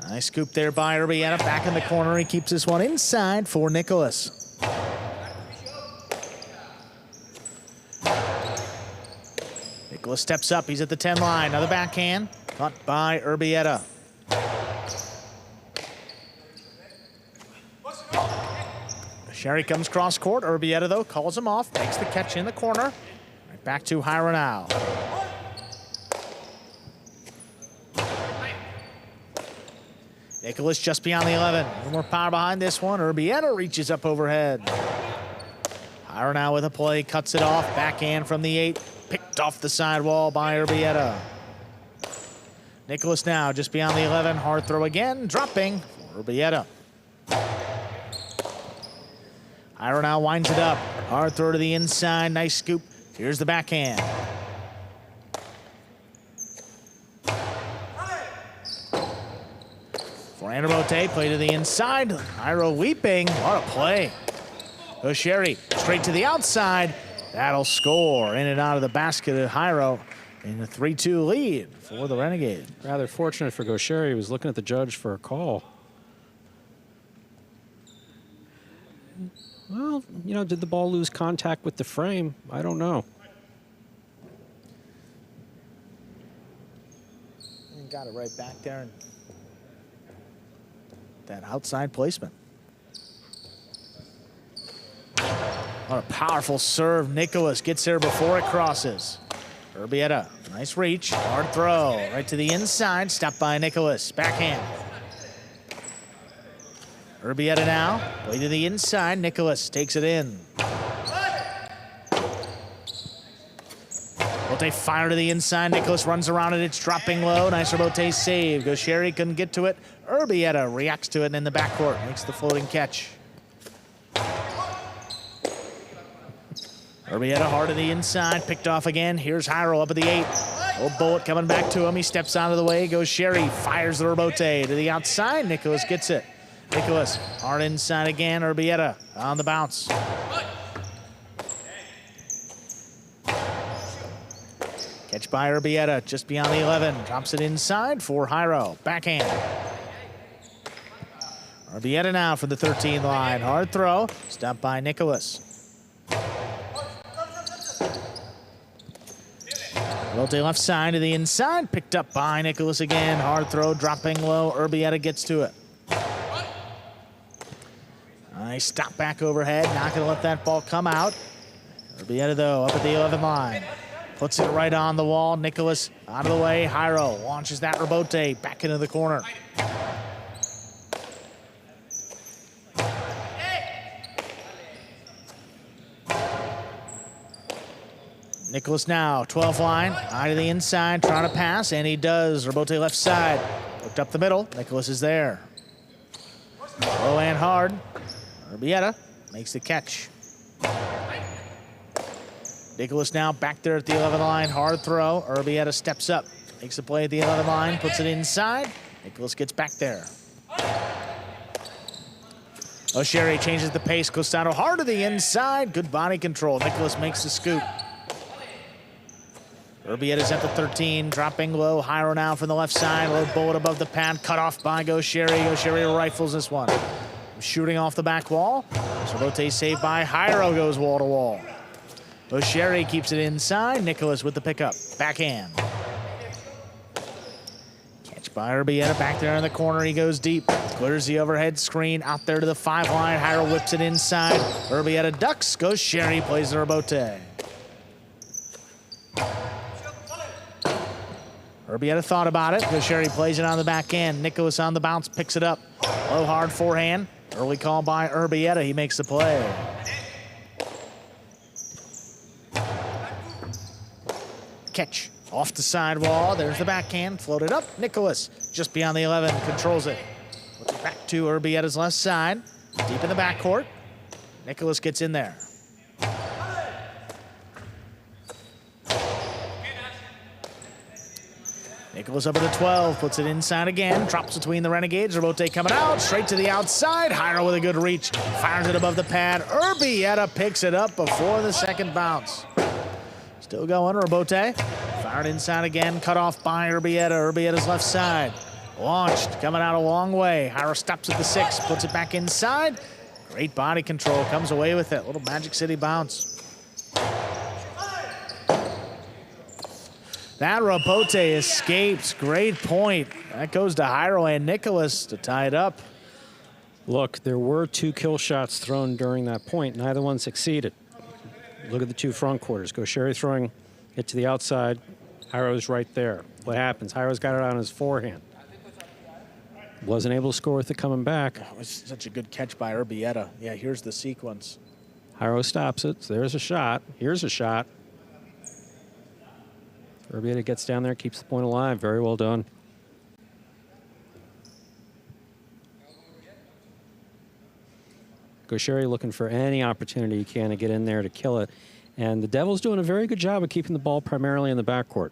Nice scoop there by Urbieta, back in the corner, he keeps this one inside for Nicholas. Nicholas steps up, he's at the 10 line, another backhand, caught by Urbieta. Sherry comes cross court. Urbieta, though, calls him off, makes the catch in the corner. Right back to Jairo now. Nicholas just beyond the 11. A little more power behind this one. Urbieta reaches up overhead. Jairo now with a play, cuts it off. Backhand from the 8. Picked off the sidewall by Urbieta. Nicholas now just beyond the 11. Hard throw again, dropping for Urbieta. Jairo now winds it up. Hard throw to the inside, nice scoop. Here's the backhand. Forehand rebote, play to the inside. Jairo weeping, what a play. Goixerri straight to the outside. That'll score in and out of the basket of Jairo in a 3-2 lead for the Renegades. Rather fortunate for Goixerri, he was looking at the judge for a call. Well, you know, did the ball lose contact with the frame? I don't know. Got it right back there. And that outside placement. What a powerful serve. Nicholas gets there before it crosses. Urbieta, nice reach, hard throw, right to the inside, stopped by Nicholas, backhand. Urbieta now, way to the inside, Nicholas takes it in. Rebote fire to the inside, Nicholas runs around it, it's dropping low, nice rebote save. Goixerri couldn't get to it, Urbieta reacts to it in the backcourt, makes the floating catch. Urbieta hard to the inside, picked off again. Here's Jairo up at the 8. Old bullet coming back to him. He steps out of the way. Goixerri fires the rebote to the outside. Nicholas gets it. Nicholas hard inside again. Urbieta on the bounce. Catch by Urbieta just beyond the 11. Drops it inside for Jairo. Backhand. Urbieta now for the 13 line. Hard throw. Stopped by Nicholas. Rebote left side to the inside, picked up by Nicholas again. Hard throw, dropping low. Urbieta gets to it. Nice stop back overhead. Not going to let that ball come out. Urbieta, though, up at the 11 line. Puts it right on the wall. Nicholas out of the way. Jairo launches that rebote back into the corner. Nicholas now, 12 line, eye to the inside, trying to pass, and he does. Rebote left side, hooked up the middle. Nicholas is there. Low and hard. Urbieta makes the catch. Nicholas now back there at the 11 line, hard throw. Urbieta steps up, makes the play at the 11 line, puts it inside. Nicholas gets back there. Goixerri changes the pace, Costano hard to the inside, good body control. Nicholas makes the scoop. Urbieta's at the 13, dropping low. Jairo now from the left side. Low bullet above the pad, cut off by Goixerri. Goixerri rifles this one. Shooting off the back wall. Rebote saved by Jairo, goes wall to wall. Goixerri keeps it inside. Nicholas with the pickup. Backhand. Catch by Urbieta back there in the corner. He goes deep. Clears the overhead screen out there to the 5 line. Jairo whips it inside. Urbieta ducks. Goixerri plays the rebote. Urbieta thought about it. Goixerri plays it on the back end. Nicholas on the bounce, picks it up. Low hard forehand. Early call by Urbieta. He makes the play. Catch off the sidewall. There's the backhand. Floated up. Nicholas just beyond the 11. Controls it. Puts it back to Urbieta's left side. Deep in the backcourt. Nicholas gets in there. Nicholas up at the 12, puts it inside again, drops between the Renegades. Rebote coming out, straight to the outside. Jairo with a good reach, fires it above the pad. Urbieta picks it up before the second bounce. Still going, Rebote. Fired inside again, cut off by Urbieta. Urbieta's left side. Launched, coming out a long way. Jairo stops at the 6, puts it back inside. Great body control, comes away with it. Little Magic City bounce. That rebote escapes. Great point. That goes to Jairo and Nicholas to tie it up. Look, there were 2 kill shots thrown during that point. Neither one succeeded. Look at the 2 front quarters. Goixerri throwing it to the outside. Jairo's right there. What happens? Jairo's got it on his forehand. Wasn't able to score with it coming back. That was such a good catch by Urbieta. Yeah, here's the sequence. Jairo stops it. So there's a shot. Here's a shot. Urbieta gets down there, keeps the point alive. Very well done. Goixerri looking for any opportunity he can to get in there to kill it. And the Devils doing a very good job of keeping the ball primarily in the backcourt.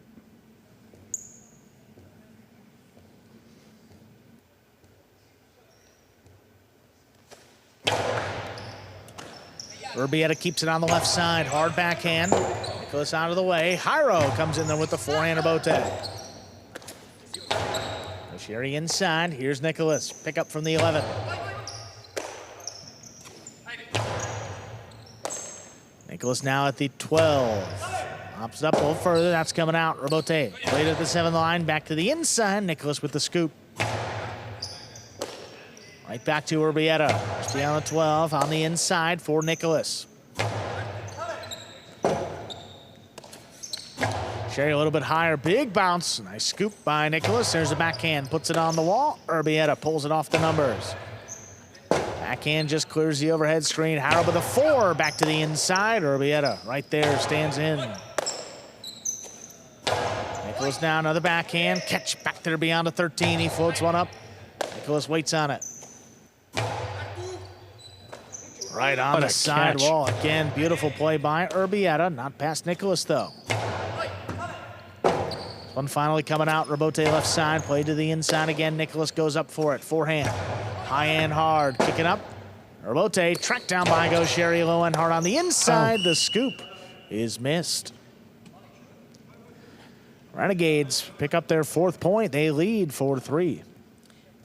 Urbieta keeps it on the left side. Hard backhand. Nicholas out of the way. Jairo comes in there with the forehand rebote. Goixerri inside. Here's Nicholas. Pick up from the 11. Nicholas now at the 12. Hops up a little further. That's coming out. Rebote played at the 7 line. Back to the inside. Nicholas with the scoop. Right back to Urbieta. Just on the 12 on the inside for Nicholas. Sherry a little bit higher, big bounce. Nice scoop by Nicholas. There's a backhand, puts it on the wall. Urbieta pulls it off the numbers. Backhand just clears the overhead screen. Harrow with a 4, back to the inside. Urbieta right there, stands in. Nicholas now, another backhand. Catch back there beyond a 13. He floats one up. Nicholas waits on it. Right on the sidewall. Again, beautiful play by Urbieta. Not past Nicholas, though. One finally coming out. Rebote left side. Play to the inside again. Nicholas goes up for it. Forehand. High and hard. Kicking up. Rebote tracked down by Goixerri. Low and hard on the inside. The scoop is missed. Renegades pick up their 4th point. They lead 4-3.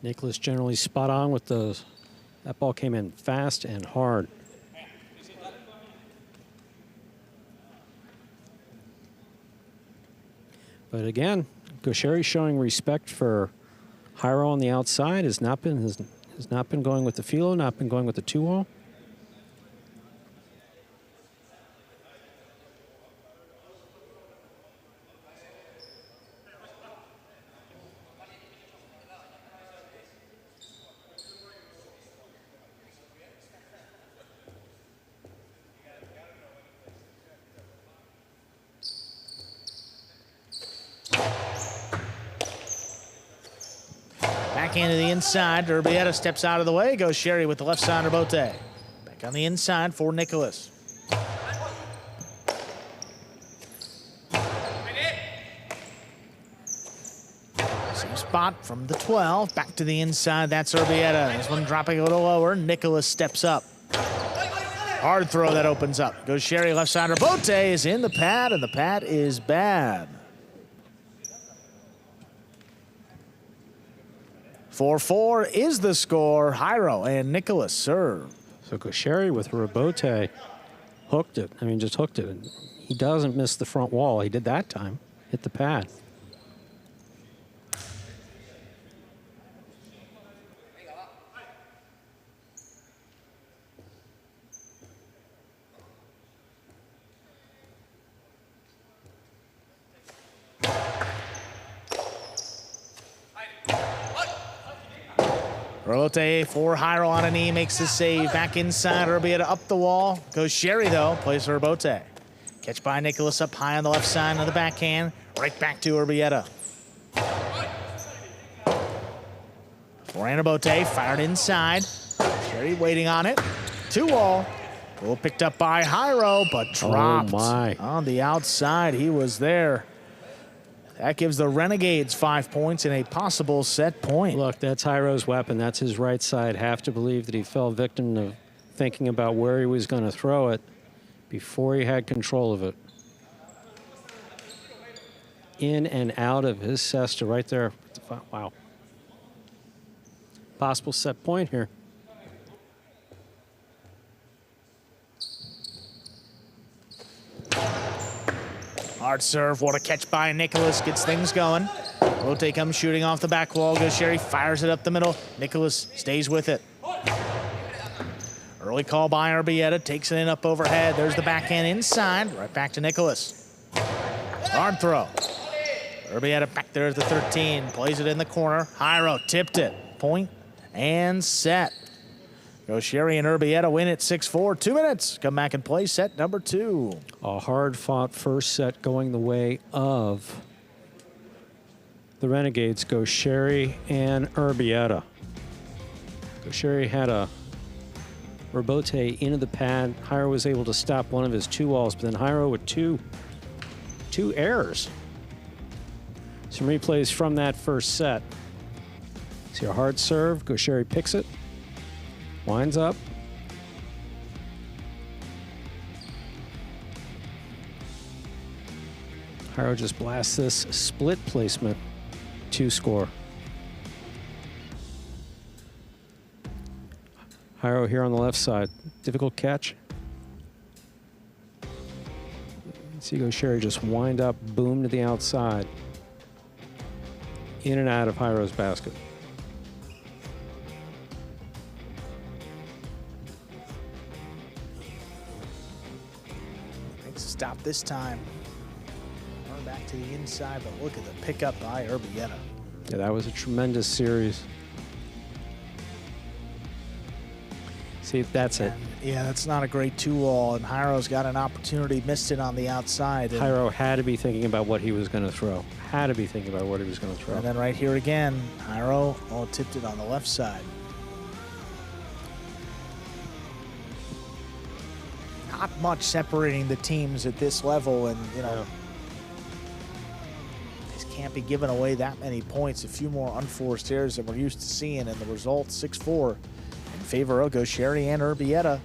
Nicholas generally spot on with those. That ball came in fast and hard. But again, Goixerri showing respect for Jairo on the outside. Has not been going with the filo, not been going with the 2-wall. Backhand to the inside. Urbieta steps out of the way. Goixerri with the left side. Rebote. Back on the inside for Nicholas. Same spot from the 12. Back to the inside. That's Urbieta. This one dropping a little lower. Nicholas steps up. Hard throw that opens up. Goixerri left side. Rebote is in the pad, and the pad is bad. 4-4 is the score. Jairo and Nicholas serve. So Goixerri with Rebote hooked it. I mean, just hooked it. And he doesn't miss the front wall. He did that time. Hit the pad. Rebote for Jairo on a knee, makes his save. Back inside, Urbieta up the wall. Goixerri, though, plays for Rebote. Catch by Nicholas up high on the left side of the backhand. Right back to Urbieta. Forehand Rebote, fired inside. Goixerri waiting on it. 2-wall. Well, picked up by Jairo, but dropped on the outside. He was there. That gives the Renegades 5 points and a possible set point. Look, that's Jairo's weapon. That's his right side. Have to believe that he fell victim to thinking about where he was going to throw it before he had control of it. In and out of his cesta right there. Wow. Possible set point here. Hard serve, what a catch by Nicholas, gets things going. Rote comes shooting off the back wall. Goixerri fires it up the middle. Nicholas stays with it. Early call by Urbieta, takes it in up overhead. There's the backhand inside, right back to Nicholas. Hard throw. Urbieta back there at the 13, plays it in the corner. Jairo tipped it, point and set. Goixerri and Urbieta win at 6-4. 2 minutes. Come back and play set number 2. A hard-fought first set going the way of the Renegades, Goixerri and Urbieta. Goixerri had a Rebote into the pad. Jairo was able to stop one of his 2-walls, but then Jairo with two errors. Some replays from that first set. See a hard serve. Goixerri picks it. Winds up. Jairo just blasts this split placement 2-score. Jairo here on the left side. Difficult catch. See Goixerri just wind up, boom to the outside. In and out of Jairo's basket. stop this time. Run back to the inside, but look at the pickup by Urbieta. Yeah, that was a tremendous series. See, that's it. Yeah, that's not a great 2-all, and Jairo's got an opportunity, missed it on the outside. Jairo had to be thinking about what he was going to throw. Had to be thinking about what he was going to throw. And then right here again, Jairo, tipped it on the left side. Not much separating the teams at this level, and, you know, just can't be giving away that many points. A few more unforced errors than we're used to seeing, and the result, 6-4. In favor of Goixerri and Urbieta.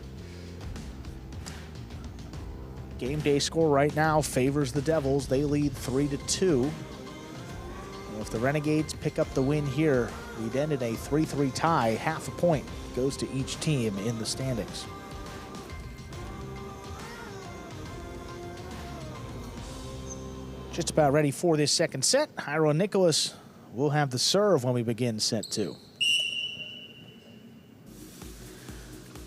Game day score right now favors the Devils. They lead 3-2. Well, if the Renegades pick up the win here, we'd end in a 3-3 tie. Half a point goes to each team in the standings. Just about ready for this second set. Jairo and Nicholas will have the serve when we begin set 2.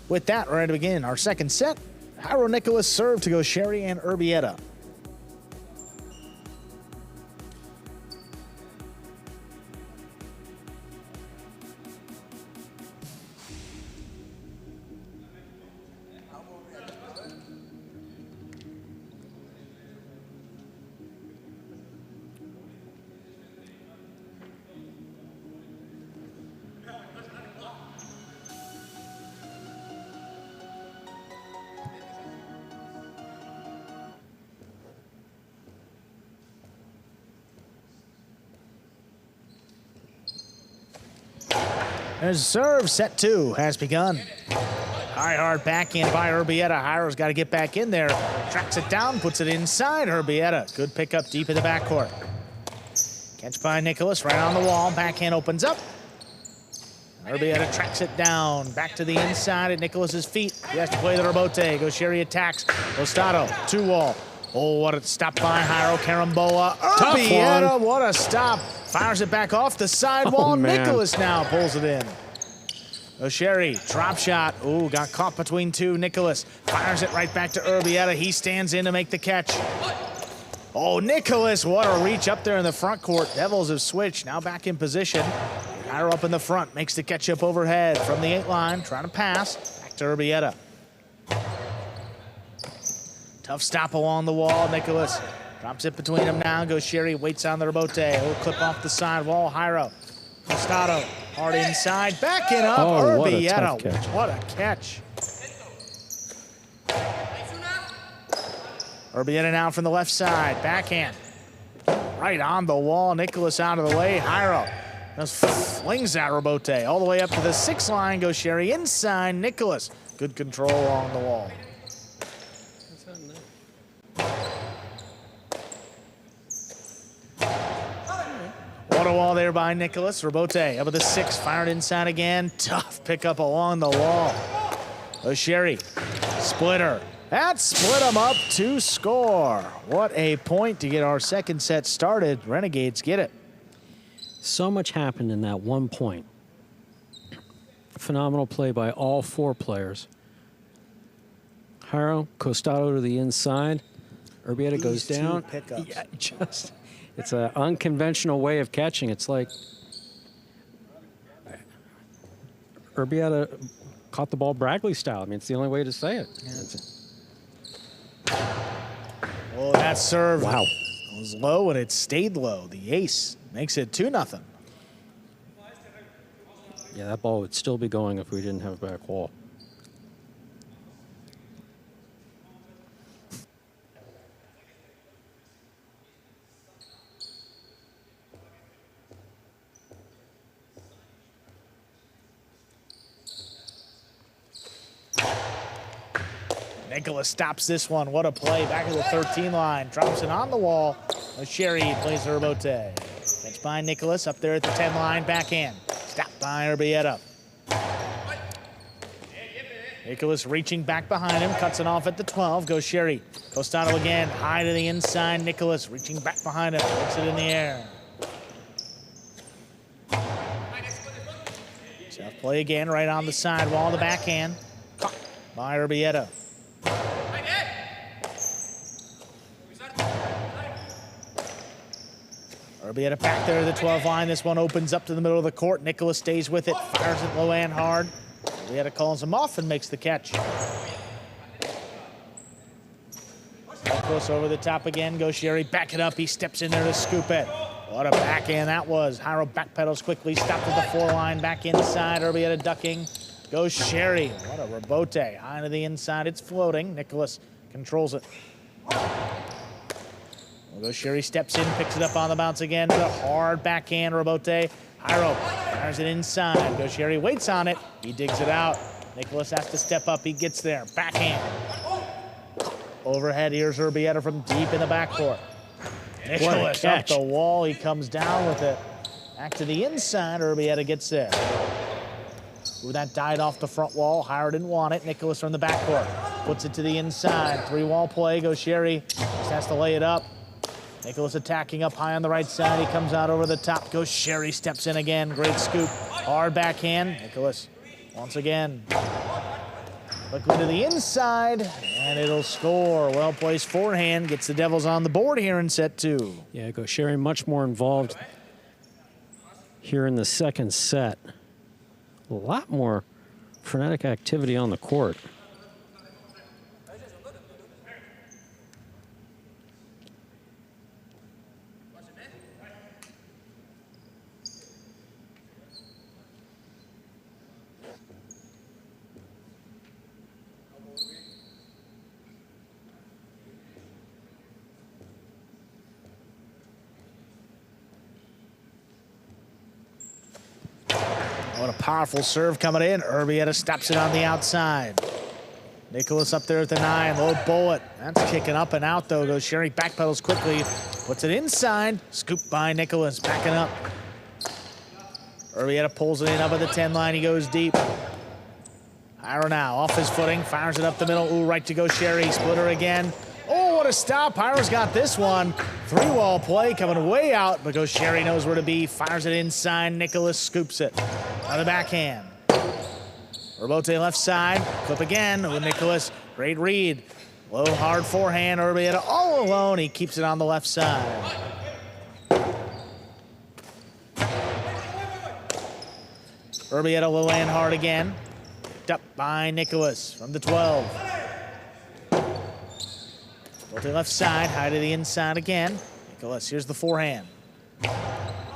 With that, we're ready to begin our second set. Jairo Nicholas serve to Goixerri and Urbieta. There's a serve. Set 2 has begun. High hard backhand by Urbieta. Jairo's got to get back in there. Tracks it down, puts it inside. Urbieta. Good pickup deep in the backcourt. Catch by Nicholas right on the wall. Backhand opens up. Urbieta tracks it down. Back to the inside at Nicholas's feet. He has to play the rebote. Goixerri attacks. Ostado, 2-wall. Oh, what a stop by Jairo. Carambola. Urbieta, what a stop. Fires it back off the sidewall. Nicholas now pulls it in. Goixerri, drop shot. Ooh, got caught between two. Nicholas fires it right back to Urbieta. He stands in to make the catch. Oh, Nicholas, what a reach up there in the front court. Devils have switched, now back in position. Jairo up in the front, makes the catch up overhead from the 8 line, trying to pass. Back to Urbieta. Tough stop along the wall. Nicholas drops it between them now. Goixerri waits on the rebote. Little clip off the sidewall. Jairo. Ostado. Hard inside. Backing up. Urbieta. What a catch. Urbieta now from the left side. Backhand. Right on the wall. Nicholas out of the way. Jairo just flings that rebote all the way up to the 6 line. Goixerri inside. Nicholas. Good control along the wall. Water wall there by Nicholas. Rebote up at the 6, fired inside again. Tough pickup along the wall. Goixerri, splitter. That split them up to score. What a point to get our second set started. Renegades get it. So much happened in that 1 point. Phenomenal play by all 4 players. Jairo, Costado to the inside. Urbieta goes down. Yeah, it's an unconventional way of catching. It's like Urbieta caught the ball Brackley style. I mean, it's the only way to say it. Yeah. Oh, that serve was low, and it stayed low. The ace makes it 2-0. Yeah, that ball would still be going if we didn't have a back wall. Nicholas stops this one. What a play. Back of the 13 line. Drops it on the wall. Goixerri plays the rebote. Catch by Nicholas up there at the 10 line. Backhand. Stopped by Urbieta. Nicholas reaching back behind him. Cuts it off at the 12. Goixerri. Costado again. High to the inside. Nicholas reaching back behind him. Puts it in the air. Tough play again right on the sidewall. The backhand. Caught by Urbieta. Urbieta back there to the 12 line. This one opens up to the middle of the court. Nicholas stays with it, fires it low and hard. Urbieta calls him off and makes the catch. Nicholas over the top again. Goixerri back it up. He steps in there to scoop it. What a backhand that was. Jairo backpedals quickly, stopped at the 4 line, back inside. Urbieta ducking. Goixerri. What a rebote. High to the inside. It's floating. Nicholas controls it. Goixerri steps in, picks it up on the bounce again. A hard backhand rebote. Jairo fires it inside. Goixerri waits on it. He digs it out. Nicholas has to step up. He gets there. Backhand. Overhead. Here's Urbieta from deep in the backcourt. Nicholas up the wall. He comes down with it. Back to the inside. Urbieta gets there. Ooh, that died off the front wall. Jairo didn't want it. Nicholas from the backcourt puts it to the inside. 3-wall play. Goixerri just has to lay it up. Nicholas attacking up high on the right side. He comes out over the top. Goixerri steps in again. Great scoop. Hard backhand. Nicholas once again. Quickly to the inside, and it'll score. Well-placed forehand gets the Devils on the board here in set 2. Yeah, Goixerri much more involved here in the second set. A lot more frenetic activity on the court. What a powerful serve coming in. Urbieta stops it on the outside. Nicholas up there at the 9, low bullet. That's kicking up and out though. Goixerri backpedals quickly, puts it inside. Scooped by Nicholas, backing up. Urbieta pulls it in up at the 10 line. He goes deep. Jairo now off his footing, fires it up the middle. Ooh, right to Goixerri. Splitter again. Oh, what a stop. Jairo's got this one. 3-wall play coming way out, but Goixerri knows where to be. Fires it inside. Nicholas scoops it. On the backhand. Rebote left side. Clip again with Nicholas. Great read. Low, hard forehand. Urbieta all alone. He keeps it on the left side. Urbieta low and hard again. Picked up by Nicholas from the 12. Rebote left side. High to the inside again. Nicholas, here's the forehand.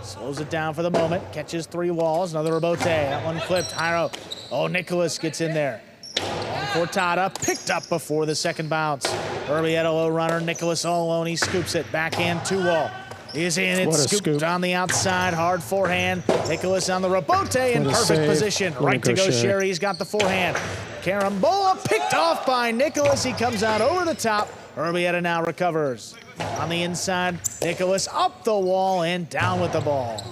Slows it down for the moment. Catches 3 walls. Another rebote. That one clipped. Jairo. Oh, Nicholas gets in there. Cortada picked up before the second bounce. Urbieta low runner. Nicholas all alone. He scoops it. Backhand 2-wall. He's in it. Scooped on the outside. Hard forehand. Nicholas on the rebote in perfect position. Right to Goixerri. He's got the forehand. Carambola picked off by Nicholas. He comes out over the top. Urbieta now recovers. On the inside, Nicholas up the wall and down with the ball.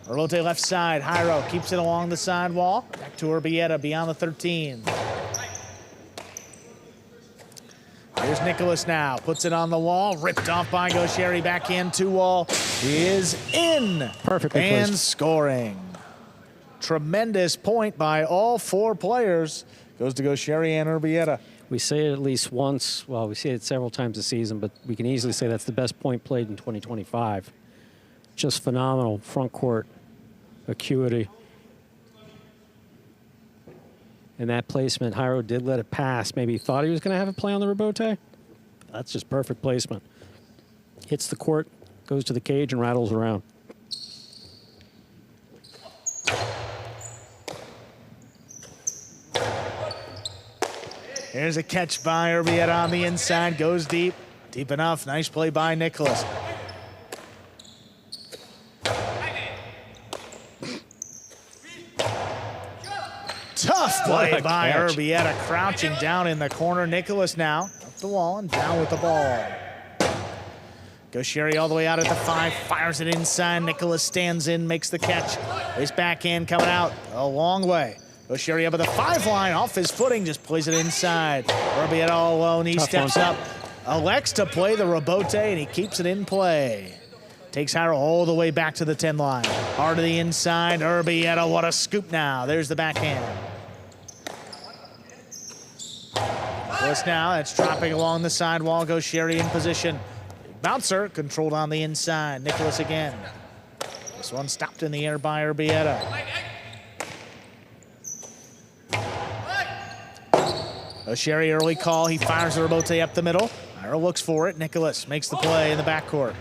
Rebote left side, Jairo keeps it along the side wall. Back to Urbieta beyond the 13. Here's Nicholas now, puts it on the wall, ripped off by Goixerri, backhand 2-wall. He is in. Perfectly and placed. Scoring. Tremendous point by all 4 players. Goes to Goixerri and Urbieta. We say it at least once. Well, we say it several times this season, but we can easily say that's the best point played in 2025. Just phenomenal front court acuity. And that placement, Jairo did let it pass. Maybe he thought he was going to have a play on the rebote. That's just perfect placement. Hits the court, goes to the cage, and rattles around. Here's a catch by Urbieta on the inside, goes deep. Deep enough, nice play by Nicholas. Tough play by Urbieta, crouching down in the corner. Nicholas now up the wall and down with the ball. Goixerri all the way out at the 5, fires it inside. Nicholas stands in, makes the catch. His backhand coming out a long way. Goixerri up at the 5 line, off his footing, just plays it inside. Urbieta all alone, he steps up. Elects to play the rebote, and he keeps it in play. Takes Jairo all the way back to the 10 line. Hard to the inside, Urbieta, what a scoop now. There's the backhand. Nicholas now, it's dropping along the sidewall. Goixerri in position. Bouncer controlled on the inside. Nicholas again. This one stopped in the air by Urbieta. Goixerri early call. He fires the rebote up the middle. Ira looks for it. Nicholas makes the play in the backcourt.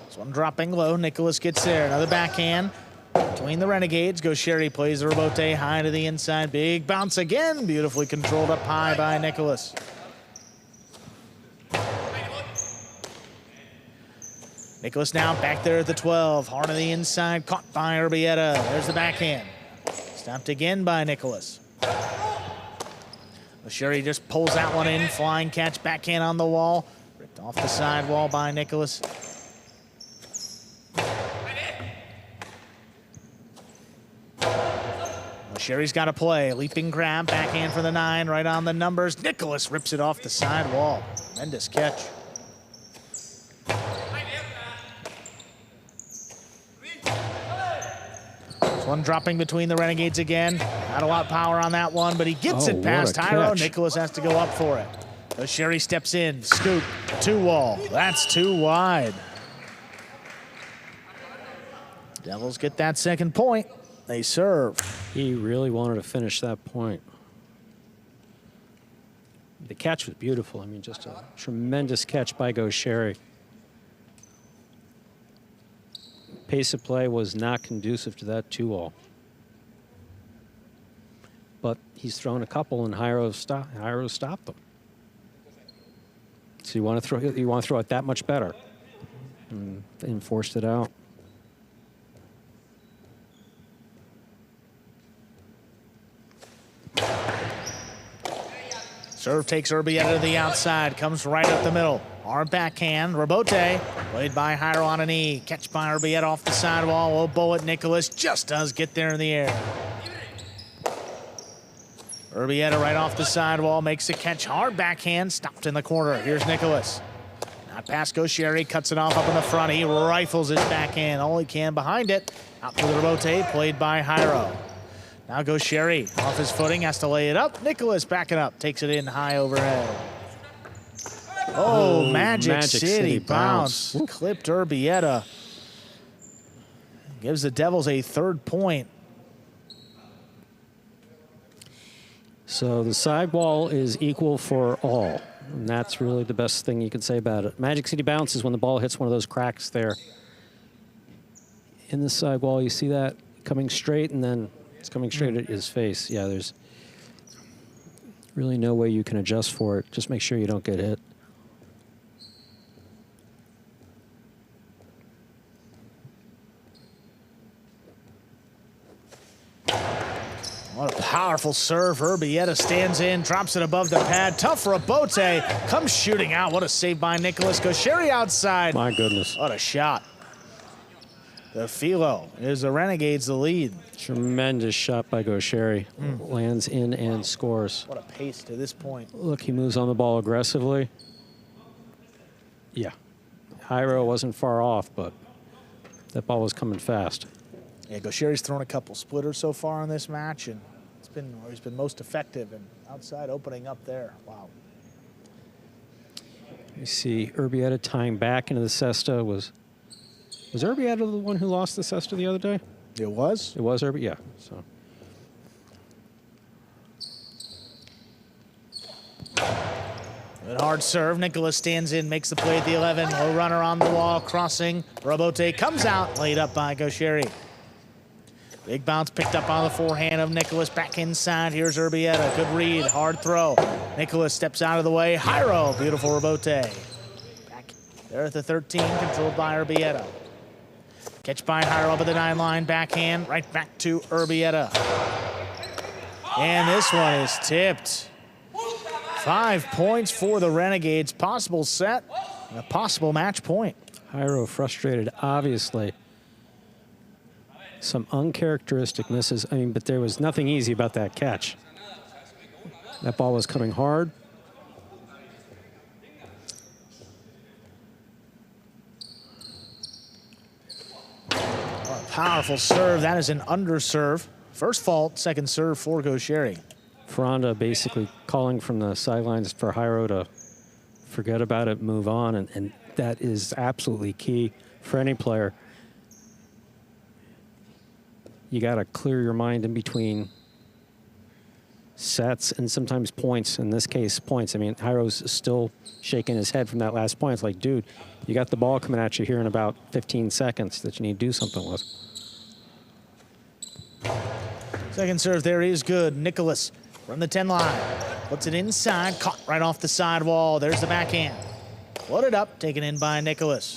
This one dropping low. Nicholas gets there. Another backhand between the Renegades. Goixerri plays the rebote high to the inside. Big bounce again. Beautifully controlled up high by Nicholas. Nicholas now back there at the 12. Hard on the inside. Caught by Urbieta. There's the backhand. Stopped again by Nicholas. Goixerri just pulls that one in. Flying catch, backhand on the wall. Ripped off the sidewall by Nicholas. Goixerri's got to play. Leaping grab, backhand for the 9, right on the numbers. Nicholas rips it off the sidewall. Tremendous catch. One dropping between the Renegades again. Not a lot of power on that one, but he gets it past Tyro. Nicholas has to go up for it. Goixerri steps in, scoop, 2-wall. That's too wide. Devils get that second point. They serve. He really wanted to finish that point. The catch was beautiful. I mean, just a tremendous catch by Goixerri. Pace of play was not conducive to that 2-wall. But he's thrown a couple and Jairo stopped them. So you want to throw it that much better. And forced it out. Serve takes Urbieta to the outside, comes right up the middle. Hard backhand, rebote, played by Jairo on a knee. Catch by Urbieta off the sidewall. Low bullet, Nicholas just does get there in the air. Urbieta right off the sidewall, makes a catch. Hard backhand, stopped in the corner. Here's Nicholas. Not past Goixerri, cuts it off up in the front. He rifles his backhand, all he can behind it. Out to the rebote, played by Jairo. Now Goixerri off his footing, has to lay it up. Nicholas backing up, takes it in high overhead. Oh, Magic City bounce. Clipped Urbieta. Gives the Devils a third point. So the sidewall is equal for all. And that's really the best thing you can say about it. Magic City bounce is when the ball hits one of those cracks there. In the sidewall, you see that coming straight, and then it's coming straight at his face. Yeah, there's really no way you can adjust for it. Just make sure you don't get hit. What a powerful serve. Urbieta stands in, drops it above the pad. Tough rebote, comes shooting out. What a save by Nicholas. Goixerri outside. My goodness. What a shot. The Philo is the Renegades the lead. Tremendous shot by Goixerri. Lands in and scores. What a pace to this point. Look, he moves on the ball aggressively. Yeah. Jairo wasn't far off, but that ball was coming fast. Yeah, Goixerri's thrown a couple splitters so far in this match, and he's been most effective and outside opening up there. Wow. You see Urbieta tying back into the cesta. Was Urbieta the one who lost the cesta the other day? It was? It was Urbieta, yeah. So. Good hard serve. Nicholas stands in, makes the play at the 11. Low runner on the wall, crossing. Rebote comes out, laid up by Goixerri. Big bounce picked up on the forehand of Nicholas. Back inside, here's Urbieta. Good read, hard throw. Nicholas steps out of the way. Jairo, beautiful rebote. Back there at the 13, controlled by Urbieta. Catch by Jairo up at the 9-line, backhand, right back to Urbieta. And this one is tipped. 5 points for the Renegades. Possible set and a possible match point. Jairo frustrated, obviously. Some uncharacteristic misses. I mean, but there was nothing easy about that catch. That ball was coming hard. What a powerful serve. That is an underserve First fault, second serve for Goixerri. Fonda basically calling from the sidelines for Jairo to forget about it, move on, and that is absolutely key for any player. You got to clear your mind in between sets and sometimes points. In this case, points. I mean, Jairo's still shaking his head from that last point. It's like, dude, you got the ball coming at you here in about 15 seconds that you need to do something with. Second serve there is good. Nicholas from the 10 line. Puts it inside, caught right off the sidewall. There's the backhand. Loaded up, taken in by Nicholas.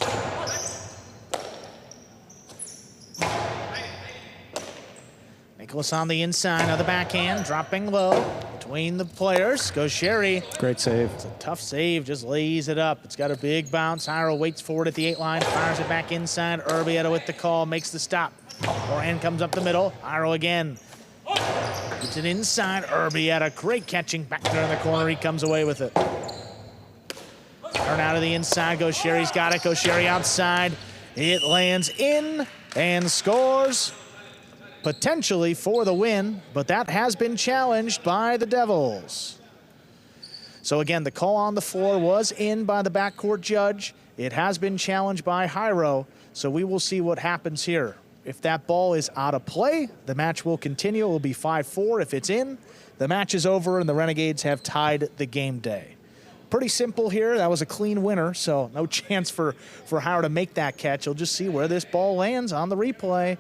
Nicholas on the inside of the backhand, dropping low between the players. Goixerri. Great save. It's a tough save, just lays it up. It's got a big bounce. Jairo waits for it at the 8 line, fires it back inside. Urbieta with the call, makes the stop. Forehand comes up the middle. Jairo again. Gets it inside. Urbieta, great catching. Back there in the corner, he comes away with it. Turn out of the inside. Goixerri's got it. Goixerri outside. It lands in and scores. Potentially for the win, but that has been challenged by the Devils. So again, the call on the floor was in by the backcourt judge. It has been challenged by Jairo, so we will see what happens here. If that ball is out of play, the match will continue. It will be 5-4. If it's in, the match is over and the Renegades have tied the game day. Pretty simple here. That was a clean winner, so no chance for Jairo to make that catch. You'll just see where this ball lands on the replay.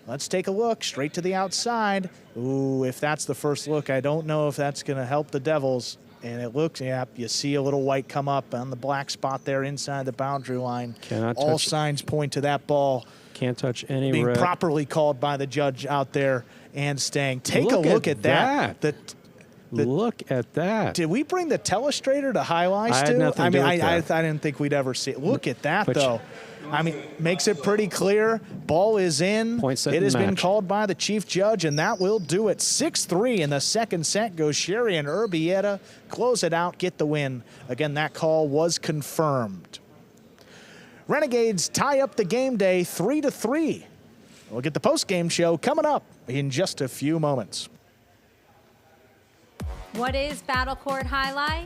Let's take a look straight to the outside. Ooh, if that's the first look, I don't know if that's going to help the Devils. And it looks, yeah, you see a little white come up on the black spot there inside the boundary line. All signs point to that ball. Can't touch any being red. Properly called by the judge out there and staying. Take a look at that. Look at that. Did we bring the telestrator to highlights too? I mean, I didn't think we'd ever see it. Look at that, though. I mean, makes it pretty clear. Ball is in. It has been called by the chief judge, and that will do it. 6-3 in the second set. Goixerri and Urbieta close it out, get the win. Again, that call was confirmed. Renegades tie up the game day 3-3. We'll get the post-game show coming up in just a few moments. What is Battle Court Jai-Alai?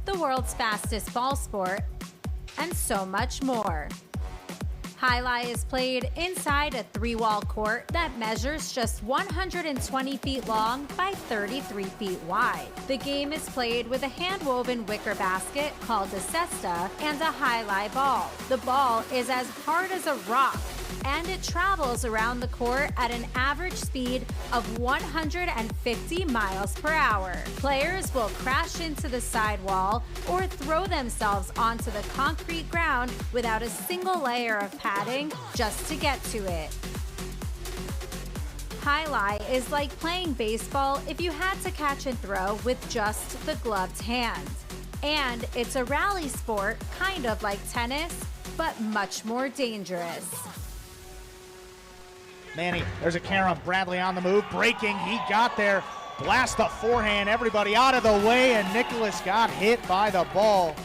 The world's fastest ball sport, and so much more. Jai-Alai is played inside a 3-wall court that measures just 120 feet long by 33 feet wide. The game is played with a hand-woven wicker basket called a cesta and a Jai-Alai ball. The ball is as hard as a rock, and it travels around the court at an average speed of 150 miles per hour. Players will crash into the sidewall or throw themselves onto the concrete ground without a single layer of padding just to get to it. Jai-Alai is like playing baseball if you had to catch and throw with just the gloved hand. And it's a rally sport, kind of like tennis, but much more dangerous. Manny, there's a carom. Bradley on the move, breaking. He got there. Blast the forehand. Everybody out of the way, and Nicholas got hit by the ball.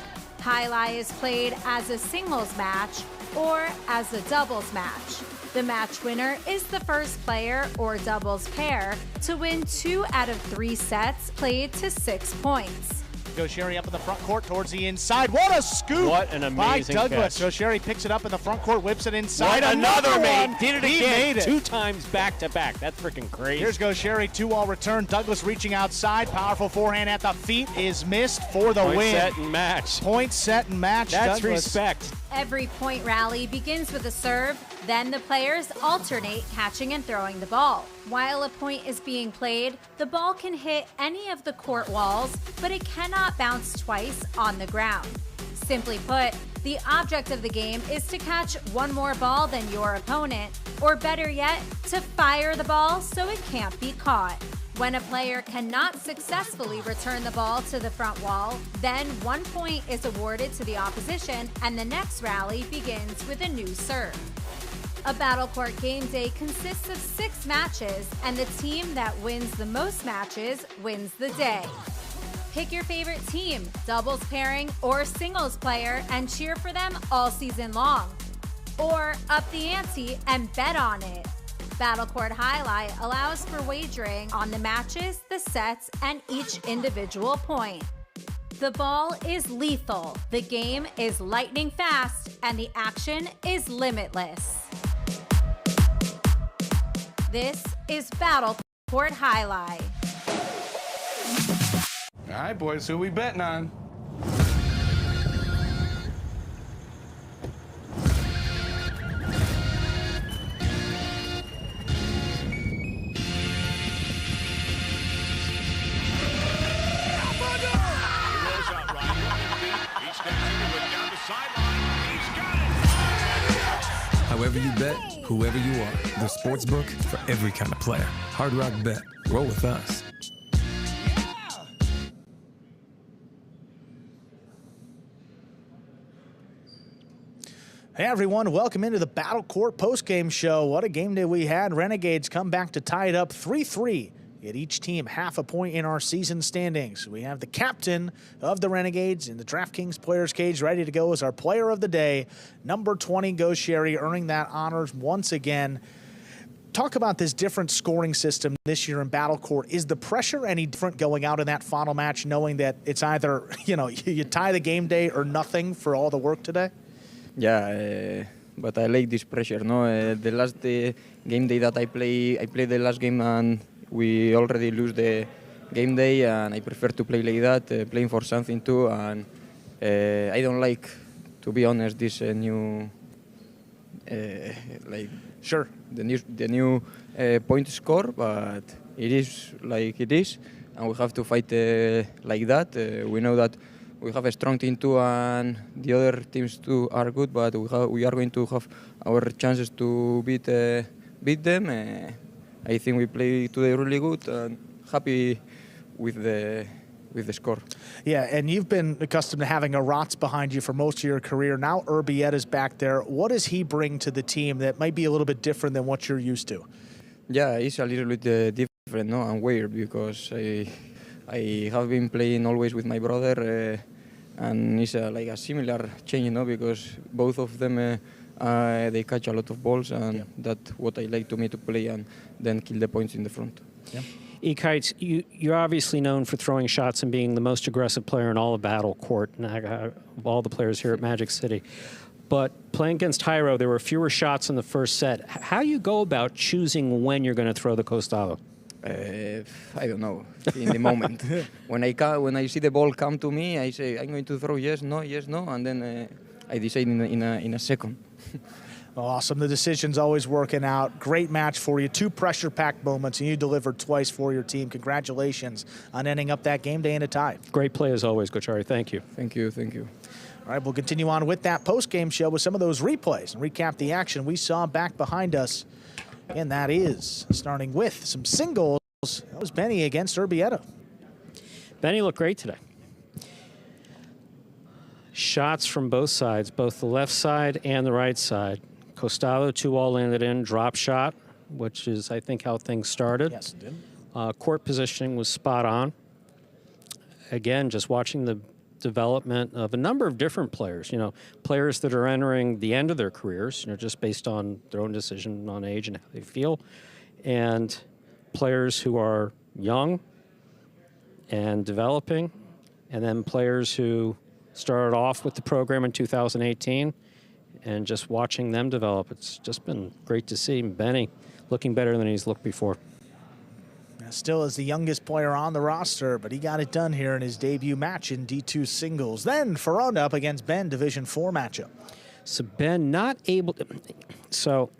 Jai-Alai is played as a singles match or as a doubles match. The match winner is the first player or doubles pair to win 2 out of 3 sets played to 6 points. Goixerri up in the front court towards the inside. What a scoop! What an amazing by Douglas. catch. Goixerri picks it up in the front court, whips it inside. What another one. mate. Did it He again. made it. 2 times back to back. That's freaking crazy. Here's Goixerri, 2-all return. Douglas reaching outside. Powerful forehand at the feet is missed for the win. Point, set, and match. Point, set, and match. That's Douglas. respect. Every point rally begins with a serve, then the players alternate catching and throwing the ball. While a point is being played, the ball can hit any of the court walls, but it cannot bounce twice on the ground. Simply put, the object of the game is to catch one more ball than your opponent, or better yet, to fire the ball so it can't be caught. When a player cannot successfully return the ball to the front wall, then 1 point is awarded to the opposition and the next rally begins with a new serve. A Battle Court game day consists of 6 matches, and the team that wins the most matches wins the day. Pick your favorite team, doubles pairing, or singles player, and cheer for them all season long. Or up the ante and bet on it. Battle Court Jai-Alai allows for wagering on the matches, the sets, and each individual point. The ball is lethal, the game is lightning fast, and the action is limitless. This is Battle Court Jai-Alai. All right, boys, who we betting on? However you bet, whoever you are, the sportsbook for every kind of player. Hard Rock Bet. Roll with us. Hey everyone, welcome into the Battle Court postgame show. What a game day we had. Renegades come back to tie it up 3-3. Get each team half a point in our season standings. We have the captain of the Renegades in the DraftKings Players Cage ready to go as our player of the day. Number 20, Goixerri, earning that honors once again. Talk about this different scoring system this year in Battle Court. Is the pressure any different going out in that final match, knowing that it's either, you tie the game day or nothing for all the work today? Yeah, but I like this pressure. No, the last game day that I played the last game and we already lose the game day, and I prefer to play like that, playing for something too. And I don't like, to be honest, this new the new point score, but it is like it is, and we have to fight like that. We know that we have a strong team too, and the other teams too are good, but we are going to have our chances to beat them. I think we play today really good and happy with the score. Yeah, and you've been accustomed to having a Rots behind you for most of your career. Now Urbieta's back there. What does he bring to the team that might be a little bit different than what you're used to? Yeah, it's a little bit different, no, and weird, because I have been playing always with my brother, and it's like a similar change, because both of them they catch a lot of balls, and that's what I like to play and then kill the points in the front. Yeah. E-Kites, you're obviously known for throwing shots and being the most aggressive player in all of Battle Court, of all the players here at Magic City. But playing against Hyro, there were fewer shots in the first set. How do you go about choosing when you're going to throw the costado? I don't know, in the moment. When I see the ball come to me, I say, I'm going to throw yes, no, and then I decide in a second. Awesome. The decision's always working out. Great match for you. 2 pressure-packed moments, and you delivered twice for your team. Congratulations on ending up that game day in a tie. Great play as always, Goixerri. Thank you. Thank you. Thank you. All right, we'll continue on with that post-game show with some of those replays and recap the action we saw back behind us. And that is starting with some singles. That was Benny against Urbieta. Benny looked great today. Shots from both sides, both the left side and the right side. Costado 2-all landed in, drop shot, which is, I think, how things started. Yes, it did. Court positioning was spot on. Again, just watching the development of a number of different players, players that are entering the end of their careers, just based on their own decision on age and how they feel, and players who are young and developing, and then players who started off with the program in 2018, and just watching them develop. It's just been great to see Benny looking better than he's looked before. Still is the youngest player on the roster, but he got it done here in his debut match in D2 singles. Then Fonda up against Ben, Division 4 matchup. So Ben not able to... So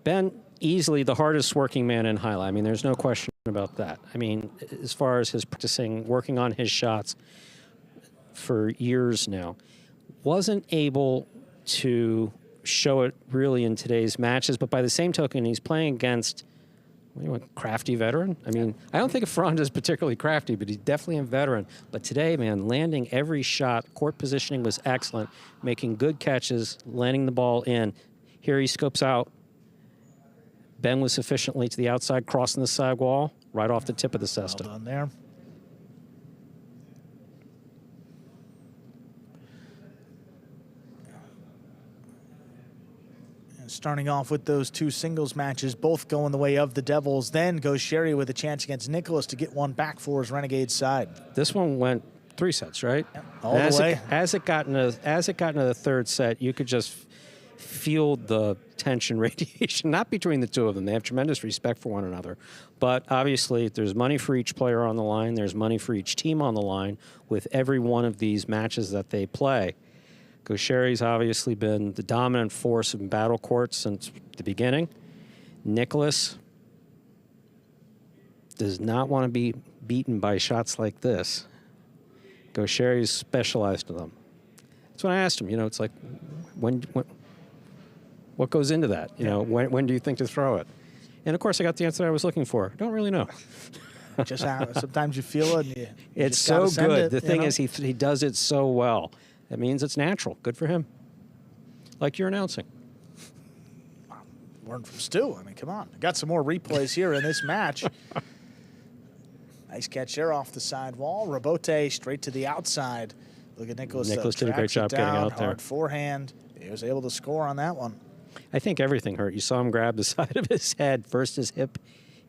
Ben easily the hardest working man in Jai-Alai. I mean, there's no question about that. I mean, as far as his practicing, working on his shots for years now, wasn't able to show it really in today's matches, but by the same token, he's playing against a crafty veteran. I mean, I don't think Fonda is particularly crafty, but he's definitely a veteran. But today, man, landing every shot, court positioning was excellent, making good catches, landing the ball in. Here he scopes out. Ben was sufficiently to the outside, crossing the side wall, right off the tip of the cesta. Well done there. Starting off with those two singles matches, both going the way of the Devils. Then Goixerri with a chance against Nicholas to get one back for his Renegades side. This one went 3 sets, right? Yep, all the way. As it got into the third set, you could just feel the tension radiation, not between the two of them. They have tremendous respect for one another. But obviously, there's money for each player on the line. There's money for each team on the line with every one of these matches that they play. Goixerri's obviously been the dominant force in battle court since the beginning. Nicholas does not want to be beaten by shots like this. Goixerri's specialized to them. That's when I asked him, it's like, what goes into that? When do you think to throw it? And of course, I got the answer I was looking for. Don't really know. Just sometimes you feel it. And it's so good. The thing is, he does it so well. That means it's natural. Good for him. Like you're announcing. Learn from Stu. I mean, come on. Got some more replays here in this match. Nice catch there off the side wall. Urbieta straight to the outside. Look at Nicholas. Nicholas did a great job getting out there. Hard forehand. He was able to score on that one. I think everything hurt. You saw him grab the side of his head. First his hip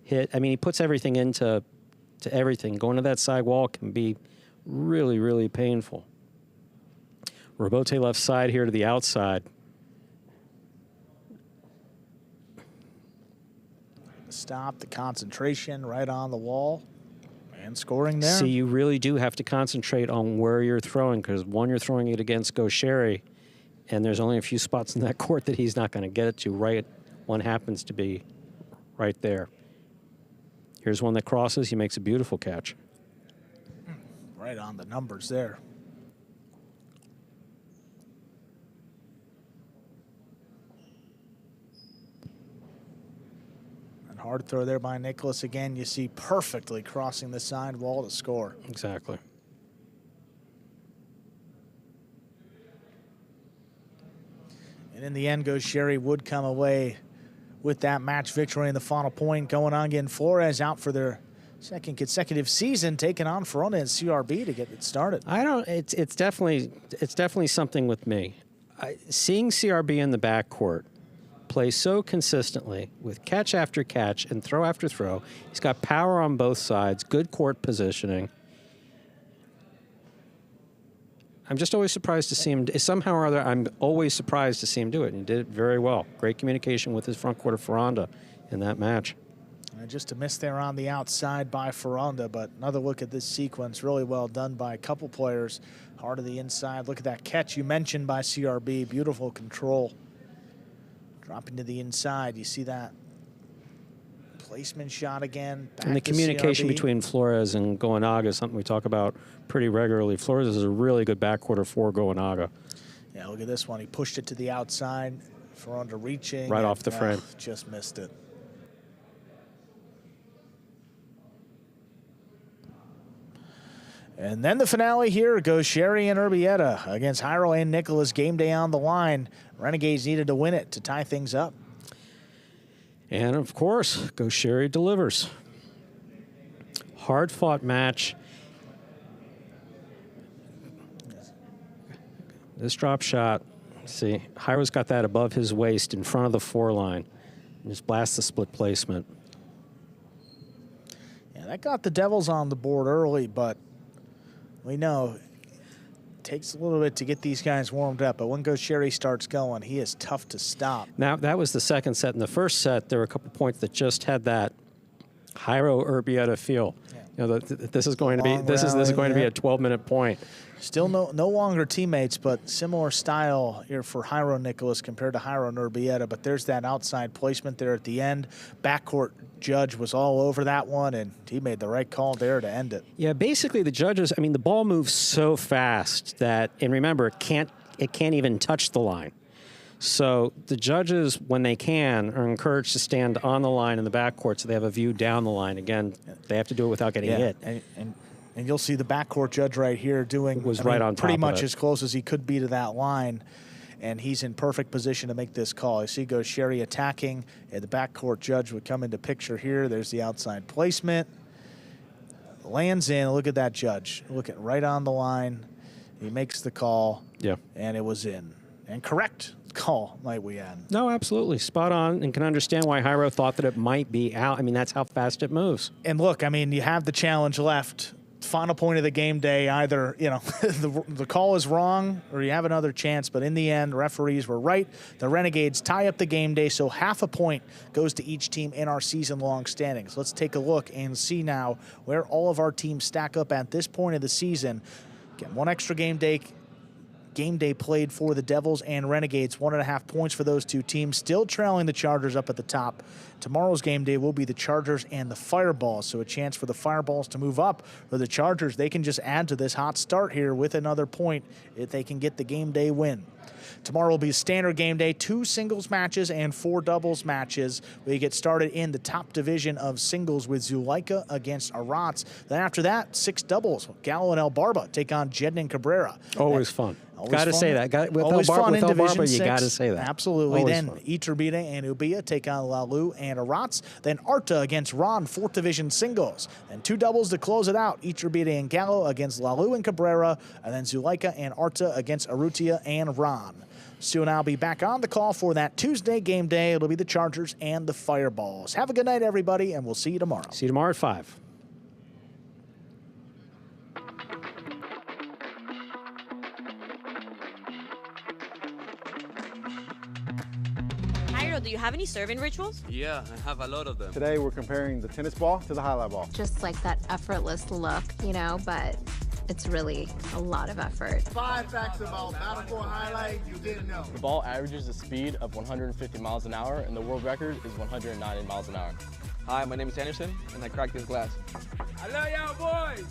hit. I mean, he puts everything into everything. Going to that side wall can be really, really painful. Urbieta left side here to the outside. Stop the concentration right on the wall. And scoring there. See, you really do have to concentrate on where you're throwing because, one, you're throwing it against Goixerri, and there's only a few spots in that court that he's not going to get it to. Right, one happens to be right there. Here's one that crosses. He makes a beautiful catch. Right on the numbers there. Hard throw there by Nicholas. Again, you see perfectly crossing the side wall to score. Exactly. And in the end, Goixerri would come away with that match victory in the final point. Going on again, Flores out for their second consecutive season, taking on Fonda and CRB to get it started. It's definitely something with me. Seeing CRB in the backcourt play so consistently with catch after catch and throw after throw. He's got power on both sides, good court positioning. I'm just always surprised to see him. Somehow or other, I'm always surprised to see him do it, and he did it very well. Great communication with his front court of Fonda in that match. And just a miss there on the outside by Fonda, but another look at this sequence. Really well done by a couple players. Hard of the inside. Look at that catch you mentioned by CRB. Beautiful control. Dropping to the inside, you see that placement shot again. And the communication between Flores and Goaga is something we talk about pretty regularly. Flores is a really good backcourter for Goaga. Yeah, look at this one. He pushed it to the outside for under reaching. Right off the frame. Just missed it. And then the finale here, Goixerri and Urbieta against Jairo and Nicholas. Game day on the line. Renegades needed to win it to tie things up. And, of course, Goixerri delivers. Hard-fought match. This drop shot, see, Jairo's got that above his waist in front of the four-line. Just blasts the split placement. Yeah, that got the Devils on the board early, but we know it takes a little bit to get these guys warmed up. But when Goixerri starts going, he is tough to stop. Now, that was the second set. In the first set, there were a couple points that just had that Jairo Urbieta feel. Yeah. You know, this is going to be this is going to be a 12-minute point. Still no longer teammates, but similar style here for Jairo Nicholas compared to Jairo and Urbieta. But there's that outside placement there at the end. Backcourt judge was all over that one, and he made the right call there to end it. Yeah, basically the judges, I mean, the ball moves so fast that, and remember, it can't even touch the line. So the judges, when they can, are encouraged to stand on the line in the backcourt so they have a view down the line. Again, they have to do it without getting hit. And you'll see the backcourt judge right here doing right on top pretty much of it. as close as he could be to that line, and he's in perfect position to make this call. You see Goixerri attacking, and the backcourt judge would come into picture here. There's the outside placement. Lands in. Look at that judge. Look at right on the line. He makes the call. Yeah. And it was in. And correct. call might we add? No, absolutely. Spot on, and can understand why Jairo thought that it might be out. I mean, that's how fast it moves. And look, I mean, you have the challenge left. Final point of the game day, either, you know, the call is wrong or you have another chance. But in the end, referees were right. The Renegades tie up the game day, so half a point goes to each team in our season-long standings. Let's take a look and see now where all of our teams stack up at this point of the season. Again, one extra game day played for the Devils and Renegades. 1.5 points for those two teams, still trailing the Chargers up at the top. Tomorrow's game day will be the Chargers and the Fireballs, so a chance for the Fireballs to move up. For the Chargers, they can just add to this hot start here with another point if they can get the game day win. Tomorrow will be a standard game day, 2 singles matches and 4 doubles matches. We get started in the top division of singles with Zuleika against Arats. Then after that, 6 doubles. Gallo and El Barba take on Jedin and Cabrera. Always fun. Got to say that. With always El fun in Barba, Division 6. you got to say that. Absolutely. Always Then fun. Urbieta and Urbieta take on Lalu and Arats. Then Arta against Ron, 4th Division singles. Then 2 doubles to close it out. Urbieta and Gallo against Lalu and Cabrera. And then Zuleika and Arta against Urrutia and Ron. Soon I'll be back on the call for that Tuesday game day. It'll be the Chargers and the Fireballs. Have a good night, everybody, and we'll see you tomorrow. See you tomorrow at 5. Do you have any serving rituals? Yeah, I have a lot of them. Today we're comparing the tennis ball to the highlight ball. Just like that effortless look, you know, but it's really a lot of effort. 5 facts about Battle Court Highlight you didn't know. The ball averages a speed of 150 miles an hour, and the world record is 190 miles an hour. Hi, my name is Anderson, and I cracked this glass. I love y'all boys.